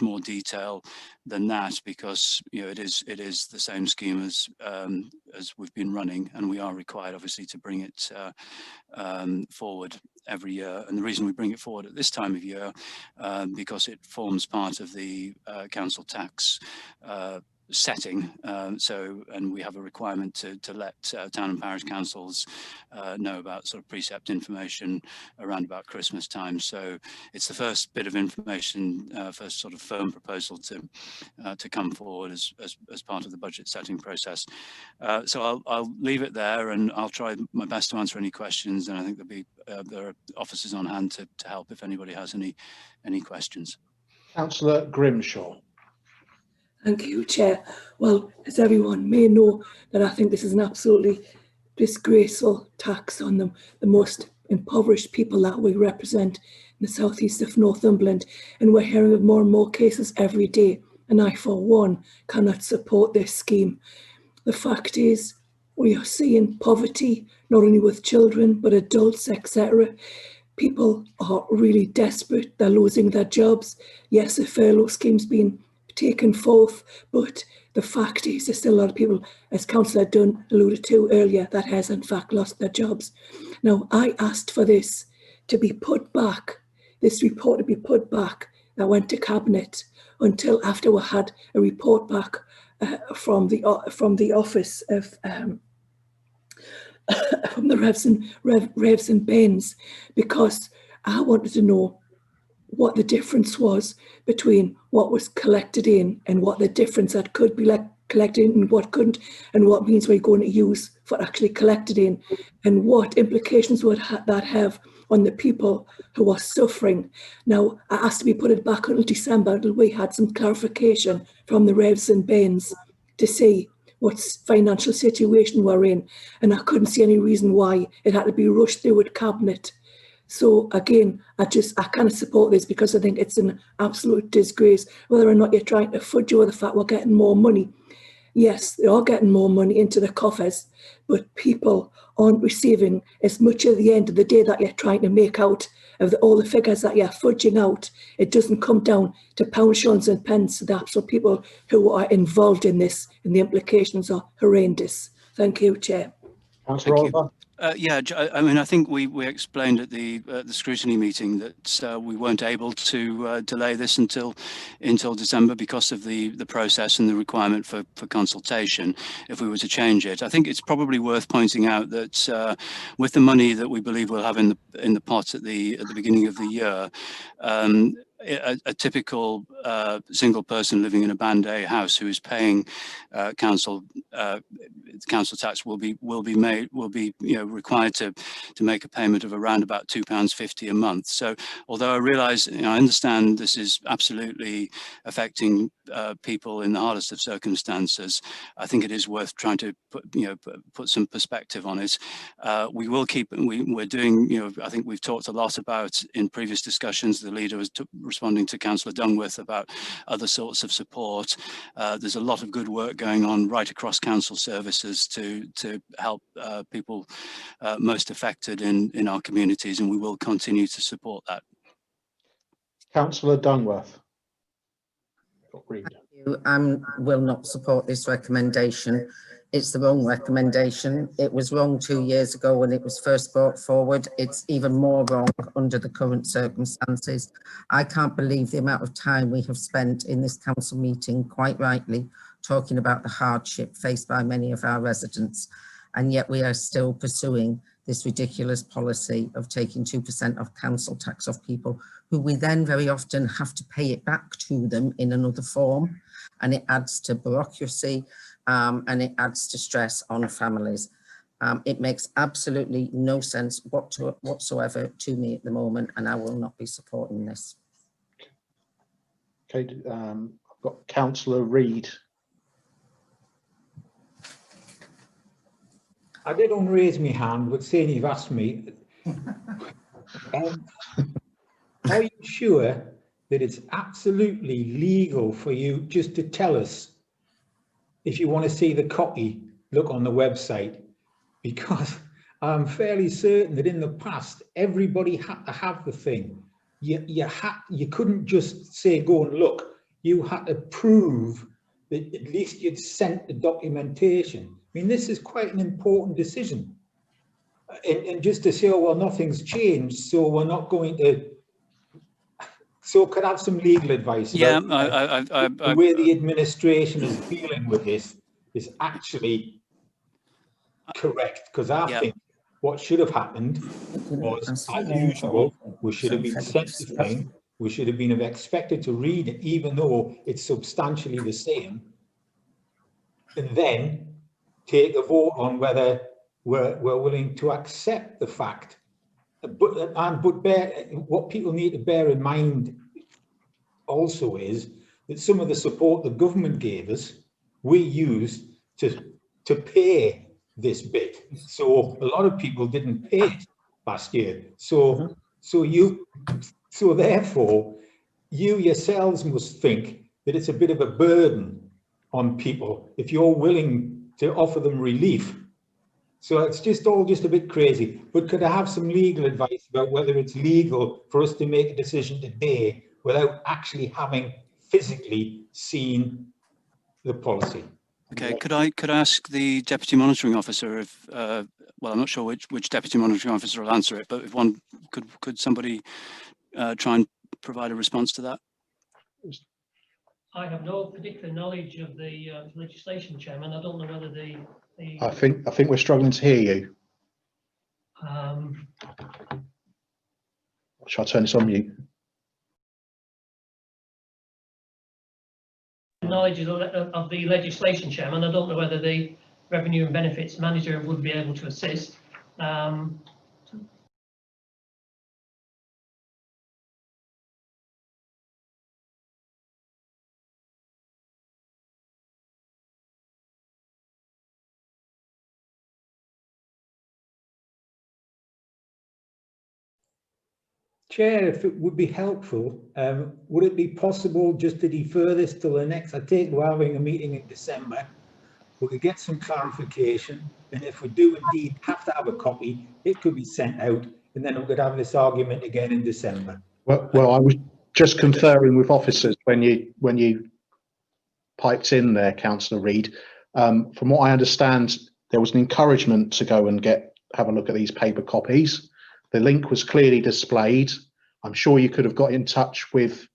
more detail than that, because it is the same scheme as we've been running, and we are required obviously to bring it forward every year. And the reason we bring it forward at this time of year because it forms part of the council tax setting, and we have a requirement to let town and parish councils know about sort of precept information around about Christmas time. So it's the first bit of information, first sort of firm proposal to come forward as part of the budget setting process. So I'll leave it there, and I'll try my best to answer any questions, and I think there are officers on hand to help if anybody has any questions. Councillor Grimshaw. Thank you, Chair. Well, as everyone may know, that I think this is an absolutely disgraceful tax on the most impoverished people that we represent in the southeast of Northumberland, and we're hearing of more and more cases every day, and I, for one, cannot support this scheme. The fact is, we are seeing poverty, not only with children, but adults, etc. People are really desperate. They're losing their jobs. Yes, a furlough scheme's been taken forth, but the fact is there's still a lot of people, as Councillor Dunn alluded to earlier, that has in fact lost their jobs. Now, I asked for this to be put back, this report to be put back, that went to Cabinet until after we had a report back from the office of from the Revs and Bens, because I wanted to know what the difference was between what was collected in and what the difference that could be collected in and what couldn't, and what means we're going to use for actually collected in, and what implications would that have on the people who are suffering. Now, I asked to be put it back until December until we had some clarification from the Revs and Bens to see what financial situation we're in, and I couldn't see any reason why it had to be rushed through with Cabinet. So again, I cannot support this because I think it's an absolute disgrace. Whether or not you're trying to fudge over the fact we're getting more money. Yes, they are getting more money into the coffers, but people aren't receiving as much at the end of the day that you're trying to make out of all the figures that you're fudging out. It doesn't come down to pounds, shillings and pence. That's for people who are involved in this, and the implications are horrendous. Thank you, Chair. Councillor Oliver. Yeah, I mean, I think we explained at the scrutiny meeting that we weren't able to delay this until December because of the process and the requirement for consultation if we were to change it. I think it's probably worth pointing out that with the money that we believe we'll have in the pot at the beginning of the year, a typical single person living in a Band A house who is paying council tax will be required to make a payment of around about £2.50 a month. So although I realise, I understand this is absolutely affecting people in the hardest of circumstances, I think it is worth trying to put some perspective on it. We will keep, we're doing, I think we've talked a lot about in previous discussions, the leader was responding to Councillor Dunworth about other sorts of support. There's a lot of good work going on right across council services to help people most affected in our communities, and we will continue to support that. Councillor Dunworth. I will not support this recommendation. It's the wrong recommendation. It was wrong 2 years ago when it was first brought forward. It's even more wrong under the current circumstances. I can't believe the amount of time we have spent in this council meeting, quite rightly, talking about the hardship faced by many of our residents, and yet we are still pursuing this ridiculous policy of taking 2% of council tax off people who we then very often have to pay it back to them in another form, and it adds to bureaucracy and it adds to stress on families. It makes absolutely no sense whatsoever to me at the moment, and I will not be supporting this. Okay, I've got Councillor Reid. I did unraise my hand, but seeing you've asked me, are you sure that it's absolutely legal for you just to tell us if you want to see the copy, look on the website? Because I'm fairly certain that in the past, everybody had to have the thing. You couldn't just say, go and look. You had to prove that at least you'd sent the documentation. I mean, this is quite an important decision. And just to say, oh, well, nothing's changed, so we're not going to... So could I have some legal advice? Yeah, the way the administration is dealing with this is actually correct, because I think what should have happened was, as usual, we should have been sent the thing, we should have been expected to read it, even though it's substantially the same, and then take a vote on whether we're willing to accept the fact. But what people need to bear in mind also is that some of the support the government gave us, we used to pay this bit. So a lot of people didn't pay it. last year. So therefore, you yourselves must think that it's a bit of a burden on people if you're willing to offer them relief. So it's just a bit crazy. But could I have some legal advice about whether it's legal for us to make a decision today without actually having physically seen the policy? Okay, could I ask the Deputy Monitoring Officer if, well, I'm not sure which Deputy Monitoring Officer will answer it, but if one could somebody try and provide a response to that? I have no particular knowledge of the legislation, Chairman. I don't know whether the I think we're struggling to hear you. Shall I turn this on mute? Knowledge of the legislation, Chairman. I don't know whether the Revenue and Benefits Manager would be able to assist. Chair, if it would be helpful, would it be possible just to defer this till the next? I take we're having a meeting in December. We could get some clarification, and if we do indeed have to have a copy, it could be sent out, and then we could have this argument again in December. Well, I was just conferring with officers when you piped in there, Councillor Reid. From what I understand, there was an encouragement to go and have a look at these paper copies. The link was clearly displayed. I'm sure you could have got in touch with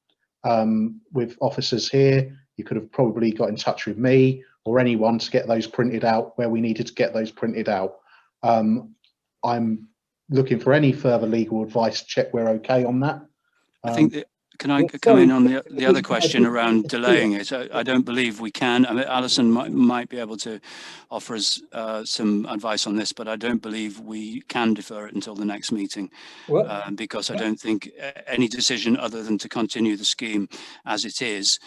officers here. You could have probably got in touch with me or anyone to get those printed out where we needed to get those printed out. I'm looking for any further legal advice to check we're okay on that. I think that, can I come in on the other question around delaying it? I don't believe we can. I mean, Alison might be able to offer us some advice on this, but I don't believe we can defer it until the next meeting because I don't think any decision other than to continue the scheme as it is,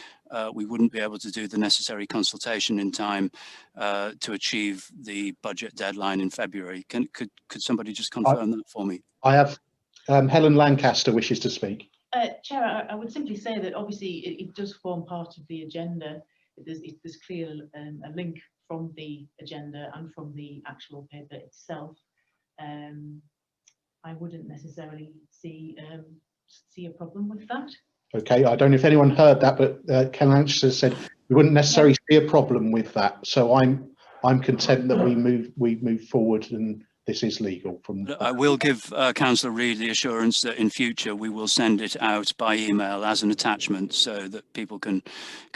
we wouldn't be able to do the necessary consultation in time to achieve the budget deadline in February. Could somebody just confirm that for me? I have Helen Lancaster wishes to speak. Chair, I would simply say that obviously it does form part of the agenda. There's clear a link from the agenda and from the actual paper itself. I wouldn't necessarily see a problem with that. Okay, I don't know if anyone heard that, but Ken Lancaster said we wouldn't necessarily see a problem with that. So I'm content that we move forward and this is legal. I will give Councillor Reid the assurance that in future we will send it out by email as an attachment so that people can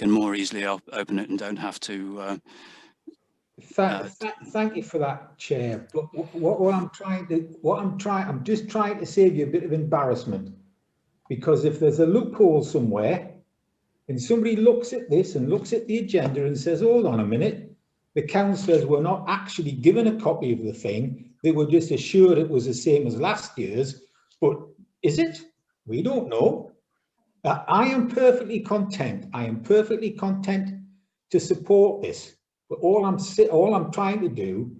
more easily open it and don't have to. Thank you for that, Chair. But I'm just trying to save you a bit of embarrassment, because if there's a loophole somewhere and somebody looks at this and looks at the agenda and says, hold on a minute, the councillors were not actually given a copy of the thing. They were just assured it was the same as last year's, but is it? We don't know. I am perfectly content. I am perfectly content to support this. But all I'm trying to do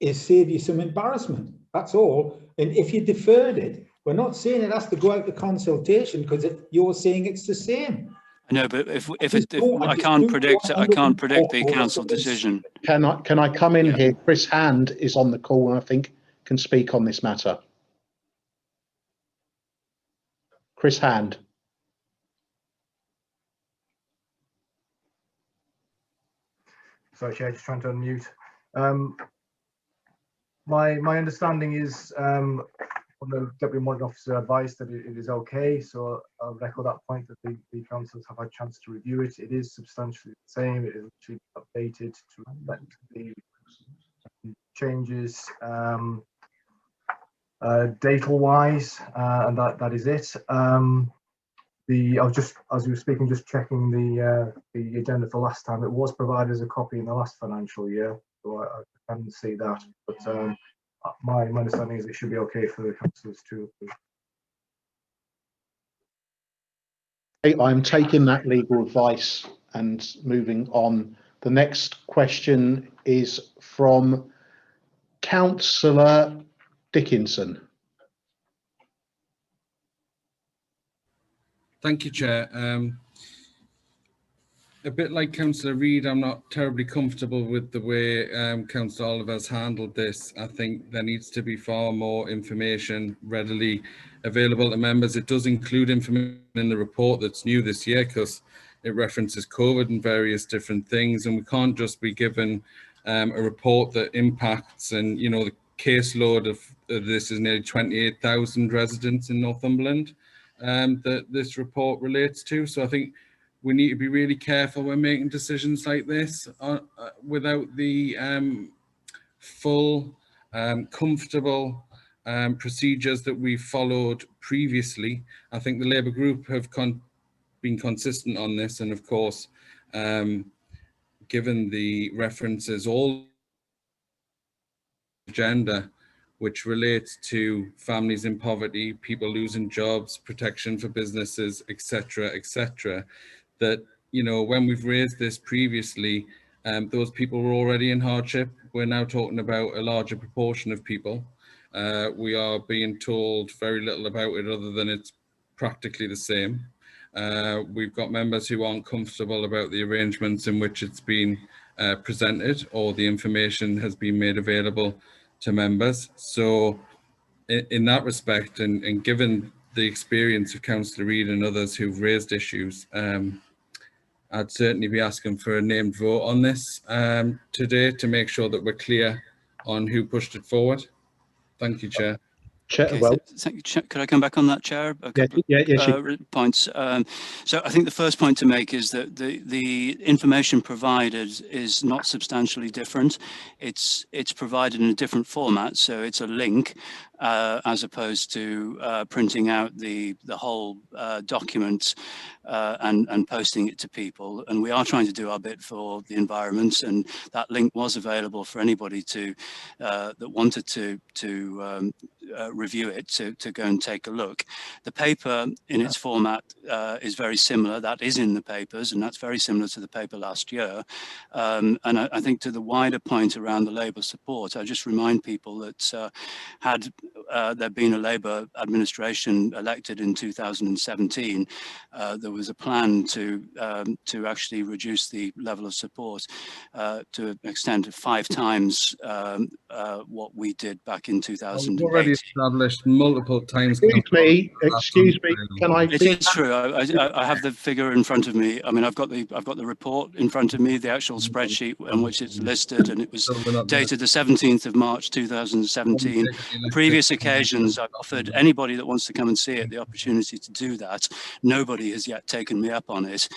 is save you some embarrassment. That's all. And if you deferred it, we're not saying it has to go out to consultation because you're saying it's the same. No, but if I can't predict the council decision. Can I come in here? Chris Hand is on the call and I think can speak on this matter. Chris Hand. Sorry, Chair, just trying to unmute. My understanding is from the Deputy Monitoring Officer advice that it is okay, so I'll echo that point that the councils have had a chance to review it. It is substantially the same. It is actually updated to reflect the changes data-wise, and that is it. I was just, as you were speaking, just checking the agenda for last time. It was provided as a copy in the last financial year, so I didn't see that. But my understanding is it should be okay for the councillors to approve. I'm taking that legal advice and moving on. The next question is from Councillor Dickinson. Thank you, Chair. A bit like Councillor Reid, I'm not terribly comfortable with the way Councillor Oliver's handled this. I think there needs to be far more information readily available to members. It does include information in the report that's new this year because it references COVID and various different things, and we can't just be given a report that impacts, and you know, the caseload of this is nearly 28,000 residents in Northumberland that this report relates to. So I think we need to be really careful when making decisions like this without the full, comfortable procedures that we've followed previously. I think the Labour group have been consistent on this, and of course, given the references all agenda which relates to families in poverty, people losing jobs, protection for businesses, etc., etc., that, you know, when we've raised this previously, those people were already in hardship. We're now talking about a larger proportion of people. We are being told very little about it other than it's practically the same. We've got members who aren't comfortable about the arrangements in which it's been presented or the information has been made available to members. So in that respect, and given the experience of Councillor Reid and others who've raised issues, I'd certainly be asking for a named vote on this today to make sure that we're clear on who pushed it forward. Thank you, Chair. Okay, could I come back on that, Chair? A couple of points. So I think the first point to make is that the information provided is not substantially different. It's provided in a different format, so it's a link as opposed to printing out the whole document and posting it to people. And we are trying to do our bit for the environment, and that link was available for anybody to that wanted to review it to go and take a look. The paper in its format is very similar. That is in the papers, and that's very similar to the paper last year. And I think to the wider point around the Labour support, I just remind people that had there been a Labour administration elected in 2017, there was a plan to actually reduce the level of support to an extent of 5 times what we did back in 2018. We've already established multiple times. Excuse me, can I? It is true. I have the figure in front of me. I mean, I've got the report in front of me, the actual spreadsheet on which it's listed, and it was dated the 17th of March 2017. Previous occasions, I've offered anybody that wants to come and see it the opportunity to do that. Nobody has yet taken me up on it.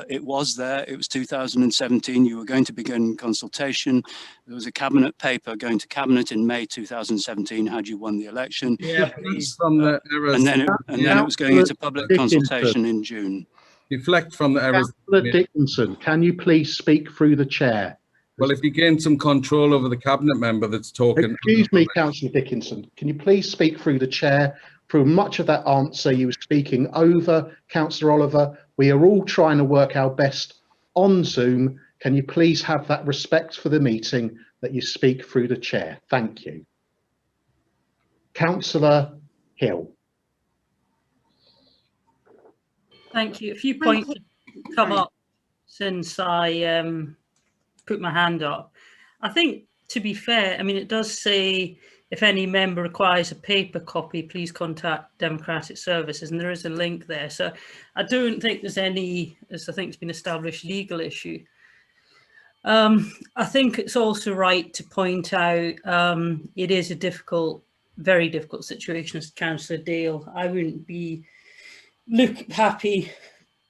It was there. It was 2017. You were going to begin consultation. There was a cabinet paper going to cabinet in May 2017 had you won the election. Yeah, and then it was going into public consultation in June. Deflect from the errors. Councillor Dickinson, can you please speak through the chair? Well, if you gain some control over the cabinet member that's talking. Excuse me, Councillor Dickinson, can you please speak through the chair? Through much of that answer, you were speaking over Councillor Oliver. We are all trying to work our best on Zoom. Can you please have that respect for the meeting that you speak through the chair? Thank you. Councillor Hill. Thank you. A few points have come up since I put my hand up. I think, to be fair, I mean, it does say if any member requires a paper copy, please contact Democratic Services, and there is a link there. So I don't think there's any, as I think it's been established, legal issue. I think it's also right to point out it is a difficult, very difficult situation, as Councillor Dale. I wouldn't be happy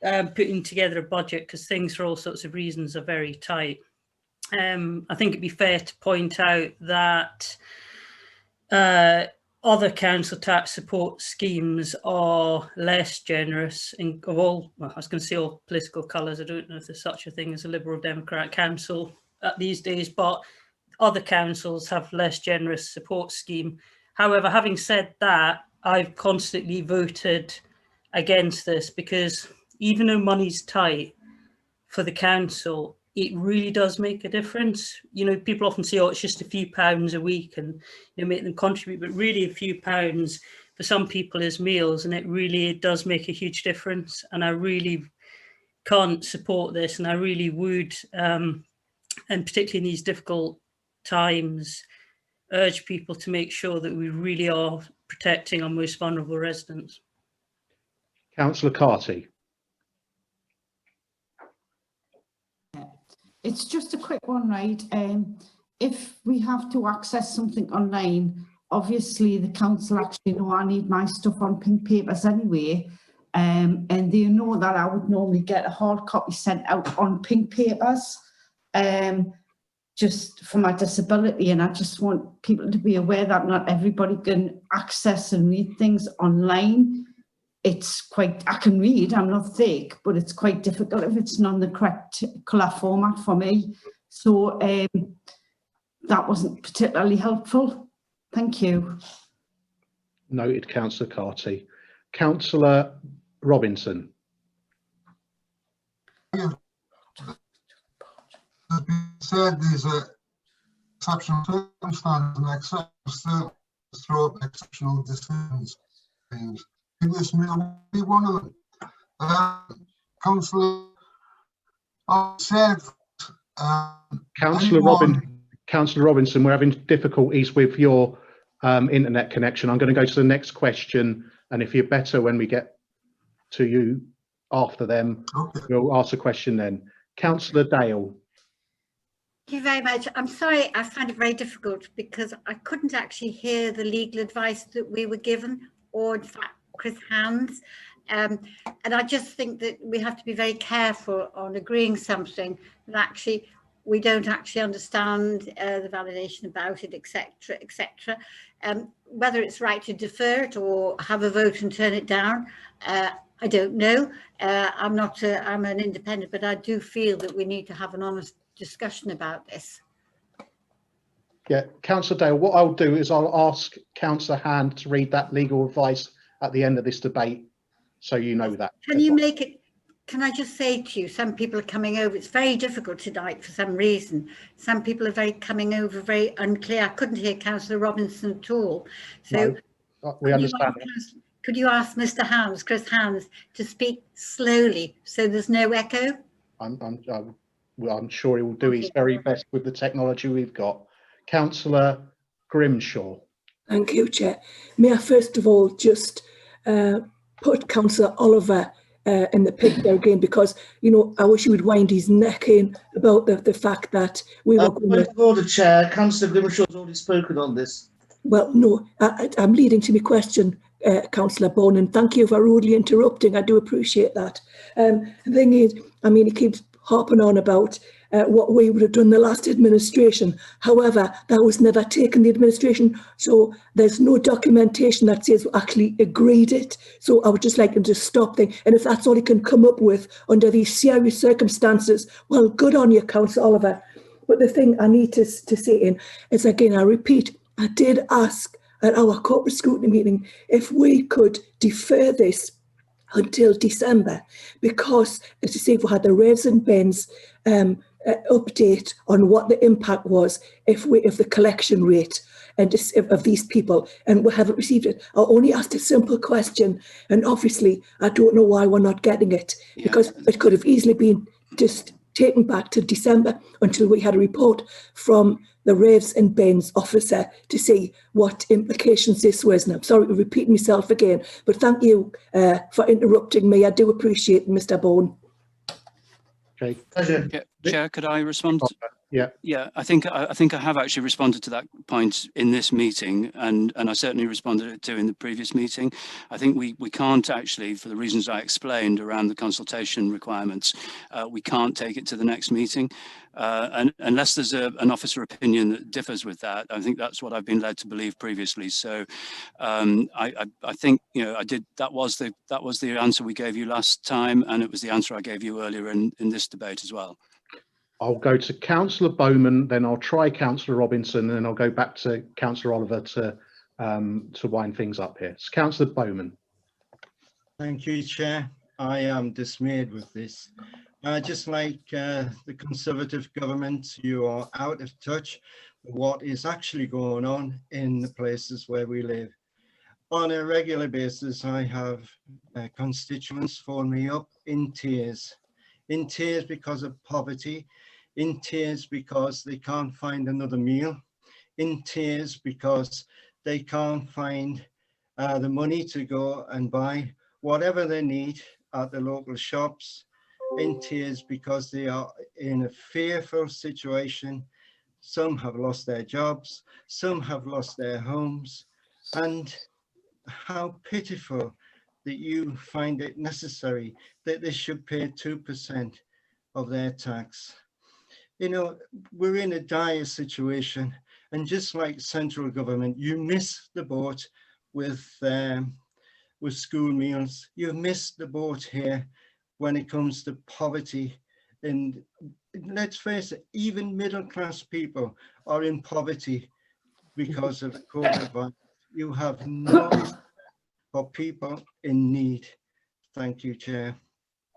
putting together a budget because things for all sorts of reasons are very tight. I think it'd be fair to point out that other council tax support schemes are less generous in all, well, I was going to say all political colours. I don't know if there's such a thing as a Liberal Democrat council these days, but other councils have less generous support scheme. However, having said that, I've constantly voted against this because even though money's tight for the council, it really does make a difference. You know, people often say, oh, it's just a few pounds a week and, you know, make them contribute, but really a few pounds for some people as meals, and it does make a huge difference. And I really can't support this, and I really would, and particularly in these difficult times, urge people to make sure that we really are protecting our most vulnerable residents. Councillor Carty. It's just a quick one, right? If we have to access something online, obviously the council actually know I need my stuff on pink papers anyway, and they know that I would normally get a hard copy sent out on pink papers, just for my disability. And I just want people to be aware that not everybody can access and read things online. It's quite, I can read, I'm not thick, but it's quite difficult if it's not in the correct colour format for me. So that wasn't particularly helpful. Thank you. Noted, Councillor Carty. Councillor Robinson. As been said, these are exceptional circumstances and still throw up exceptional decisions. This may be one of them. Councillor, I said, Councillor Robinson, we're having difficulties with your internet connection. I'm going to go to the next question, and if you're better when we get to you after them, okay, we'll ask a question then. Councillor Dale. Thank you very much. I'm sorry, I find it very difficult because I couldn't actually hear the legal advice that we were given, or in fact Chris Hand's, and I just think that we have to be very careful on agreeing something that actually we don't actually understand the validation about it, etc., etc. Whether it's right to defer it or have a vote and turn it down, I don't know. I'm an independent, but I do feel that we need to have an honest discussion about this. Yeah, Councillor Dale, what I'll do is I'll ask Councillor Hand to read that legal advice at the end of this debate, so you know that. Can you make it, can I just say to you, some people are coming over, it's very difficult tonight for some reason. Some people are coming over very unclear. I couldn't hear Councillor Robinson at all. So no, we understand. Could you ask Mr. Hands, Chris Hands, to speak slowly so there's no echo? I'm sure he will do his very best with the technology we've got. Councillor Grimshaw. Thank you, Chair. May I first of all just put Councillor Oliver in the picture again, because, you know, I wish he would wind his neck in about the fact that we were going to... Order, Chair. Councillor Grimshaw's already spoken on this. Well, no, I'm leading to my question, Councillor Bone, and thank you for rudely interrupting. I do appreciate that. The thing is, I mean, he keeps harping on about what we would have done the last administration. However, that was never taken, the administration, so there's no documentation that says we actually agreed it. So I would just like him to stop things, and if that's all he can come up with under these serious circumstances, well, good on you, Councillor Oliver. But the thing I need to say in is, again, I repeat, I did ask at our corporate scrutiny meeting if we could defer this until December, because, as you say, we had the revs and bends update on what the impact was if the collection rate and of these people, and we haven't received it. I only asked a simple question, and obviously I don't know why we're not getting it, because it could have easily been just taken back to December until we had a report from the revs and bends officer to see what implications this was. And I'm sorry to repeat myself again, but thank you for interrupting me. I do appreciate it, Mr. Bone. Okay. Chair, could I respond? Yeah. I think I have actually responded to that point in this meeting, and I certainly responded to in the previous meeting. I think we can't actually, for the reasons I explained around the consultation requirements, we can't take it to the next meeting, and unless there's an officer opinion that differs with that. I think that's what I've been led to believe previously. So I think, you know, that was the answer we gave you last time, and it was the answer I gave you earlier in this debate as well. I'll go to Councillor Bowman, then I'll try Councillor Robinson, and then I'll go back to Councillor Oliver to wind things up here. So Councillor Bowman. Thank you, Chair. I am dismayed with this. Just like the Conservative government, you are out of touch with what is actually going on in the places where we live. On a regular basis, I have constituents phone me up in tears because of poverty, in tears because they can't find another meal, in tears because they can't find the money to go and buy whatever they need at the local shops, in tears because they are in a fearful situation. Some have lost their jobs, some have lost their homes, and how pitiful that you find it necessary that they should pay 2% of their tax. You know, we're in a dire situation, and just like central government, you miss the boat with school meals. You've missed the boat here when it comes to poverty. And let's face it, even middle-class people are in poverty because of COVID. You have no for people in need. Thank you, Chair.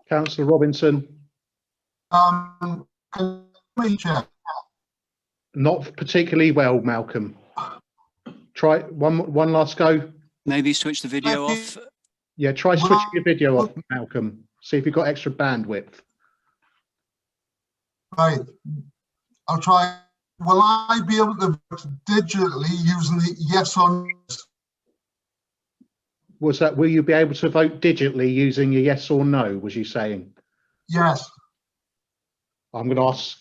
Councillor Robinson. Chair. Not particularly well, Malcolm. Try one last go. Maybe switch the video off. Yeah, try switching your video off, Malcolm. See if you've got extra bandwidth. Right. I'll try. Will I be able to vote digitally using the yes or no? Was that, will you be able to vote digitally using a yes or no, was you saying? Yes. I'm going to ask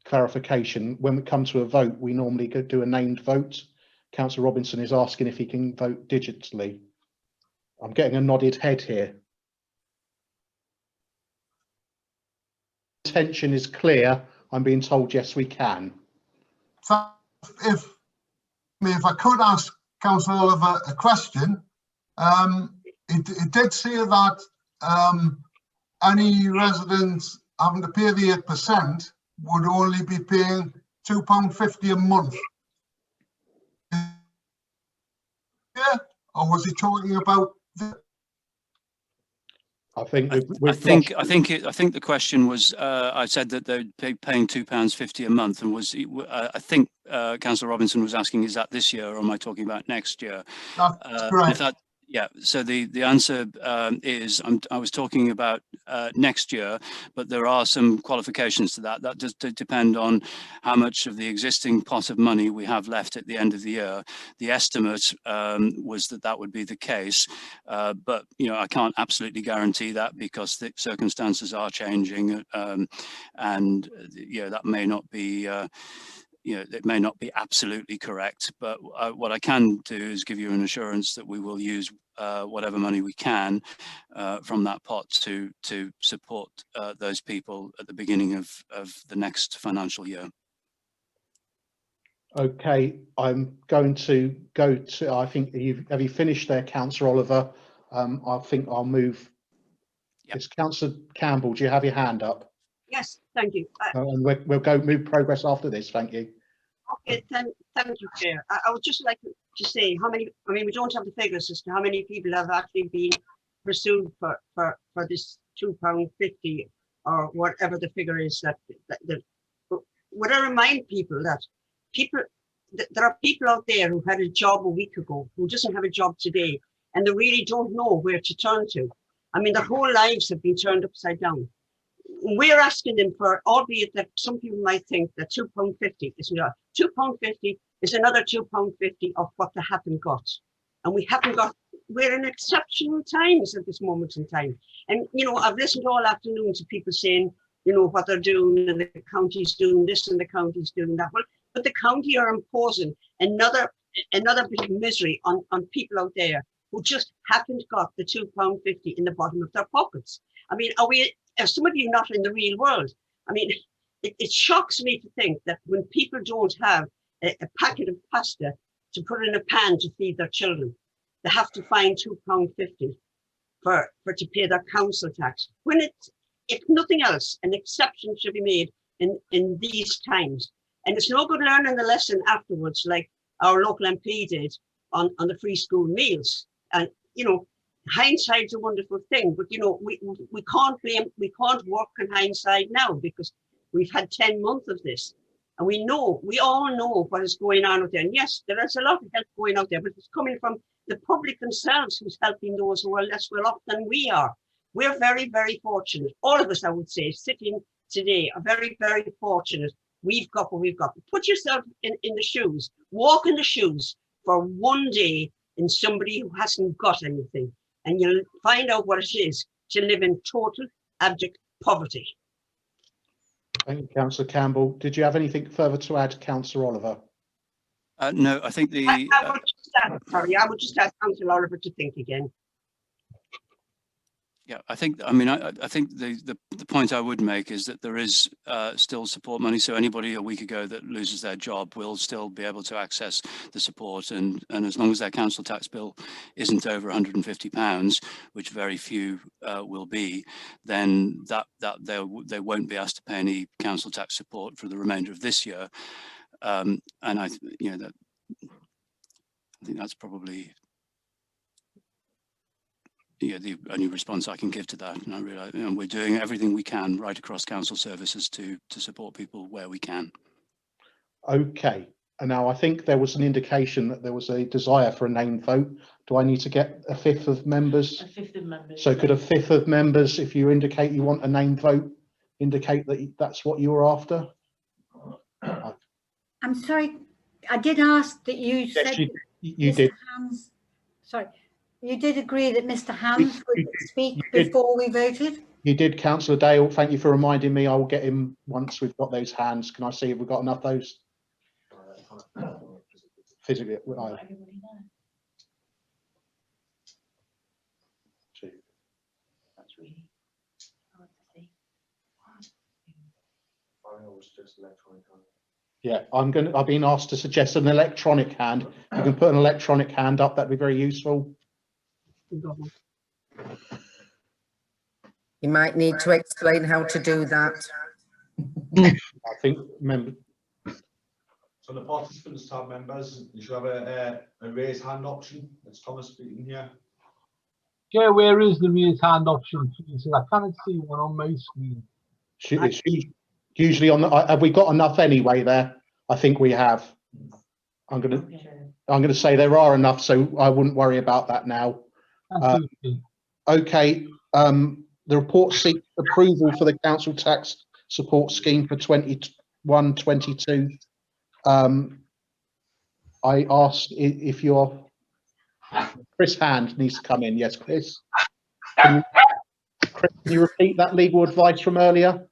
clarification. When we come to a vote, we normally do a named vote. Councillor Robinson is asking if he can vote digitally. I'm getting a nodded head here. Intention is clear. I'm being told yes, we can. So if I could ask Councillor Oliver a question, it did say that any residents having to pay the 8% would only be paying £2.50 a month. Yeah, or was he talking about the... I think the question was. I said that they'd be paying £2.50 a month, and was I think Councillor Robinson was asking, is that this year or am I talking about next year? That's correct. Yeah. So the answer is I was talking about next year, but there are some qualifications to that. That does depend on how much of the existing pot of money we have left at the end of the year. The estimate was that would be the case, but you know, I can't absolutely guarantee that because the circumstances are changing, and you know, that may not be. You know, it may not be absolutely correct, but what I can do is give you an assurance that we will use whatever money we can from that pot to support those people at the beginning of the next financial year. Okay, I'm going to go to, I think have you finished there, Councillor Oliver? I think I'll move. Yep. It's Councillor Campbell, do you have your hand up? Yes, thank you. And we'll go move progress after this, thank you. Okay, thank you, Chair. I would just like to say how many, I mean, we don't have the figures as to how many people have actually been pursued for this £2.50 or whatever the figure is that would I remind people that there are people out there who had a job a week ago who doesn't have a job today, and they really don't know where to turn to. I mean, their whole lives have been turned upside down. We're asking them for, albeit that some people might think that £2.50 is not, £2.50 is another £2.50 of what they haven't got. And we haven't got, we're in exceptional times at this moment in time. And, you know, I've listened all afternoon to people saying, you know, what they're doing and the county's doing this and the county's doing that. Well, but the county are imposing another bit of misery on people out there who just haven't got the £2.50 in the bottom of their pockets. I mean, are some of you not in the real world? I mean, it shocks me to think that when people don't have a packet of pasta to put in a pan to feed their children, they have to find £2.50 to pay their council tax. When if nothing else, an exception should be made in these times. And it's no good learning the lesson afterwards, like our local MP did on the free school meals. And, you know, hindsight's a wonderful thing, but, you know, we can't work in hindsight now because we've had 10 months of this. And we all know what is going on out there. And yes, there is a lot of help going out there, but it's coming from the public themselves who's helping those who are less well off than we are. We're very, very fortunate. All of us, I would say, sitting today are very, very fortunate. We've got what we've got. Put yourself in the shoes, walk in the shoes for one day in somebody who hasn't got anything, and you'll find out what it is to live in total abject poverty. Thank you, Councillor Campbell. Did you have anything further to add, Councillor Oliver? No, I think the. I would just ask Councillor Oliver to think again. Yeah, I think. I mean, I think the point I would make is that there is still support money. So anybody a week ago that loses their job will still be able to access the support, and as long as their council tax bill isn't over £150, which very few will be, then that they won't be asked to pay any council tax support for the remainder of this year. And I think that's probably the only response I can give to that. And I realise we're doing everything we can right across council services to support people where we can. Okay, and now I think there was an indication that there was a desire for a named vote. Do I need to get a fifth of members? A fifth of members. So could a fifth of members, if you indicate you want a named vote, indicate that that's what you're after? I'm sorry, I did ask that you said you Mr. did. Hams, sorry, you did agree that Mr. Hams would speak before we voted? You did, Councillor Dale. Thank you for reminding me. I will get him once we've got those hands. Can I see if we've got enough of those? Physically, That's really hard to see. Yeah, I've been asked to suggest an electronic hand. If you can put an electronic hand up, that'd be very useful. You might need to explain how to do that. I think, remember. So the participants tab members, you should have a raise hand option. It's Thomas speaking here. Yeah, where is the raise hand option? I can't see one on my screen. It's usually on the. Have we got enough anyway? There, I think we have. I'm gonna say there are enough, so I wouldn't worry about that now. Okay. The report seeks approval for the council tax support scheme for 21-22. I asked if your Chris Hand needs to come in. Yes, Chris. Can you repeat that legal advice from earlier?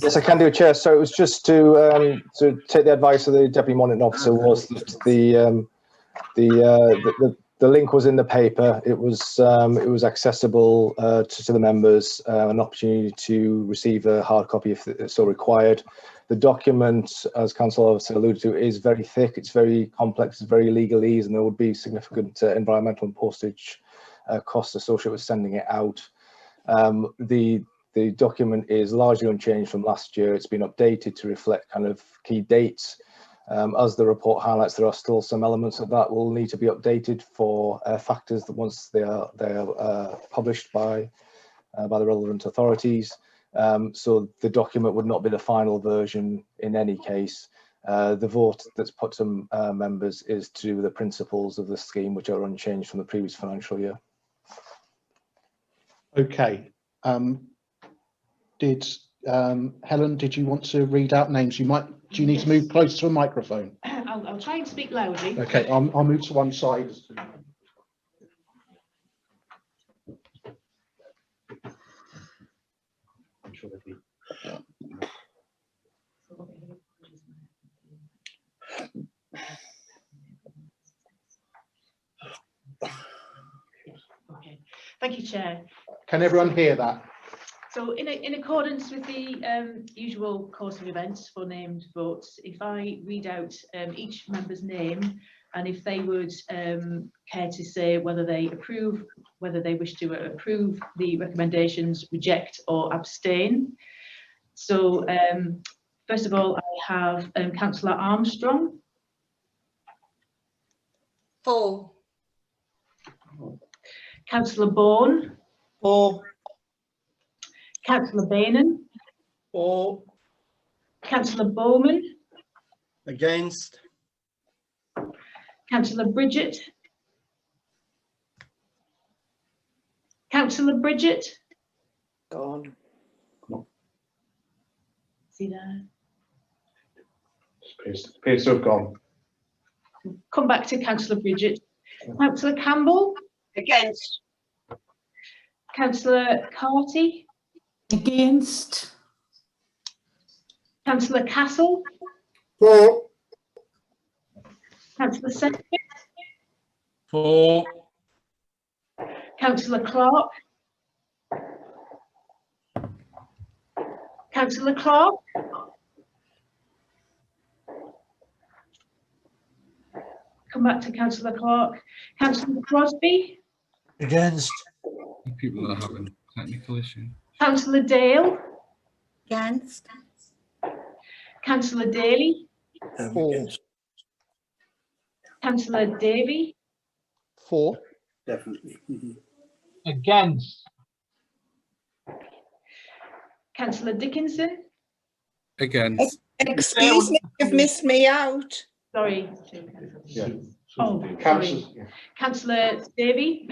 Yes, I can do, Chair. So it was just to take the advice of the Deputy Monitoring Officer. Was that the link was in the paper. It was accessible to the members, an opportunity to receive a hard copy if so required. The document, as Councillor Officer alluded to, is very thick. It's very complex. It's very legalese, and there would be significant environmental and postage costs associated with sending it out. The document is largely unchanged from last year. It's been updated to reflect kind of key dates. As the report highlights, there are still some elements of that will need to be updated for factors that once they are published by the relevant authorities. So the document would not be the final version in any case. The vote that's put to members is to do with the principles of the scheme, which are unchanged from the previous financial year. Okay. Helen, did you want to read out names? Do you need to move close to a microphone? I'll try and speak loudly. Okay, I'll move to one side. Okay. Thank you, Chair. Can everyone hear that? So in accordance with the usual course of events for named votes, if I read out each member's name and if they would care to say whether they approve, whether they wish to approve the recommendations, reject or abstain. So first of all, I have Councillor Armstrong. For. Councillor Bourne. For. Councillor Bainan. For. Councillor Bowman. Against. Councillor Bridget. Councillor Bridget? Gone. See there? Appears to have gone. Come back to Councillor Bridget. Councillor Campbell? Against. Councillor Carty? Against. Councillor Castle? For. Councillor Sedgwick? For. Councillor Clark? Councillor Clark? Come back to Councillor Clark. Councillor Crosby? Against. People are having technical issues. Councillor Dale? Against. Councillor Daly? For. Councillor Davey? For. Definitely. Against. Councillor Dickinson? Against. Excuse me, you've missed me out. Sorry. Yeah. Oh, sorry. Councillor Davey?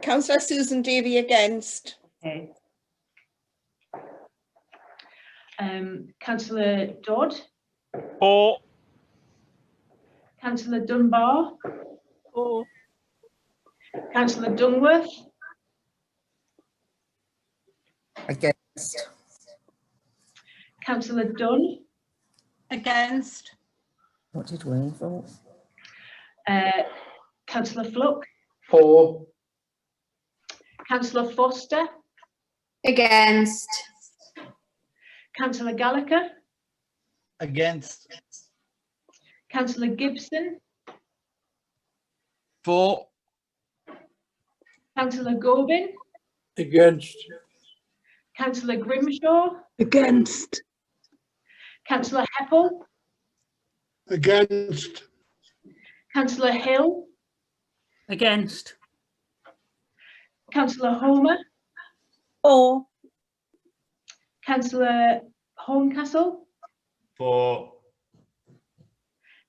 Councillor Susan Davey against. Okay. Councillor Dodd? For. Councillor Dunbar? For. Councillor Dunworth? Against. Councillor Dunn? Against. What did we vote? Councillor Fluck? For. Councillor Foster? Against. Councillor Gallagher? Against. Councillor Gibson? For. Councillor Gobin? Against. Councillor Grimshaw? Against. Councillor Heppel? Against. Councillor Hill? Against. Councillor Homer? For. Councillor Horncastle? For.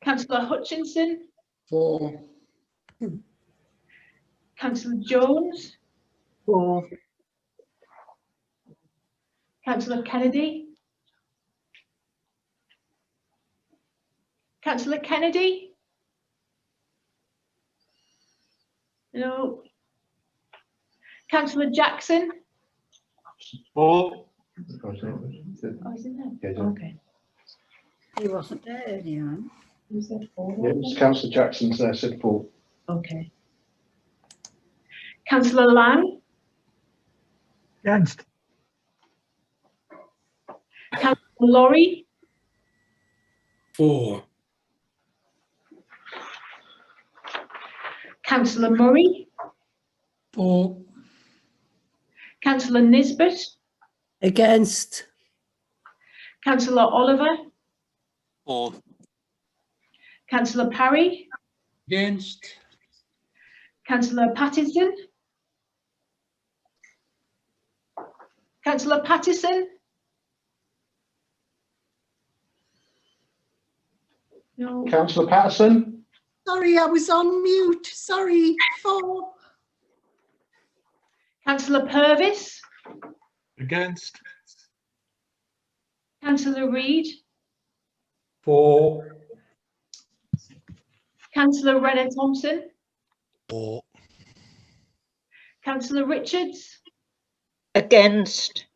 Councillor Hutchinson? For. Councillor Jones? For. Councillor Kennedy? Councillor Kennedy? No. Councillor Jackson? For. Oh, he's in there? Yeah, Okay. He wasn't there earlier on. You said four? Yeah, Councillor Jackson's there, said for. Okay. Councillor Lang? Against. Councillor Laurie? For. Councillor Murray? For. Councillor Nisbet? Against. Councillor Oliver? For. Councillor Parry? Against. Councillor Pattison? Councillor Pattison? No. Councillor Patterson? Sorry, I was on mute. Sorry. For. Councillor Purvis? Against. Councillor Reid? For. Councillor Rena Thompson? For. Councillor Richards? Against.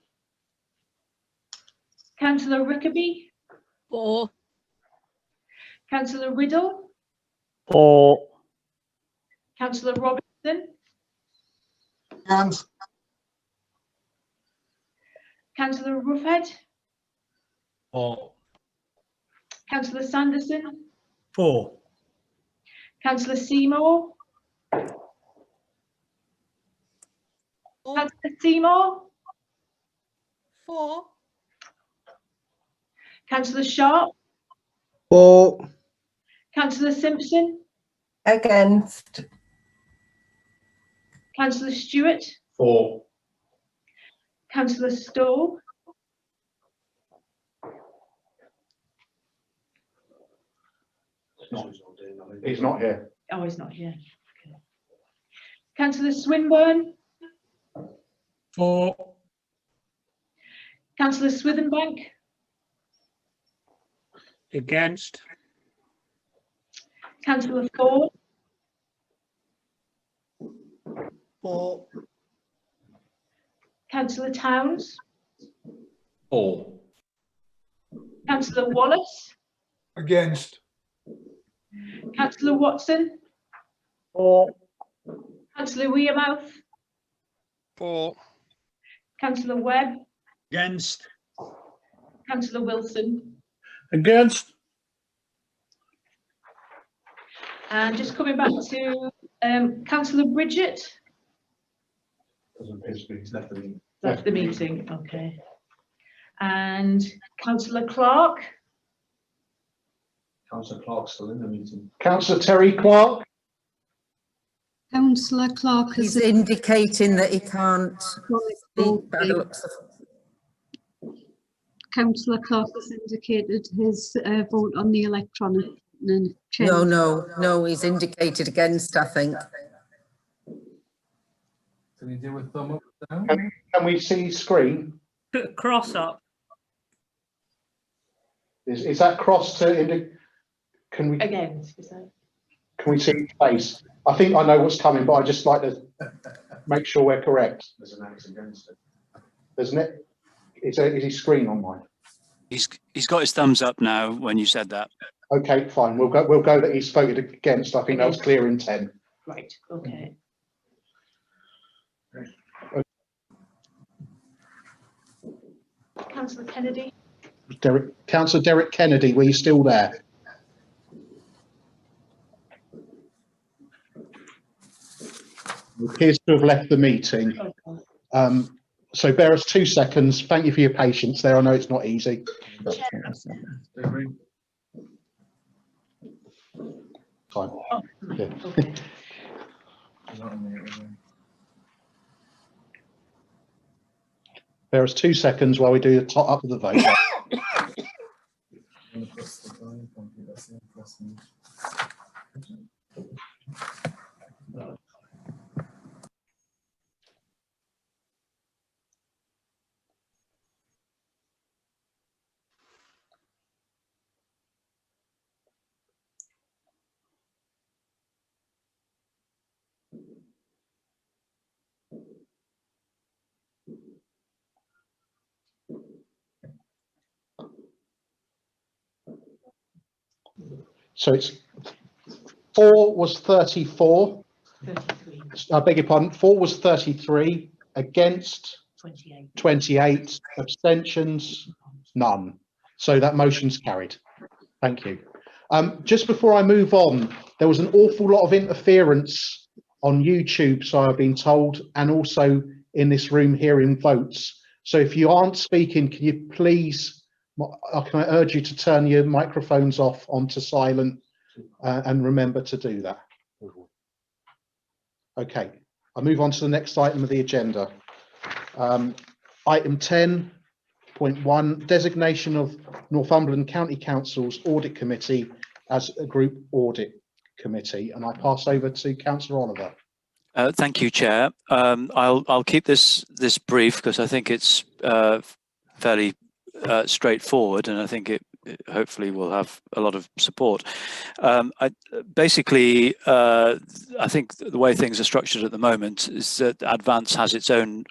Councillor Rickaby? For. Councillor Riddle? For. Councillor Robertson? Against. Councillor Roughead? For. Councillor Sanderson? For. Councillor Seymour? Councillor Seymour? For. Councillor Sharp? For. Councillor Simpson? Against. Councillor Stewart? For. Councillor Stowe? He's not here. Oh, he's not here. Okay. Councillor Swinburne? For. Councillor Swithenbank. Against. Councillor Ford. For. Councillor Towns. For. Councillor Wallace. Against. Councillor Watson. For. Councillor Wearmouth. For. Councillor Webb. Against. Councillor Wilson. Against. And just coming back to Councillor Bridget. He's left the meeting. Left the meeting, okay. And Councillor Clark. Councillor Clark's still in the meeting. Councillor Terry Clark. Councillor Clark He's has indicating that he can't speak by the looks of. Councillor Clark has indicated his vote on the electronic. No, he's indicated against, I think. Can you do a thumb up down? Can we see screen? Put a cross up. Is that cross to indicate? Can we? Against, is that? Can we see face? I think I know what's coming, but I just like to make sure we're correct. There's an X against it. There's no. Is his screen on mine? He's got his thumbs up now when you said that. Okay, fine. We'll go that he's voted against. I think that was clear in 10. Right, okay. Councillor Kennedy. Councillor Derek Kennedy, were you still there? He appears to have left the meeting. So bear us 2 seconds. Thank you for your patience there. I know it's not easy. Fine. Yeah. Bear us 2 seconds while we do the top up of the vote. So it's 4 was 34. 33. I beg your pardon. 4 was 33. Against 28. Abstentions none. So that motion's carried. Thank you. Just before I move on, there was an awful lot of interference on YouTube, so I've been told, and also in this room hearing votes. So if you aren't speaking, can you please? Can I urge you to turn your microphones off onto silent and remember to do that? Okay, I'll move on to the next item of the agenda. Item 10.1, designation of Northumberland County Council's Audit Committee as a group audit committee. And I pass over to Councillor Oliver. Thank you, Chair. I'll keep this brief because I think it's fairly straightforward, and I think it hopefully will have a lot of support. I think the way things are structured at the moment is that Advance has its own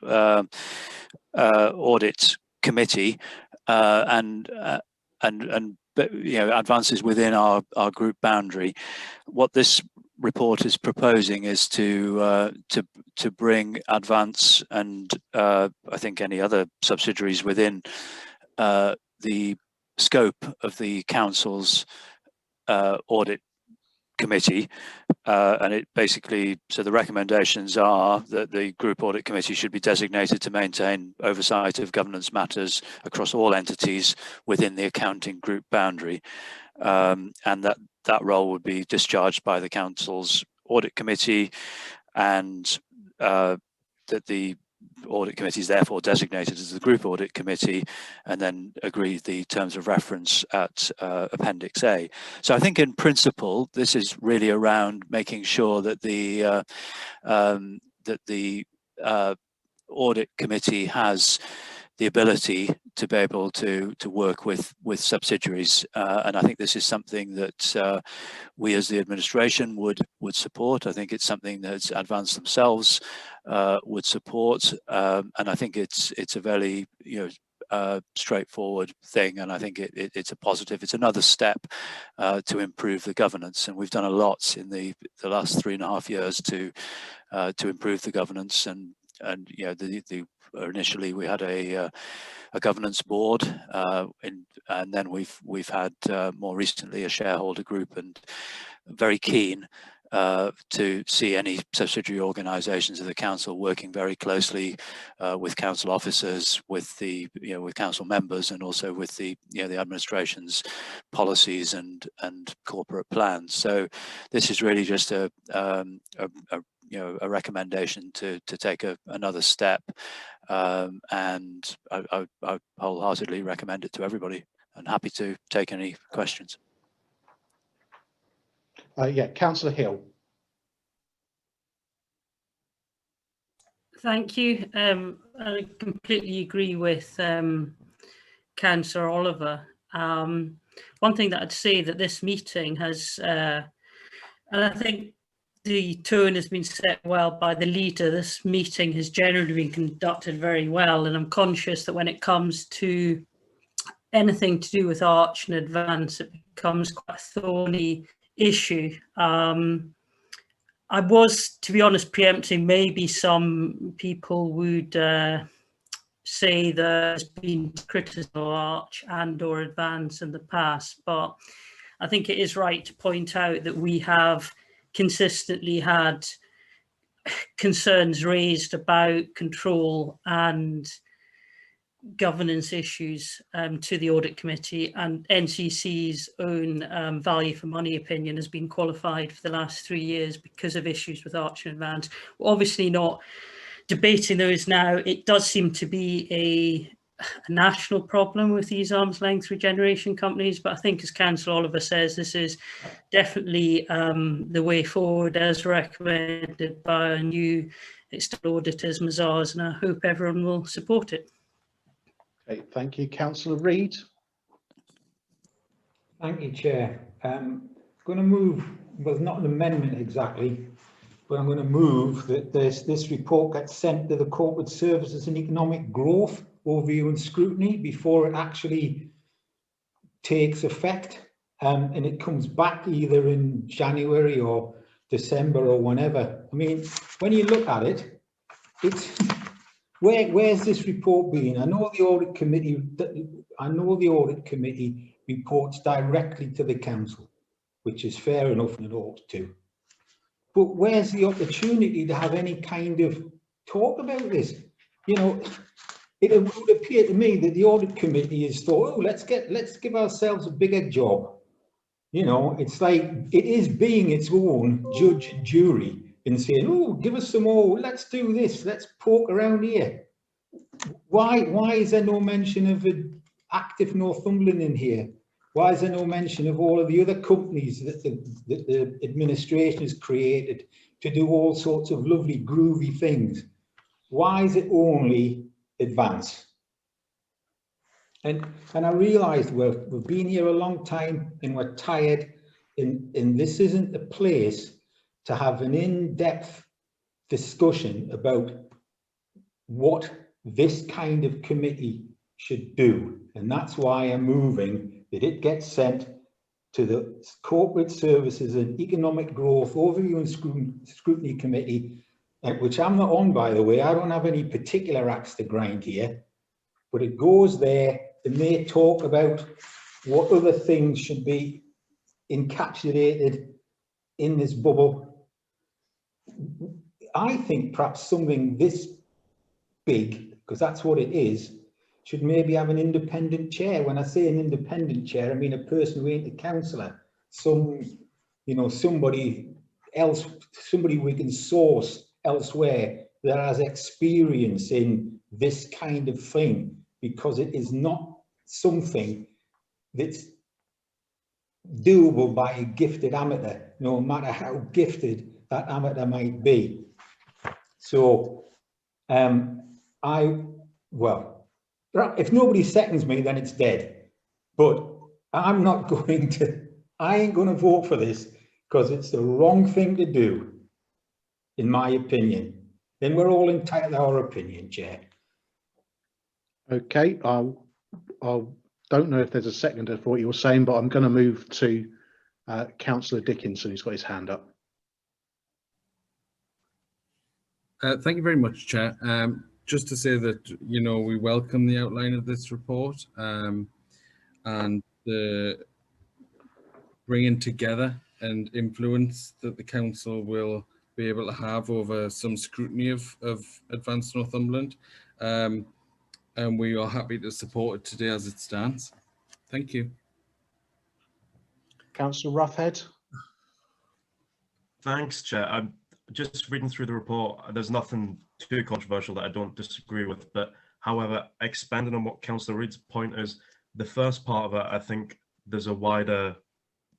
audit committee, and Advance is within our group boundary. What this report is proposing is to bring Advance and I think any other subsidiaries within the scope of the council's audit committee, and it basically, so the recommendations are that the group audit committee should be designated to maintain oversight of governance matters across all entities within the accounting group boundary, and that role would be discharged by the council's audit committee, and that the audit committee is therefore designated as the group audit committee, and then agree the terms of reference at Appendix A. So I think in principle this is really around making sure that the audit committee has the ability to be able to work with subsidiaries, and I think this is something that we as the administration would support. I think it's something that Advance themselves would support, and I think it's a very straightforward thing, and I think it's a positive. It's another step to improve the governance, and we've done a lot in the last 3.5 years to improve the governance, and initially we had a governance board, and then we've had more recently a shareholder group, and very keen to see any subsidiary organisations of the council working very closely with council officers, with with council members, and also with the administration's policies and corporate plans. So this is really just a recommendation to take another step, and I wholeheartedly recommend it to everybody, and happy to take any questions. Yeah, Councillor Hill. Thank you. I completely agree with Councillor Oliver. One thing that I'd say that this meeting has, and I think the tone has been set well by the leader, this meeting has generally been conducted very well, and I'm conscious that when it comes to anything to do with Arch and Advance, it becomes quite a thorny issue. I was, to be honest, preempting maybe some people would say there's been criticism of Arch and or Advance in the past, but I think it is right to point out that we have consistently had concerns raised about control and governance issues to the audit committee, and NCC's own value for money opinion has been qualified for the last 3 years because of issues with Arch and Advance. We're obviously not debating those now. It does seem to be a national problem with these arm's length regeneration companies, but I think, as Councillor Oliver says, this is definitely the way forward as recommended by our new external auditors, Mazars, and I hope everyone will support it. Okay, thank you. Councillor Reid. Thank you, Chair. I'm going to move, well, not an amendment exactly, but I'm going to move that this report gets sent to the Corporate Services and Economic Growth Overview and Scrutiny before it actually takes effect, and it comes back either in January or December or whenever. I mean, when you look at it, it's where's this report been? I know the audit committee reports directly to the council, which is fair enough and it ought to. But where's the opportunity to have any kind of talk about this? You know, it would appear to me that the audit committee has thought, oh, let's give ourselves a bigger job. You know, it's like it is being its own judge and jury and saying, oh, give us some more, let's do this, let's poke around here. Why is there no mention of an active Northumberland in here? Why is there no mention of all of the other companies that the administration has created to do all sorts of lovely, groovy things? Why is it only Advance? And I realise we've been here a long time and we're tired, and this isn't a place to have an in-depth discussion about what this kind of committee should do. And that's why I'm moving that it gets sent to the Corporate Services and Economic Growth Overview and Scrutiny Committee, which I'm not on, by the way. I don't have any particular axe to grind here, but it goes there and they talk about what other things should be encapsulated in this bubble. I think perhaps something this big, because that's what it is, should maybe have an independent chair. When I say an independent chair, I mean a person who ain't a councillor, somebody else, somebody we can source elsewhere that has experience in this kind of thing, because it is not something that's doable by a gifted amateur, no matter how gifted that amateur might be. So well, if nobody seconds me, then it's dead. But I'm not going to, I ain't going to vote for this because it's the wrong thing to do, in my opinion. Then we're all entitled to our opinion, Chair. Okay, I don't know if there's a seconder for what you were saying, but I'm going to move to Councillor Dickinson, who's got his hand up. Thank you very much, Chair. Just to say that, you know, we welcome the outline of this report and the bringing together and influence that the council will be able to have over some scrutiny of Advanced Northumberland. And we are happy to support it today as it stands. Thank you. Councillor Roughhead. Thanks, Chair. I'm just reading through the report. There's nothing too controversial that I don't disagree with, but however, expanding on what Councillor Reid's point is, the first part of it, I think there's a wider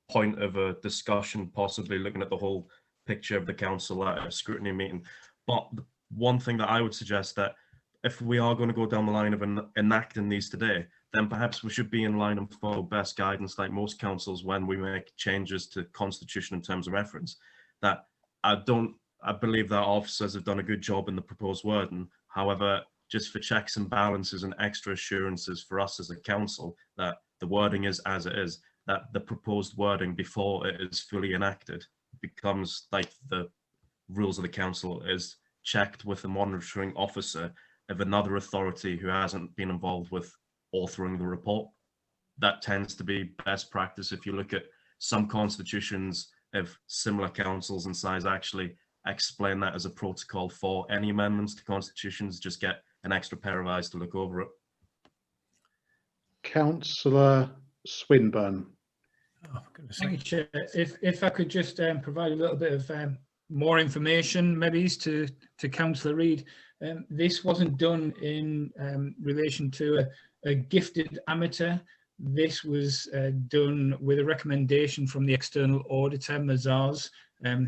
point of a discussion, possibly looking at the whole picture of the council at a scrutiny meeting. But one thing that I would suggest that if we are going to go down the line of enacting these today, then perhaps we should be in line and follow best guidance like most councils when we make changes to constitution in terms of reference. That I believe that officers have done a good job in the proposed wording. However, just for checks and balances and extra assurances for us as a council that the wording is as it is, that the proposed wording before it is fully enacted becomes like the rules of the council is checked with a monitoring officer of another authority who hasn't been involved with authoring the report. That tends to be best practice. If you look at some constitutions of similar councils in size, actually explain that as a protocol for any amendments to constitutions, just get an extra pair of eyes to look over it. Councillor Swinburne. Thank you, Chair. If I could just provide a little bit of more information, maybe to Councillor Reid. This wasn't done in relation to a gifted amateur. This was done with a recommendation from the external auditor, Mazars,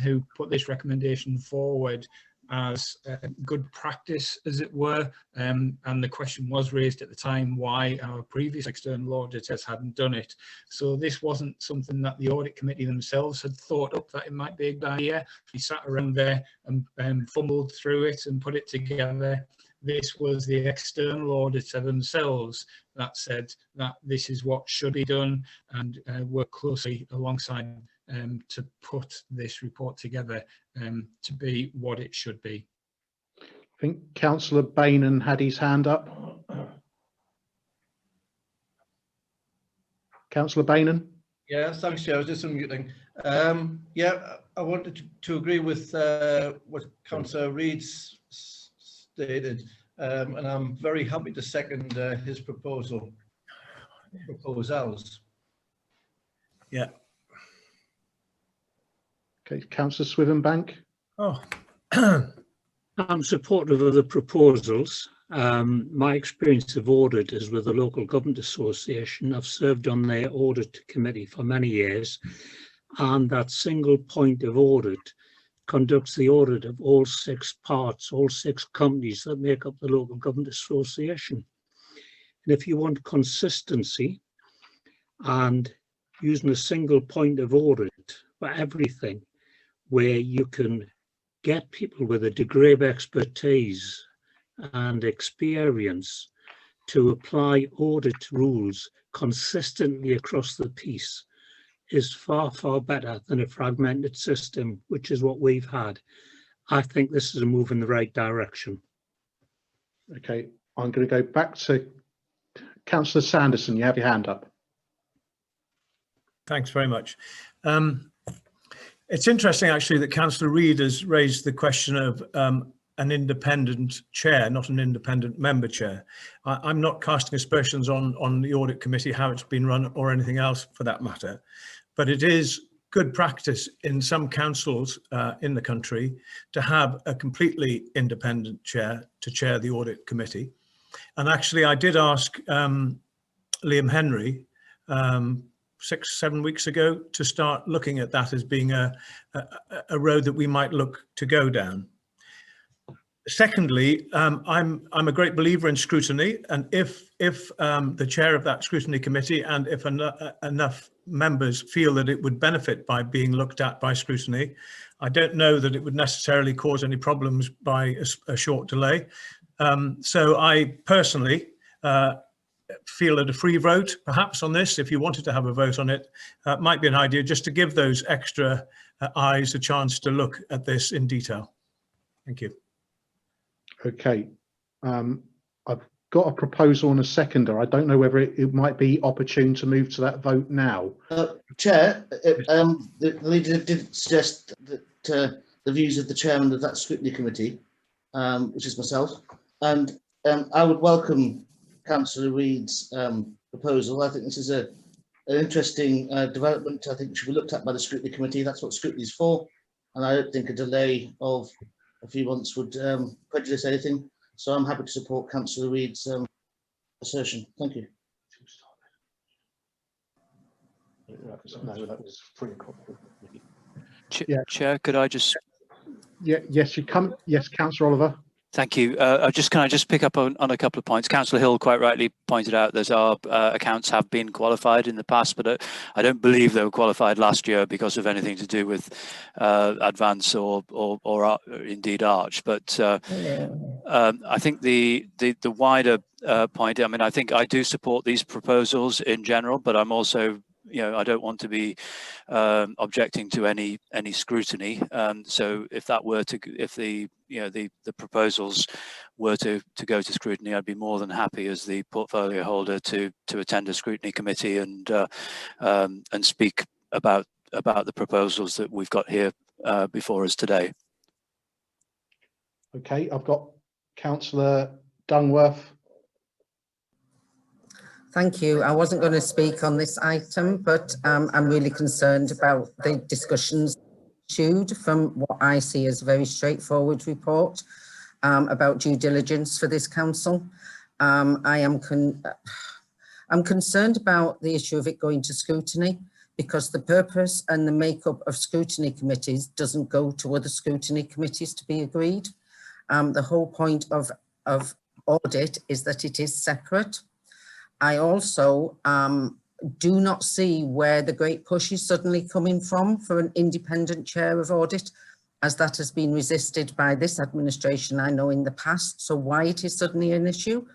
who put this recommendation forward as good practice, as it were. And the question was raised at the time why our previous external auditors hadn't done it. So this wasn't something that the audit committee themselves had thought up that it might be a good idea. We sat around there and fumbled through it and put it together. This was the external auditor themselves that said that this is what should be done, and work closely alongside to put this report together to be what it should be. I think Councillor Bainan had his hand up. Councillor Bainan. Yeah, thanks, Chair. I was just unmuting. Yeah, I wanted to agree with what Councillor Reid stated, and I'm very happy to second his proposals. Yeah. Okay, Councillor Swithenbank. Oh, I'm supportive of the proposals. My experience of audit is with the Local Government Association. I've served on their audit committee for many years, and that single point of audit conducts the audit of all 6 parts, all 6 companies that make up the Local Government Association. And if you want consistency and using a single point of audit for everything, where you can get people with a degree of expertise and experience to apply audit rules consistently across the piece, is far, far better than a fragmented system, which is what we've had. I think this is a move in the right direction. Okay, I'm going to go back to Councillor Sanderson. You have your hand up. Thanks very much. It's interesting, actually, that Councillor Reid has raised the question of an independent chair, not an independent member chair. I'm not casting aspersions on the audit committee, how it's been run, or anything else for that matter, but it is good practice in some councils in the country to have a completely independent chair to chair the audit committee. And actually, I did ask Liam Henry 6-7 weeks ago to start looking at that as being a road that we might look to go down. Secondly, I'm a great believer in scrutiny, and if the chair of that scrutiny committee and if enough members feel that it would benefit by being looked at by scrutiny, I don't know that it would necessarily cause any problems by a short delay. So I personally feel that a free vote, perhaps on this, if you wanted to have a vote on it, might be an idea just to give those extra eyes a chance to look at this in detail. Thank you. Okay, I've got a proposal and a seconder. I don't know whether it might be opportune to move to that vote now. Chair, the leader did suggest that the views of the chairman of that scrutiny committee, which is myself, and I would welcome Councillor Reid's proposal. I think this is an interesting development. I think it should be looked at by the scrutiny committee. That's what scrutiny is for, and I don't think a delay of a few months would prejudice anything. So I'm happy to support Councillor Reid's assertion. Thank you. Chair, could I just? Yeah. Yes, you come. Yes, Councillor Oliver. Thank you. Can I just pick up on a couple of points? Councillor Hill quite rightly pointed out that our accounts have been qualified in the past, but I don't believe they were qualified last year because of anything to do with Advance or indeed Arch. But I think the wider point, I mean, I think I do support these proposals in general, but I'm also, I don't want to be objecting to any scrutiny. So if that were to, if the proposals were to go to scrutiny, I'd be more than happy as the portfolio holder to attend a scrutiny committee and speak about the proposals that we've got here before us today. Okay, I've got Councillor Dunworth. Thank you. I wasn't going to speak on this item, but I'm really concerned about the discussions issued from what I see as a very straightforward report about due diligence for this council. I'm concerned about the issue of it going to scrutiny because the purpose and the makeup of scrutiny committees doesn't go to other scrutiny committees to be agreed. The whole point of audit is that it is separate. I also do not see where the great push is suddenly coming from for an independent chair of audit, as that has been resisted by this administration, I know, in the past. So why it is suddenly an issue?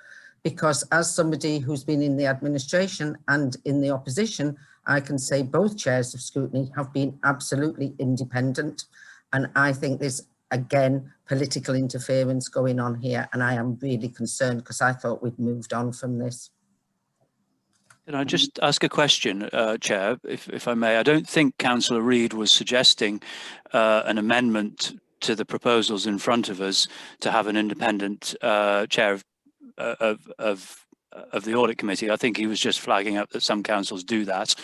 Because as somebody who's been in the administration and in the opposition, I can say both chairs of scrutiny have been absolutely independent. And I think there's, again, political interference going on here. And I am really concerned because I thought we'd moved on from this. Can I just ask a question, Chair, if I may? I don't think Councillor Reid was suggesting an amendment to the proposals in front of us to have an independent chair of the audit committee. I think he was just flagging up that some councils do that.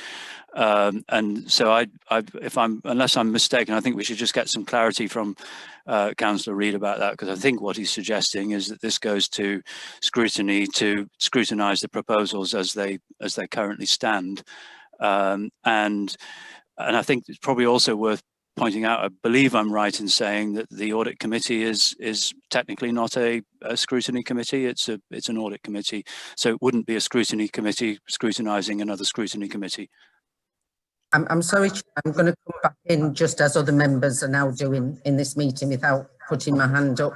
And so unless I'm mistaken, I think we should just get some clarity from Councillor Reid about that, because I think what he's suggesting is that this goes to scrutiny to scrutinise the proposals as they currently stand. And I think it's probably also worth pointing out, I believe I'm right in saying that the audit committee is technically not a scrutiny committee, it's an audit committee. So it wouldn't be a scrutiny committee scrutinising another scrutiny committee. I'm sorry, I'm going to come back in just as other members are now doing in this meeting without putting my hand up.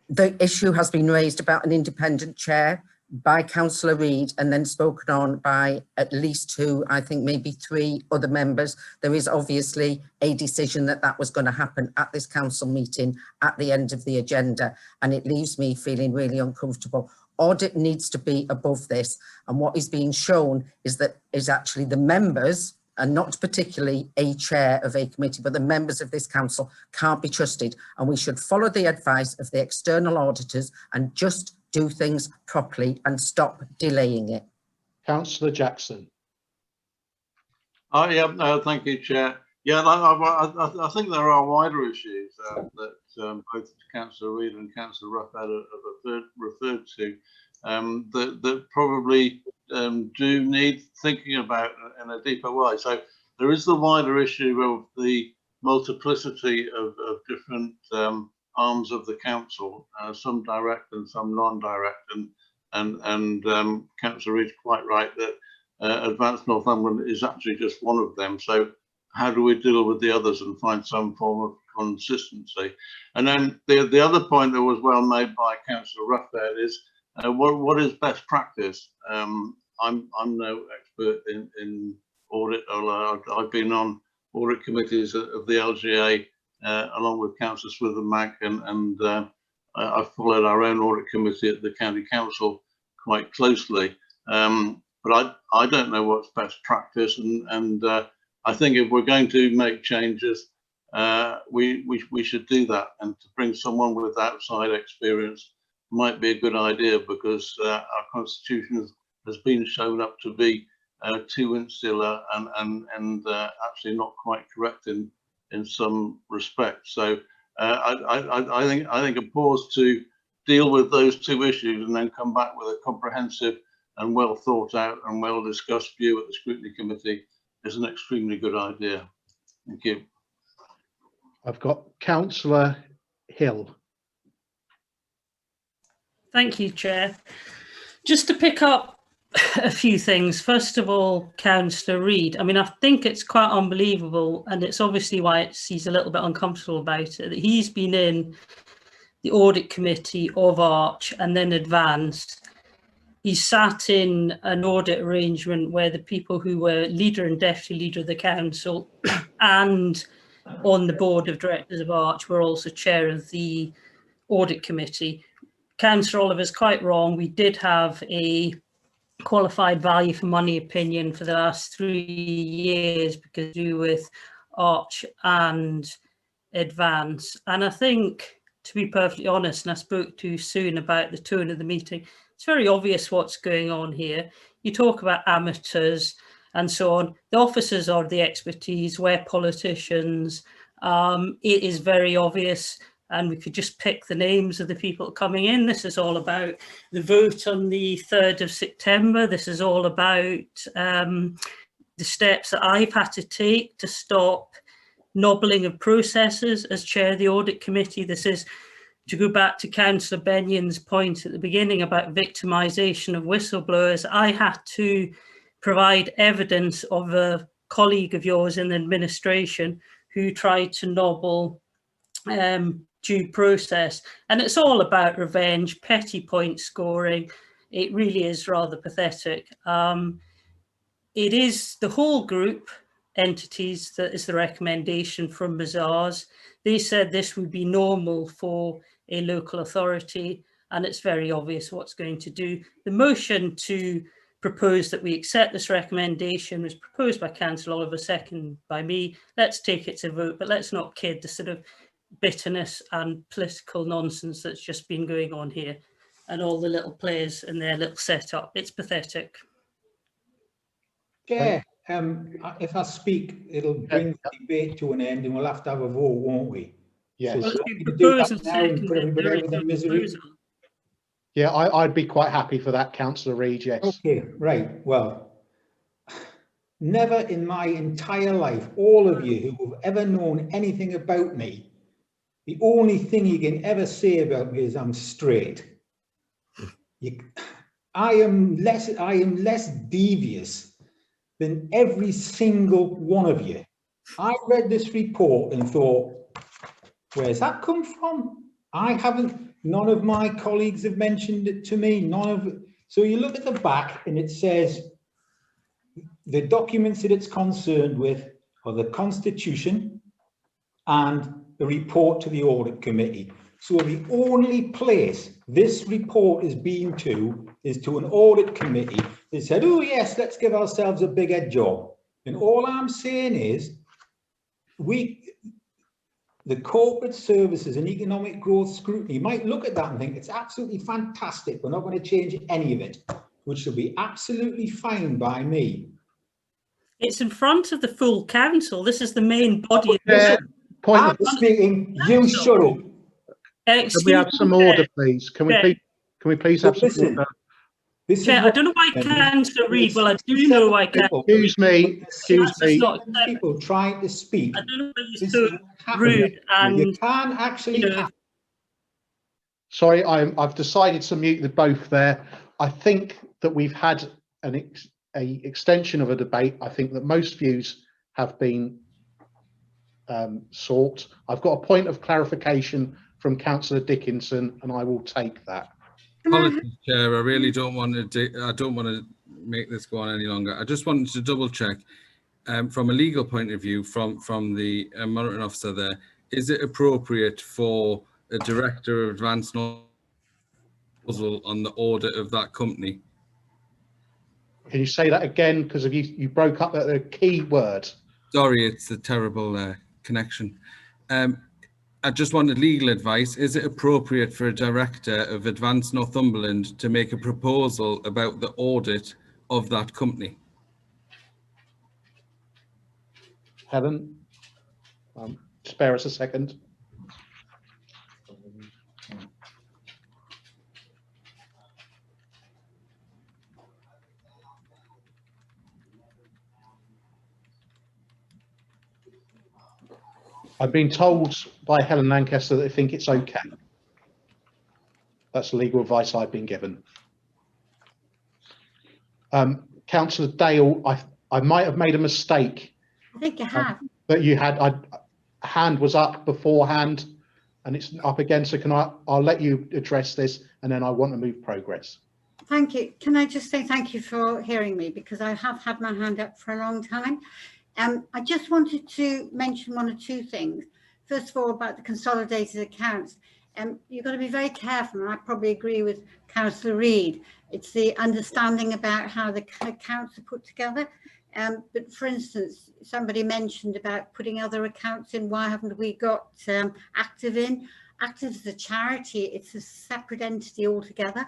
The issue has been raised about an independent chair by Councillor Reid and then spoken on by at least two, I think maybe three other members. There is obviously a decision that was going to happen at this council meeting at the end of the agenda, and it leaves me feeling really uncomfortable. Audit needs to be above this, and what is being shown is actually the members, and not particularly a chair of a committee, but the members of this council can't be trusted, and we should follow the advice of the external auditors and just do things properly and stop delaying it. Councillor Jackson. Thank you, Chair. Yeah, I think there are wider issues that both Councillor Reid and Councillor Ruff have referred to that probably do need thinking about in a deeper way. So there is the wider issue of the multiplicity of different arms of the council, some direct and some non-direct, and Councillor Reid's quite right that Advanced Northumberland is actually just one of them. So how do we deal with the others and find some form of consistency? And then the other point that was well made by Councillor Ruffhead is what is best practice? I'm no expert in audit, although I've been on audit committees of the LGA along with Councillor Swithenbank, and I've followed our own audit committee at the County Council quite closely. But I don't know what's best practice, and I think if we're going to make changes, we should do that, and to bring someone with outside experience might be a good idea, because our constitution has been shown up to be too insular and actually not quite correct in some respects. So I think a pause to deal with those two issues and then come back with a comprehensive and well thought out and well discussed view at the Scrutiny Committee is an extremely good idea. Thank you. I've got Councillor Hill. Thank you, Chair. Just to pick up a few things. First of all, Councillor Reid, I mean, I think it's quite unbelievable, and it's obviously why he's a little bit uncomfortable about it, that he's been in the Audit Committee of Arch and then Advanced. He sat in an audit arrangement where the people who were leader and deputy leader of the council and on the board of directors of Arch were also chair of the Audit Committee. Councillor Oliver's quite wrong. We did have a qualified value for money opinion for the last 3 years because to do with Arch and Advance. And I think, to be perfectly honest, and I spoke too soon about the tone of the meeting, it's very obvious what's going on here. You talk about amateurs and so on. The officers are the expertise, we're politicians. It is very obvious, and we could just pick the names of the people coming in. This is all about the vote on the 3rd of September. This is all about the steps that I've had to take to stop nobbling of processes as chair of the Audit Committee. This is to go back to Councillor Benyon's point at the beginning about victimisation of whistleblowers. I had to provide evidence of a colleague of yours in the administration who tried to nobble due process, and it's all about revenge, petty point scoring. It really is rather pathetic. It is the whole group entities that is the recommendation from Mazars. They said this would be normal for a local authority, and it's very obvious what's going to do. The motion to propose that we accept this recommendation was proposed by Councillor Oliver, second by me. Let's take it to vote, but let's not kid the sort of bitterness and political nonsense that's just been going on here, and all the little players and their little setup. It's pathetic. Chair, if I speak, it'll bring the debate to an end and we'll have to have a vote, won't we? Yes. So we can do that now and put everybody out with their misery. Yeah, I'd be quite happy for that, Councillor Reid, yes. Okay, right. Well, never in my entire life, all of you who have ever known anything about me, the only thing you can ever say about me is I'm straight. I am less devious than every single one of you. I read this report and thought, where's that come from? I haven't, none of my colleagues have mentioned it to me, so you look at the back and it says the documents that it's concerned with are the Constitution and the report to the Audit Committee. So the only place this report is being to is to an Audit Committee that said, oh yes, let's give ourselves a bigger job. And all I'm saying is, the Corporate Services and Economic Growth Scrutiny might look at that and think it's absolutely fantastic, we're not going to change any of it, which will be absolutely fine by me. It's in front of the full council. This is the main body. I'm speaking, you shut up. Can we have some order, please? Can we please have some order? Chair, I don't know why Councillor Reid, well, I do know why Councillor Excuse me. People trying to speak. I don't know why you're so rude, and you can actually have Sorry, I've decided to mute the both there. I think that we've had an extension of a debate. I think that most views have been sought. I've got a point of clarification from Councillor Dickinson, and I will take that. Apologies, Chair. I really don't want to make this go on any longer. I just wanted to double check from a legal point of view, from the monitoring officer there. Is it appropriate for a director of advanced proposal on the audit of that company? Can you say that again? Because you broke up at the key word. Sorry, it's a terrible connection. I just wanted legal advice. Is it appropriate for a director of Advanced Northumberland to make a proposal about the audit of that company? Helen, spare us a second. I've been told by Helen Lancaster that they think it's okay. That's legal advice I've been given. Councillor Dale, I might have made a mistake. I think you have. That you had, hand was up beforehand and it's up again. So I'll let you address this and then I want to move progress. Thank you. Can I just say thank you for hearing me, because I have had my hand up for a long time. I just wanted to mention one or two things. First of all, about the consolidated accounts. You've got to be very careful, and I probably agree with Councillor Reid. It's the understanding about how the accounts are put together. But for instance, somebody mentioned about putting other accounts in. Why haven't we got Active in? Active is a charity. It's a separate entity altogether.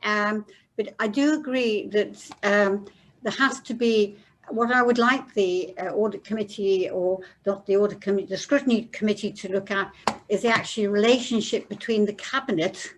But I do agree that there has to be, what I would like the audit committee, or not the audit committee, the scrutiny committee to look at, is the actual relationship between the cabinet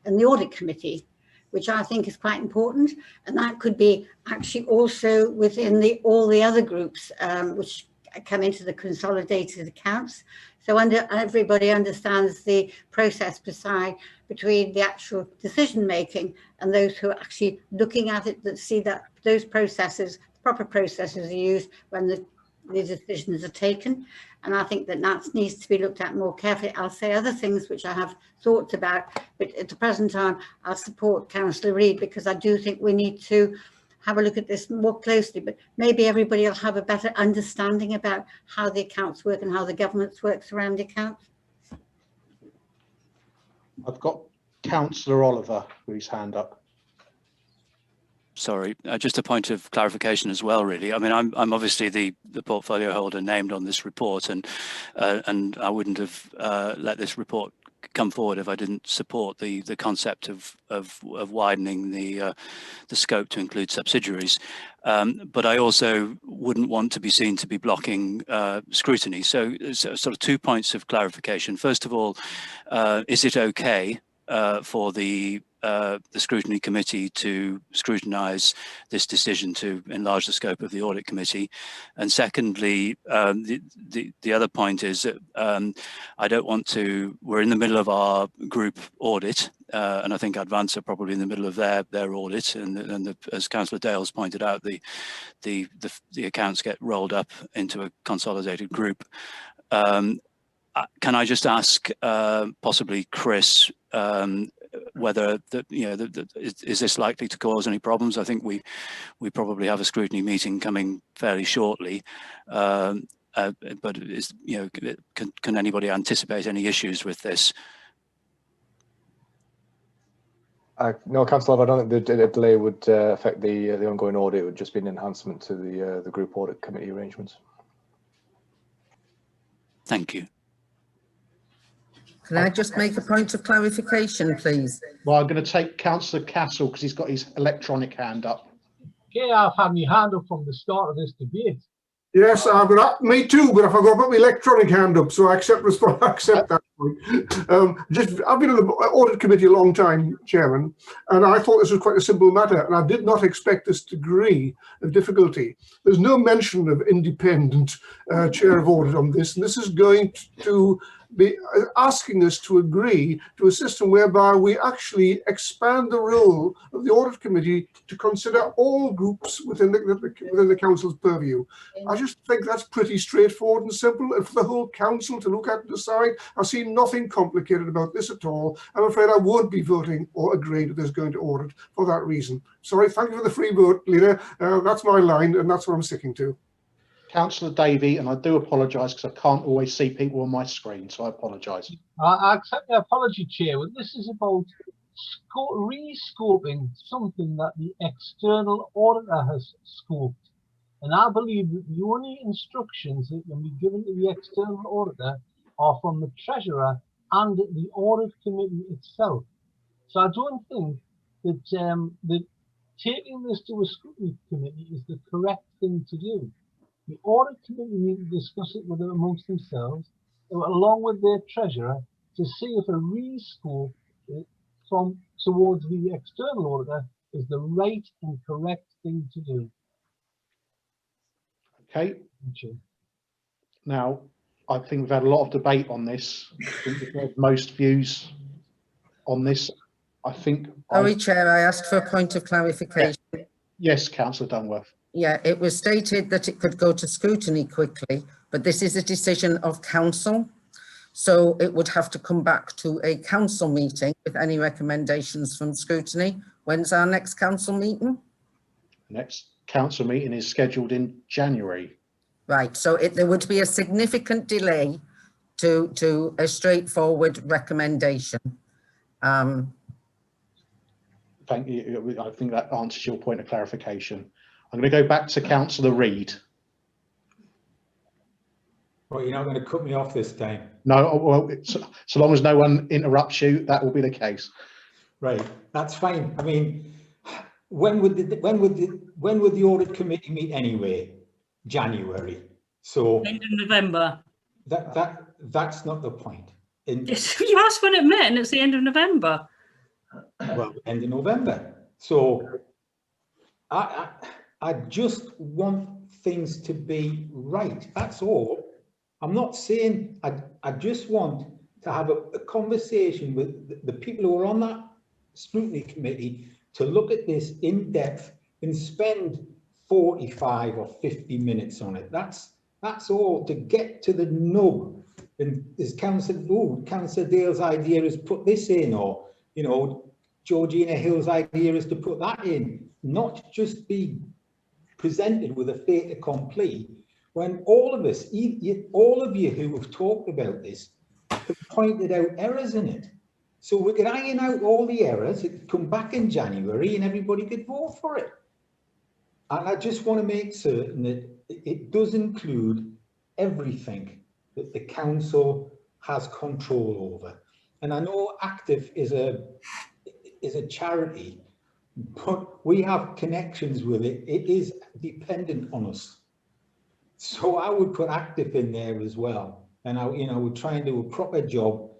and the audit committee, which I think is quite important. And that could be actually also within all the other groups which come into the consolidated accounts. So everybody understands the process between the actual decision making and those who are actually looking at it, that see that those processes, proper processes, are used when the decisions are taken. And I think that needs to be looked at more carefully. I'll say other things which I have thoughts about, but at the present time, I'll support Councillor Reid, because I do think we need to have a look at this more closely, but maybe everybody will have a better understanding about how the accounts work and how the governance works around the accounts. I've got Councillor Oliver with his hand up. Sorry, just a point of clarification as well, really. I mean, I'm obviously the portfolio holder named on this report, and I wouldn't have let this report come forward if I didn't support the concept of widening the scope to include subsidiaries. But I also wouldn't want to be seen to be blocking scrutiny. So sort of 2 points of clarification. First of all, is it okay for the scrutiny committee to scrutinise this decision to enlarge the scope of the audit committee? And secondly, the other point is that I don't want to, we're in the middle of our group audit, and I think Advance are probably in the middle of their audit, and as Councillor Dale's pointed out, the accounts get rolled up into a consolidated group. Can I just ask possibly Chris, whether is this likely to cause any problems? I think we probably have a scrutiny meeting coming fairly shortly, but can anybody anticipate any issues with this? No, Councillor, I don't think the delay would affect the ongoing audit. It would just be an enhancement to the group audit committee arrangements. Thank you. Can I just make a point of clarification, please? Well, I'm going to take Councillor Castle because he's got his electronic hand up. Okay, I've had my hand up from the start of this debate. Yes, I've got me too, but I forgot to put my electronic hand up, so I accept that point. I've been on the audit committee a long time, Chairman, and I thought this was quite a simple matter, and I did not expect this degree of difficulty. There's no mention of independent chair of audit on this, and this is going to be asking us to agree to a system whereby we actually expand the role of the audit committee to consider all groups within the council's purview. I just think that's pretty straightforward and simple, and for the whole council to look at and decide. I see nothing complicated about this at all. I'm afraid I won't be voting or agreeing to this going to audit for that reason. Sorry, thank you for the free vote, leader. That's my line, and that's what I'm sticking to. Councillor Davey, and I do apologise because I can't always see people on my screen, so I apologise. I accept the apology, Chair. But this is about re-scoping something that the external auditor has scoped. And I believe that the only instructions that can be given to the external auditor are from the Treasurer and the Audit Committee itself. So I don't think that, that taking this to a Scrutiny Committee is the correct thing to do. The Audit Committee need to discuss it with them amongst themselves, along with their Treasurer, to see if a re-scope from towards the external auditor is the right and correct thing to do. Okay. Now, I think we've had a lot of debate on this. I think we've heard most views on this. I think. Sorry, Chair, I asked for a point of clarification. Yes, Councillor Dunworth. Yeah, it was stated that it could go to scrutiny quickly, but this is a decision of council. So it would have to come back to a council meeting with any recommendations from scrutiny. When's our next council meeting? Next council meeting is scheduled in January. Right, so there would be a significant delay to a straightforward recommendation. Thank you. I think that answers your point of clarification. I'm going to go back to Councillor Reid. Well, you're not going to cut me off this time. No, well, so long as no one interrupts you, that will be the case. Right, that's fine. I mean, when would the audit committee meet anyway? January. So end of November. That's not the point. Yes, you asked when it met, and it's the end of November. Well, end of November. So I just want things to be right. That's all. I'm not saying I just want to have a conversation with the people who are on that scrutiny committee to look at this in depth and spend 45 or 50 minutes on it. That's all, to get to the nub. And as Councillor Dale's idea is put this in, or Georgina Hill's idea is to put that in, not just be presented with a fait accompli, when all of us, all of you who have talked about this, have pointed out errors in it. So we could iron out all the errors, it could come back in January and everybody could vote for it. And I just want to make certain that it does include everything that the council has control over. And I know Active is a charity, but we have connections with it. It is dependent on us. So I would put Active in there as well. And I would try and do a proper job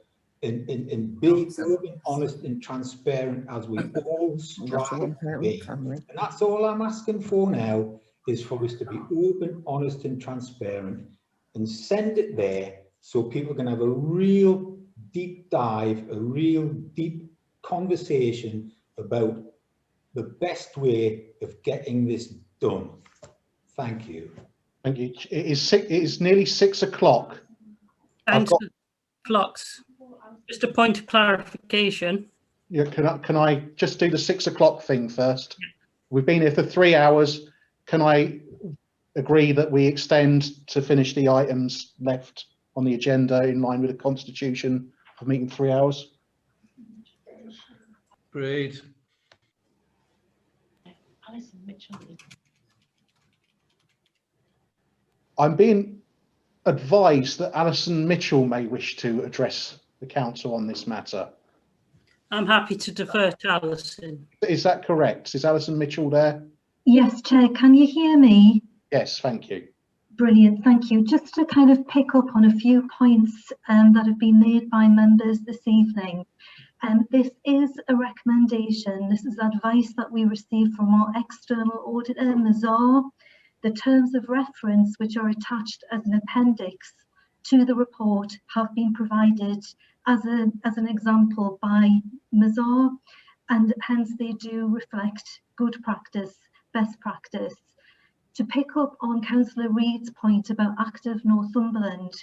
in being open, honest and transparent as we all strive to be. And that's all I'm asking for now, is for us to be open, honest and transparent, and send it there so people can have a real deep dive, a real deep conversation about the best way of getting this done. Thank you. Thank you. It is nearly 6 o'clock. Flux. Just a point of clarification. Yeah, can I just do the 6 o'clock thing first? We've been here for 3 hours. Can I agree that we extend to finish the items left on the agenda in line with the Constitution of meeting 3 hours? Great. Alison Mitchell. I'm being advised that Alison Mitchell may wish to address the council on this matter. I'm happy to defer to Alison. Is that correct? Is Alison Mitchell there? Yes, Chair, can you hear me? Yes, thank you. Brilliant, thank you. Just to kind of pick up on a few points that have been made by members this evening. This is a recommendation. This is advice that we received from our external auditor, Mazar. The terms of reference, which are attached as an appendix to the report have been provided as an example by Mazar, and hence they do reflect good practice, best practice. To pick up on Councillor Reid's point about Active Northumberland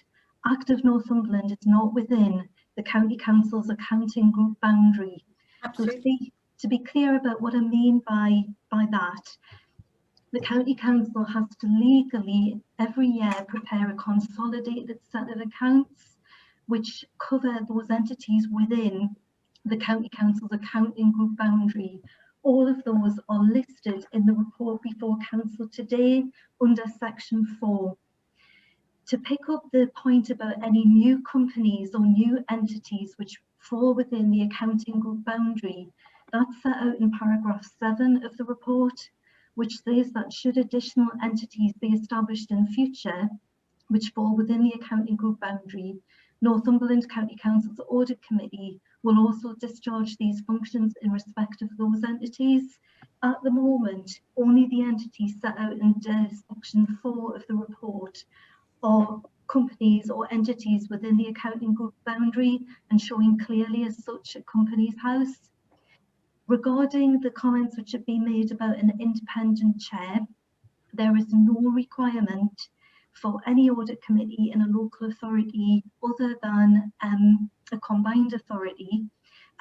is not within the County Council's accounting group boundary. Absolutely. To be clear about what I mean by that, the County Council has to legally every year prepare a consolidated set of accounts which cover those entities within the County Council's accounting group boundary. All of those are listed in the report before Council today under section 4. To pick up the point about any new companies or new entities which fall within the accounting group boundary, that's set out in paragraph 7 of the report, which says that should additional entities be established in future which fall within the accounting group boundary, Northumberland County Council's Audit Committee will also discharge these functions in respect of those entities. At the moment, only the entities set out in section 4 of the report are companies or entities within the accounting group boundary and showing clearly as such a company's house. Regarding the comments which have been made about an independent chair, there is no requirement for any audit committee in a local authority other than a combined authority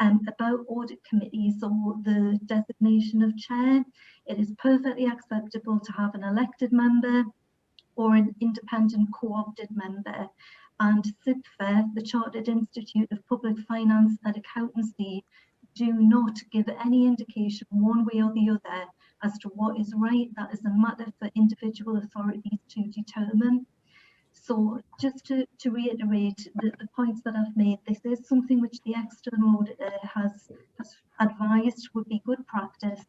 about audit committees or the designation of chair. It is perfectly acceptable to have an elected member or an independent co-opted member, and CIPFA, the Chartered Institute of Public Finance and Accountancy, do not give any indication one way or the other as to what is right. That is a matter for individual authorities to determine. So just to reiterate the points that I've made, this is something which the external auditor has advised would be good practice.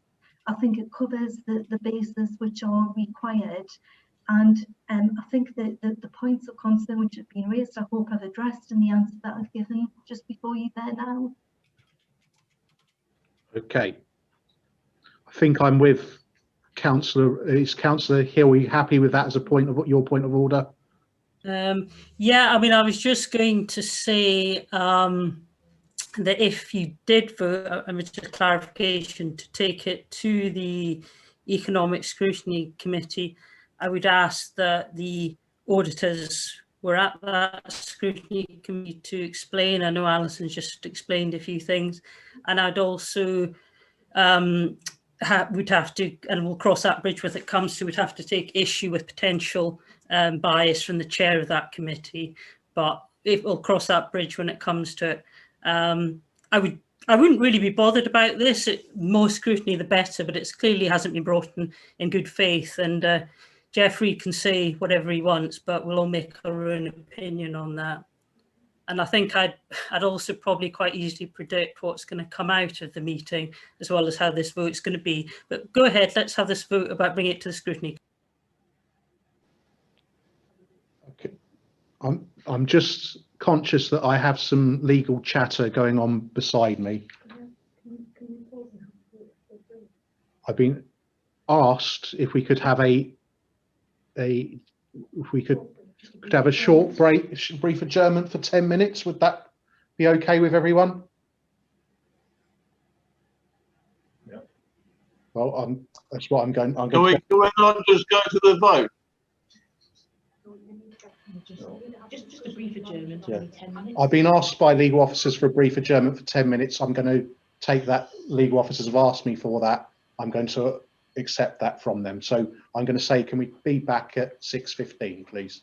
I think it covers the bases which are required. And I think that the points of concern which have been raised, I hope I've addressed in the answer that I've given just before you there now. Okay. I think I'm with Councillor. Is Councillor Hill, are you happy with that as a point of your point of order? Yeah, I mean, I was just going to say that if you did vote, I mean, just a clarification, to take it to the Economic Scrutiny Committee, I would ask that the auditors were at that scrutiny committee to explain. I know Alison's just explained a few things, and I'd also would have to, and we'll cross that bridge when it comes to, would have to take issue with potential bias from the chair of that committee, but it will cross that bridge when it comes to it. I wouldn't really be bothered about this. More scrutiny the better, but it clearly hasn't been brought in good faith, and Jeffrey can say whatever he wants, but we'll all make our own opinion on that. And I think I'd also probably quite easily predict what's going to come out of the meeting, as well as how this vote's going to be. But go ahead, let's have this vote about bringing it to the scrutiny. Okay. I'm just conscious that I have some legal chatter going on beside me. I've been asked if we could have could have a short brief adjournment for 10 minutes. Would that be okay with everyone? Yeah. Well, that's what I'm going. Can we not just go to the vote? Just a brief adjournment, Yeah. only 10 minutes. I've been asked by legal officers for a brief adjournment for 10 minutes. I'm going to take that. Legal officers have asked me for that. I'm going to accept that from them. So I'm going to say, can we be back at 6:15, please?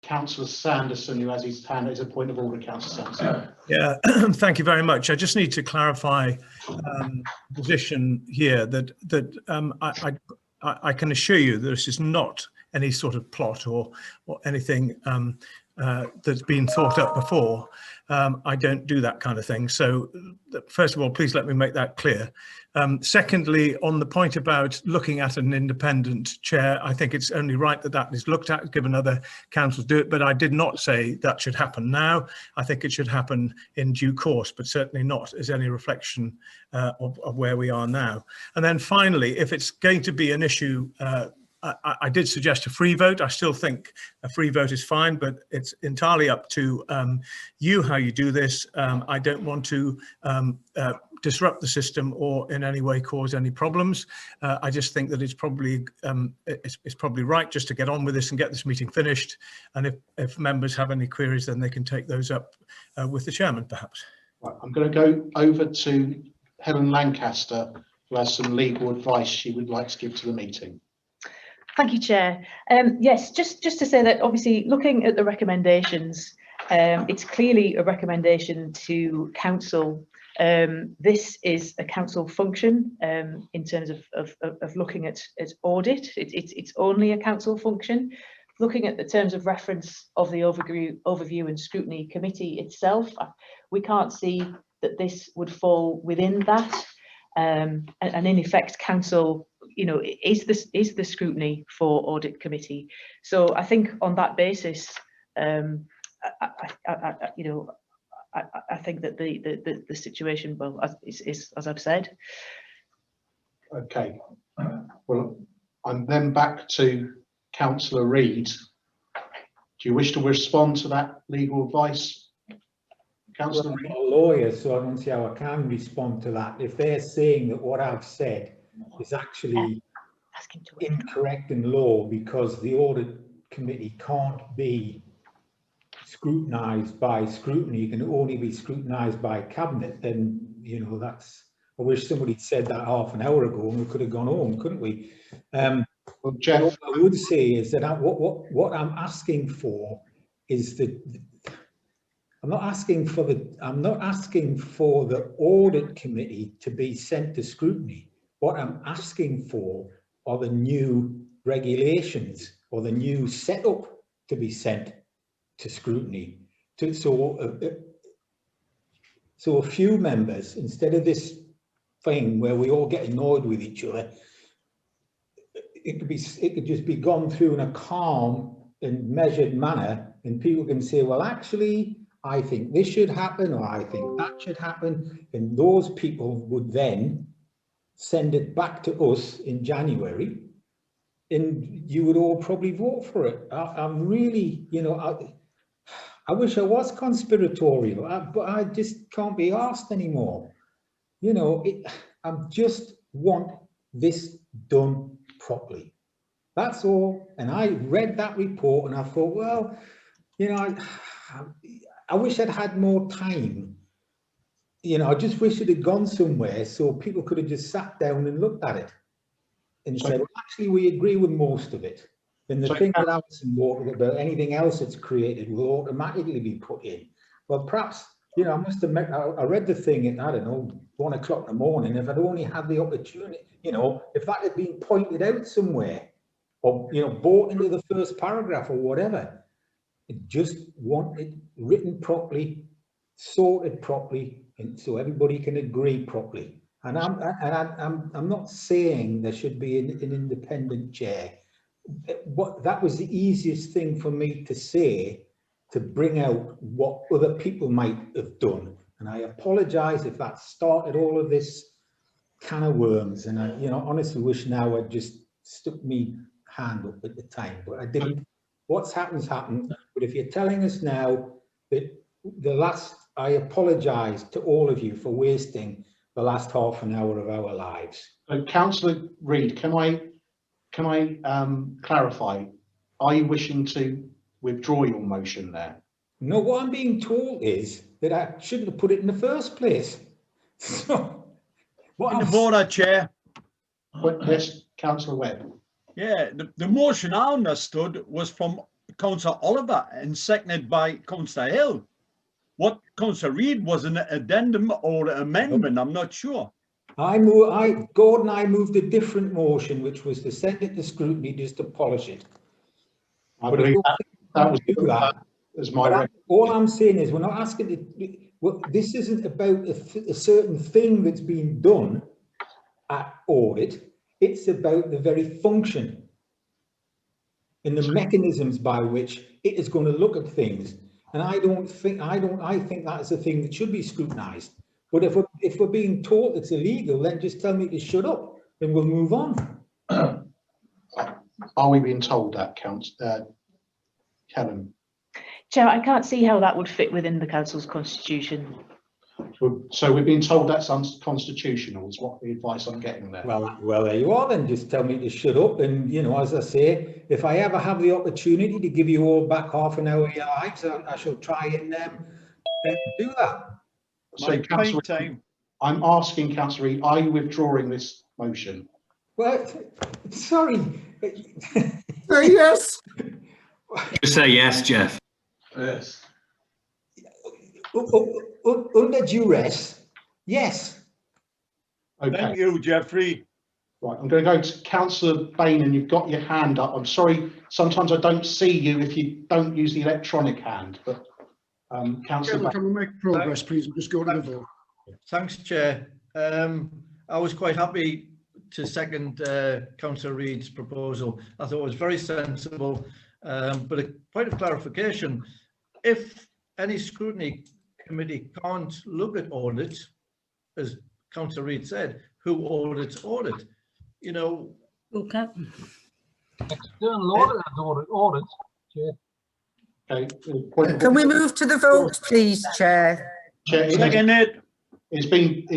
Councillor Sanderson, who has his hand as a point of order. Councillor Sanderson. Yeah, thank you very much. I just need to clarify position here that I can assure you that this is not any sort of plot or anything that's been thought up before. I don't do that kind of thing. So first of all, please let me make that clear. Secondly, on the point about looking at an independent chair, I think it's only right that that is looked at, given other councils do it, but I did not say that should happen now. I think it should happen in due course, but certainly not as any reflection of where we are now. And then finally, if it's going to be an issue, I did suggest a free vote. I still think a free vote is fine, but it's entirely up to you how you do this. I don't want to disrupt the system or in any way cause any problems. I just think that it's probably right just to get on with this and get this meeting finished. And if members have any queries, then they can take those up with the chairman, perhaps. Right, I'm going to go over to Helen Lancaster, who has some legal advice she would like to give to the meeting. Thank you, Chair. Yes, just to say that obviously looking at the recommendations, it's clearly a recommendation to council. This is a council function in terms of looking at audit. It's only a council function. Looking at the terms of reference of the overview and scrutiny committee itself, we can't see that this would fall within that. And in effect, council, you know, is the scrutiny for audit committee. So I think on that basis, I think that the situation, well, is as I've said. Okay. Well, I'm then back to Councillor Reid. Do you wish to respond to that legal advice? Councillor Reid? I'm not a lawyer, so I don't see how I can respond to that. If they're saying that what I've said is actually incorrect in law because the audit committee can't be scrutinised by scrutiny, it can only be scrutinised by cabinet, then, you know, that's, I wish somebody said that half an hour ago and we could have gone home, couldn't we? Well, Jeff, what I would say is that what I'm asking for is that I'm not asking for the audit committee to be sent to scrutiny. What I'm asking for are the new regulations or the new setup to be sent to scrutiny. So a few members, instead of this thing where we all get annoyed with each other, it could just be gone through in a calm and measured manner, and people can say, well, actually, I think this should happen, or I think that should happen, and those people would then send it back to us in January, and you would all probably vote for it. I'm really, you know, I wish I was conspiratorial, but I just can't be asked anymore. You know, I just want this done properly. That's all. And I read that report and I thought, well, you know, I wish I'd had more time. You know, I just wish it had gone somewhere so people could have just sat down and looked at it and said, well, actually, we agree with most of it. And the thing that Alison wrote about anything else that's created will automatically be put in. Well, perhaps, you know, I must admit, I read the thing at, I don't know, 1 o'clock in the morning. If I'd only had the opportunity, you know, if that had been pointed out somewhere or, you know, brought into the first paragraph or whatever, I just want it written properly, sorted properly, and so everybody can agree properly. And I'm not saying there should be an independent chair. That was the easiest thing for me to say, to bring out what other people might have done. And I apologise if that started all of this can of worms. And I, you know, honestly wish now I'd just stuck me hand up at the time, but I didn't. What's happened's happened. But if you're telling us now that I apologise to all of you for wasting the last half an hour of our lives. Councillor Reid, can I clarify? Are you wishing to withdraw your motion there? No, what I'm being told is that I shouldn't have put it in the first place. So, Point of order, Chair. Yes, Councillor Webb. Yeah, the motion I understood was from Councillor Oliver and seconded by Councillor Hill. What Councillor Reid was an addendum or amendment, I'm not sure. Gordon, I moved a different motion, which was to send it to scrutiny just to polish it. I believe that was my all I'm saying is we're not asking this isn't about a certain thing that's being done at audit. It's about the very function and the mechanisms by which it is going to look at things. And I think that is a thing that should be scrutinised. But if we're being told it's illegal, then just tell me to shut up and we'll move on. Are we being told that, Helen? Chair, I can't see how that would fit within the council's constitution. So we've been told that's unconstitutional, is what the advice I'm getting there. Well, there you are then. Just tell me to shut up. And, you know, as I say, if I ever have the opportunity to give you all back half an hour of your lives, I shall try and do that. So, Councillor, I'm asking, Councillor Reid, are you withdrawing this motion? Well, sorry. Say yes. Just say yes, Jeff. Yes. Under duress, yes. Okay. Thank you, Jeffrey. Right, I'm going to go to Councillor Bain, and you've got your hand up. I'm sorry, sometimes I don't see you if you don't use the electronic hand, but Councillor Bain. Can we make progress, please, and just go to the vote? Thanks, Chair. I was quite happy to second Councillor Reid's proposal. I thought it was very sensible, but a point of clarification, if any scrutiny committee can't look at audit, as Councillor Reid said, who audits audit? You know, external audit, Chair. Okay. Can we move to the vote, please, Chair? Chair, second it. It's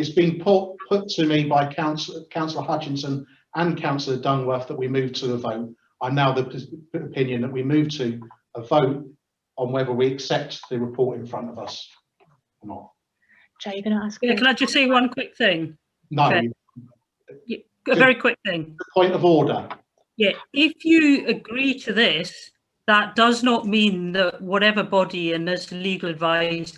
been put to me by Councillor Hutchinson and Councillor Dunworth that we move to the vote. I'm now the opinion that we move to a vote on whether we accept the report in front of us or not. Jay, you're going to ask? Yeah, can I just say one quick thing? No. Okay. A very quick thing. Point of order. Yeah, if you agree to this, that does not mean that whatever body, and as legal advice,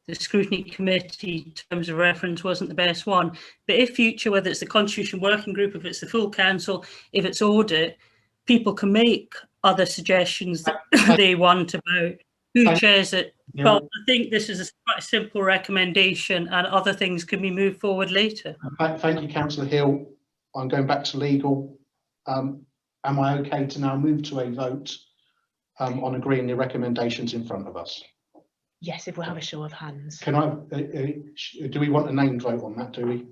the scrutiny committee terms of reference wasn't the best one. But if future, whether it's the Constitution Working Group, if it's the full council, if it's audit, people can make other suggestions that they want about who chairs it. Yeah. But I think this is quite a simple recommendation, and other things can be moved forward later. Thank you, Councillor Hill. I'm going back to legal. Am I okay to now move to a vote on agreeing the recommendations in front of us? Yes, if we'll have a show of hands. Can I? Do we want a named vote on that? Do we?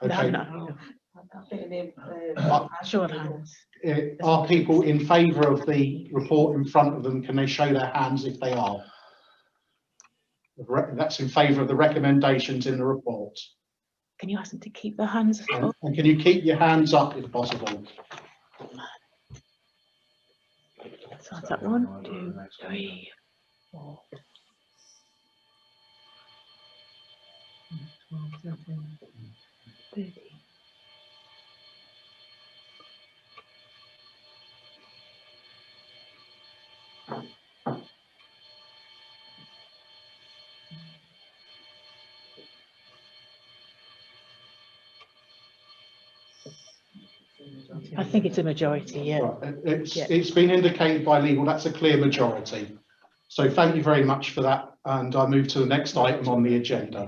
Okay. No. Show of hands. Are people in favour of the report in front of them? Can they show their hands if they are? That's in favour of the recommendations in the report. Can you ask them to keep their hands up? And can you keep your hands up if possible? So that's that 1, 2, 3, 4. 12, 13, 13. I think it's a majority, yeah. Right. It's been indicated by legal, that's a clear majority. So thank you very much for that. And I move to the next item on the agenda,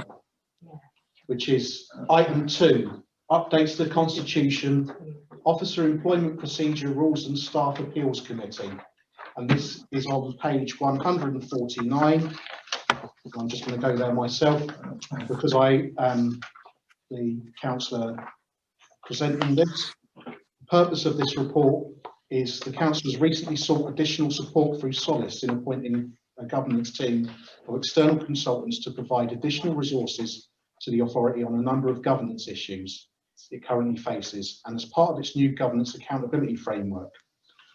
which is item 2, updates to the Constitution, Officer Employment Procedure Rules and Staff Appeals Committee. And this is on page 149. I'm just going to go there myself because I am the councillor presenting this. The purpose of this report is the council has recently sought additional support through Solace in appointing a governance team of external consultants to provide additional resources to the authority on a number of governance issues it currently faces. And as part of its new governance accountability framework,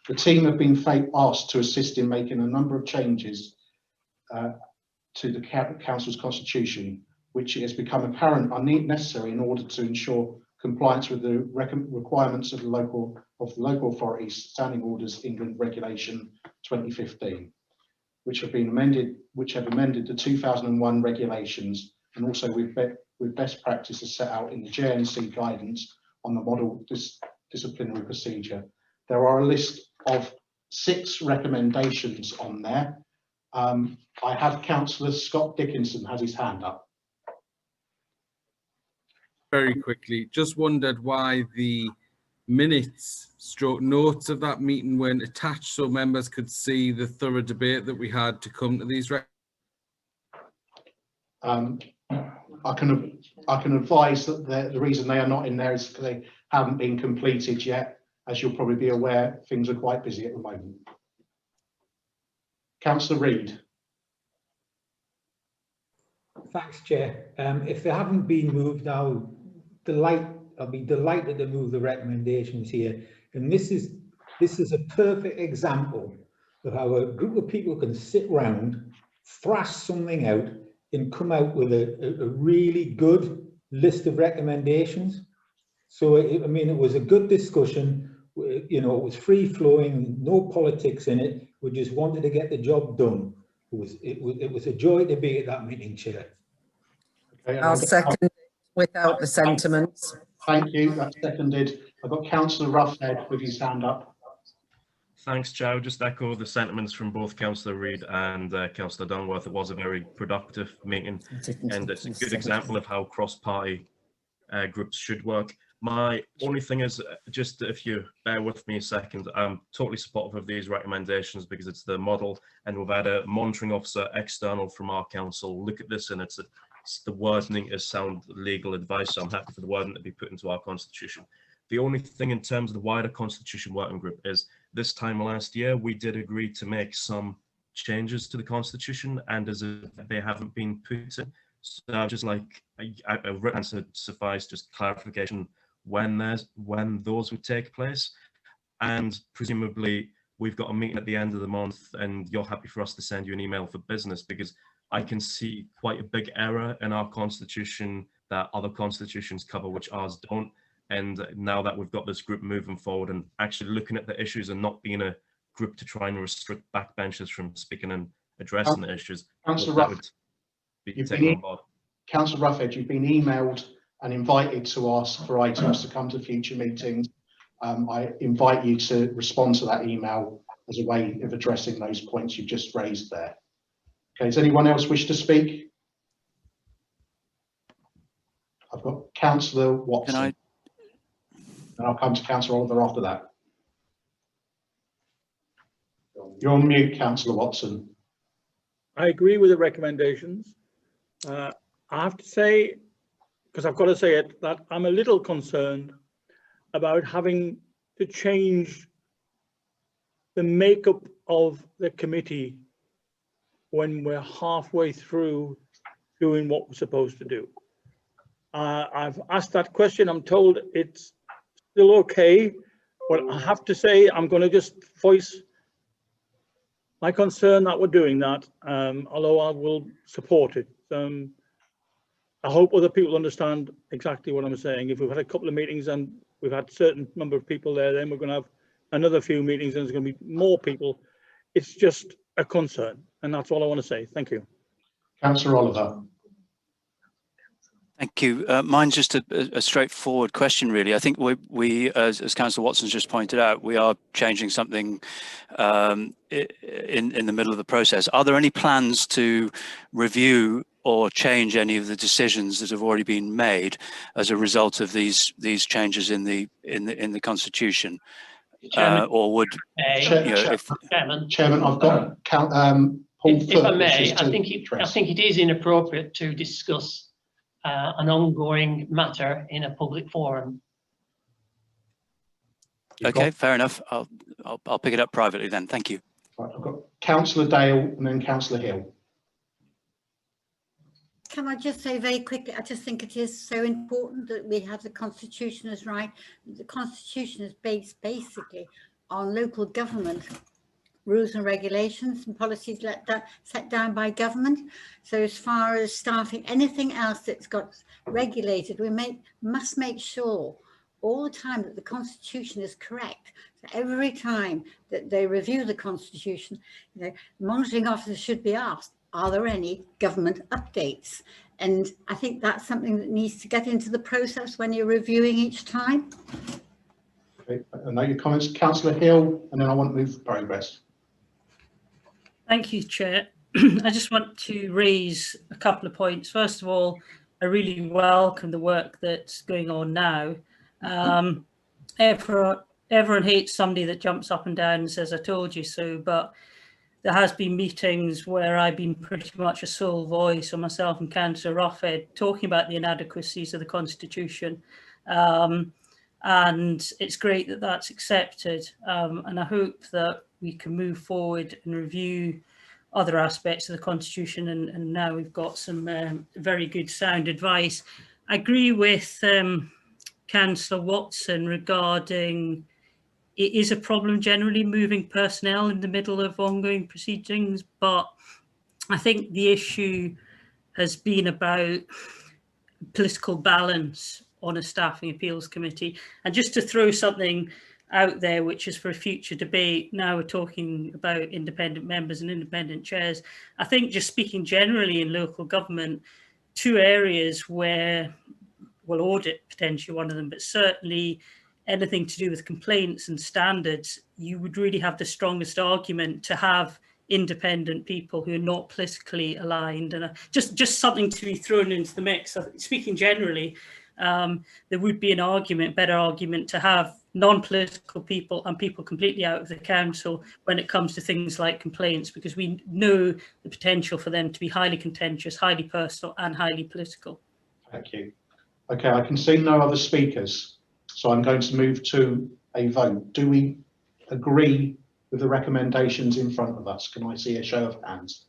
the team have been asked to assist in making a number of changes to the council's constitution, which has become apparent are necessary in order to ensure compliance with the requirements of the local authorities standing orders England Regulation 2015, which have amended the 2001 regulations, and also with best practices set out in the JNC guidance on the model disciplinary procedure. There are a list of 6 recommendations on there. I have Councillor Scott Dickinson has his hand up. Very quickly, just wondered why the minutes stroke notes of that meeting weren't attached so members could see the thorough debate that we had to come to these. I can advise that the reason they are not in there is because they haven't been completed yet. As you'll probably be aware, things are quite busy at the moment. Councillor Reid. Thanks, Chair. If they haven't been moved, I'll be delighted to move the recommendations here. And this is a perfect example of how a group of people can sit round, thrash something out, and come out with a really good list of recommendations. So, I mean, it was a good discussion. You know, it was free flowing, no politics in it. We just wanted to get the job done. It was a joy to be at that meeting, Chair. Okay, I'll second it without the sentiments. Thank you. That's seconded. I've got Councillor Roughhead with his hand up. Thanks, Joe. Just echo the sentiments from both Councillor Reid and Councillor Dunworth. It was a very productive meeting, and it's a good example of how cross-party groups should work. My only thing is, just if you bear with me a second, I'm totally supportive of these recommendations because it's the model, and we've had a monitoring officer external from our council look at this, and the wording is sound legal advice, so I'm happy for the wording to be put into our constitution. The only thing in terms of the wider constitution working group is this time last year, we did agree to make some changes to the constitution, and as if they haven't been put in. So just like a written answer suffice, just clarification when those would take place. And presumably we've got a meeting at the end of the month and you're happy for us to send you an email for business, because I can see quite a big error in our constitution that other constitutions cover, which ours don't. And now that we've got this group moving forward and actually looking at the issues and not being a group to try and restrict backbenchers from speaking and addressing the issues, Councillor that Ruff, would be taken on board. Councillor Roughhead, you've been emailed and invited to ask for items to come to future meetings. I invite you to respond to that email as a way of addressing those points you've just raised there. Okay, does anyone else wish to speak? I've got Councillor Watson. And I'll come to Councillor Oliver after that. You're on mute, Councillor Watson. I agree with the recommendations. I have to say, because I've got to say it, that I'm a little concerned about having to change the makeup of the committee when we're halfway through doing what we're supposed to do. I've asked that question. I'm told it's still okay, but I have to say I'm going to just voice my concern that we're doing that, although I will support it. I hope other people understand exactly what I'm saying. If we've had a couple of meetings and we've had a certain number of people there, then we're going to have another few meetings and there's going to be more people. It's just a concern, and that's all I want to say. Thank you. Councillor Oliver. Thank you. Mine's just a straightforward question, really. I think we as Councillor Watson's just pointed out, we are changing something in the middle of the process. Are there any plans to review or change any of the decisions that have already been made as a result of these changes in the Constitution? Or would Chairman, I've got Paul if I may, I think it is inappropriate to discuss an ongoing matter in a public forum. Okay, fair enough. I'll pick it up privately then. Thank you. Right, I've got Councillor Dale and then Councillor Hill. Can I just say very quickly, I just think it is so important that we have the Constitution as right. The Constitution is based basically on local government rules and regulations and policies set down by government. So as far as staffing, anything else that's got regulated, we must make sure all the time that the Constitution is correct. So every time that they review the Constitution, you know, monitoring officers should be asked, are there any government updates? And I think that's something that needs to get into the process when you're reviewing each time. Okay, I know your comments, Councillor Hill, and then I want to move for progress. Thank you, Chair. I just want to raise a couple of points. First of all, I really welcome the work that's going on now. Everyone hates somebody that jumps up and down and says, I told you so, but there has been meetings where I've been pretty much a sole voice, or myself and Councillor Ruffhead, talking about the inadequacies of the Constitution. And it's great that that's accepted. And I hope that we can move forward and review other aspects of the Constitution. And now we've got some very good sound advice. I agree with Councillor Watson regarding it is a problem generally moving personnel in the middle of ongoing proceedings, but I think the issue has been about political balance on a staffing appeals committee. And just to throw something out there, which is for a future debate, now we're talking about independent members and independent chairs. I think just speaking generally in local government, two areas where, well, audit potentially one of them, but certainly anything to do with complaints and standards, you would really have the strongest argument to have independent people who are not politically aligned. And just something to be thrown into the mix. Speaking generally, there would be an argument, better argument, to have non-political people and people completely out of the council when it comes to things like complaints, because we know the potential for them to be highly contentious, highly personal and highly political. Thank you. Okay, I can see no other speakers, so I'm going to move to a vote. Do we agree with the recommendations in front of us? Can I see a show of hands?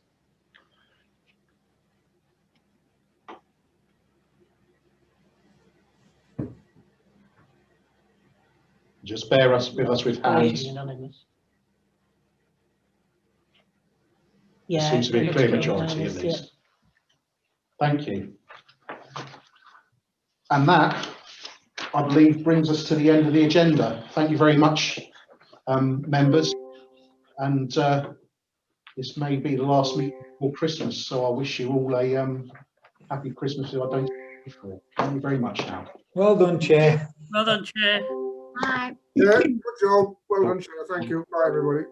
Just bear with us with hands. Yeah, there seems to be a clear majority at least. Thank you. And that, I believe, brings us to the end of the agenda. Thank you very much, members. And this may be the last meeting before Christmas, so I wish you all a happy Christmas if I don't see you before. Thank you very much now. Well done, Chair. Well done, Chair. Bye. Yeah, good job. Well done, Chair. Thank you. Bye, everybody.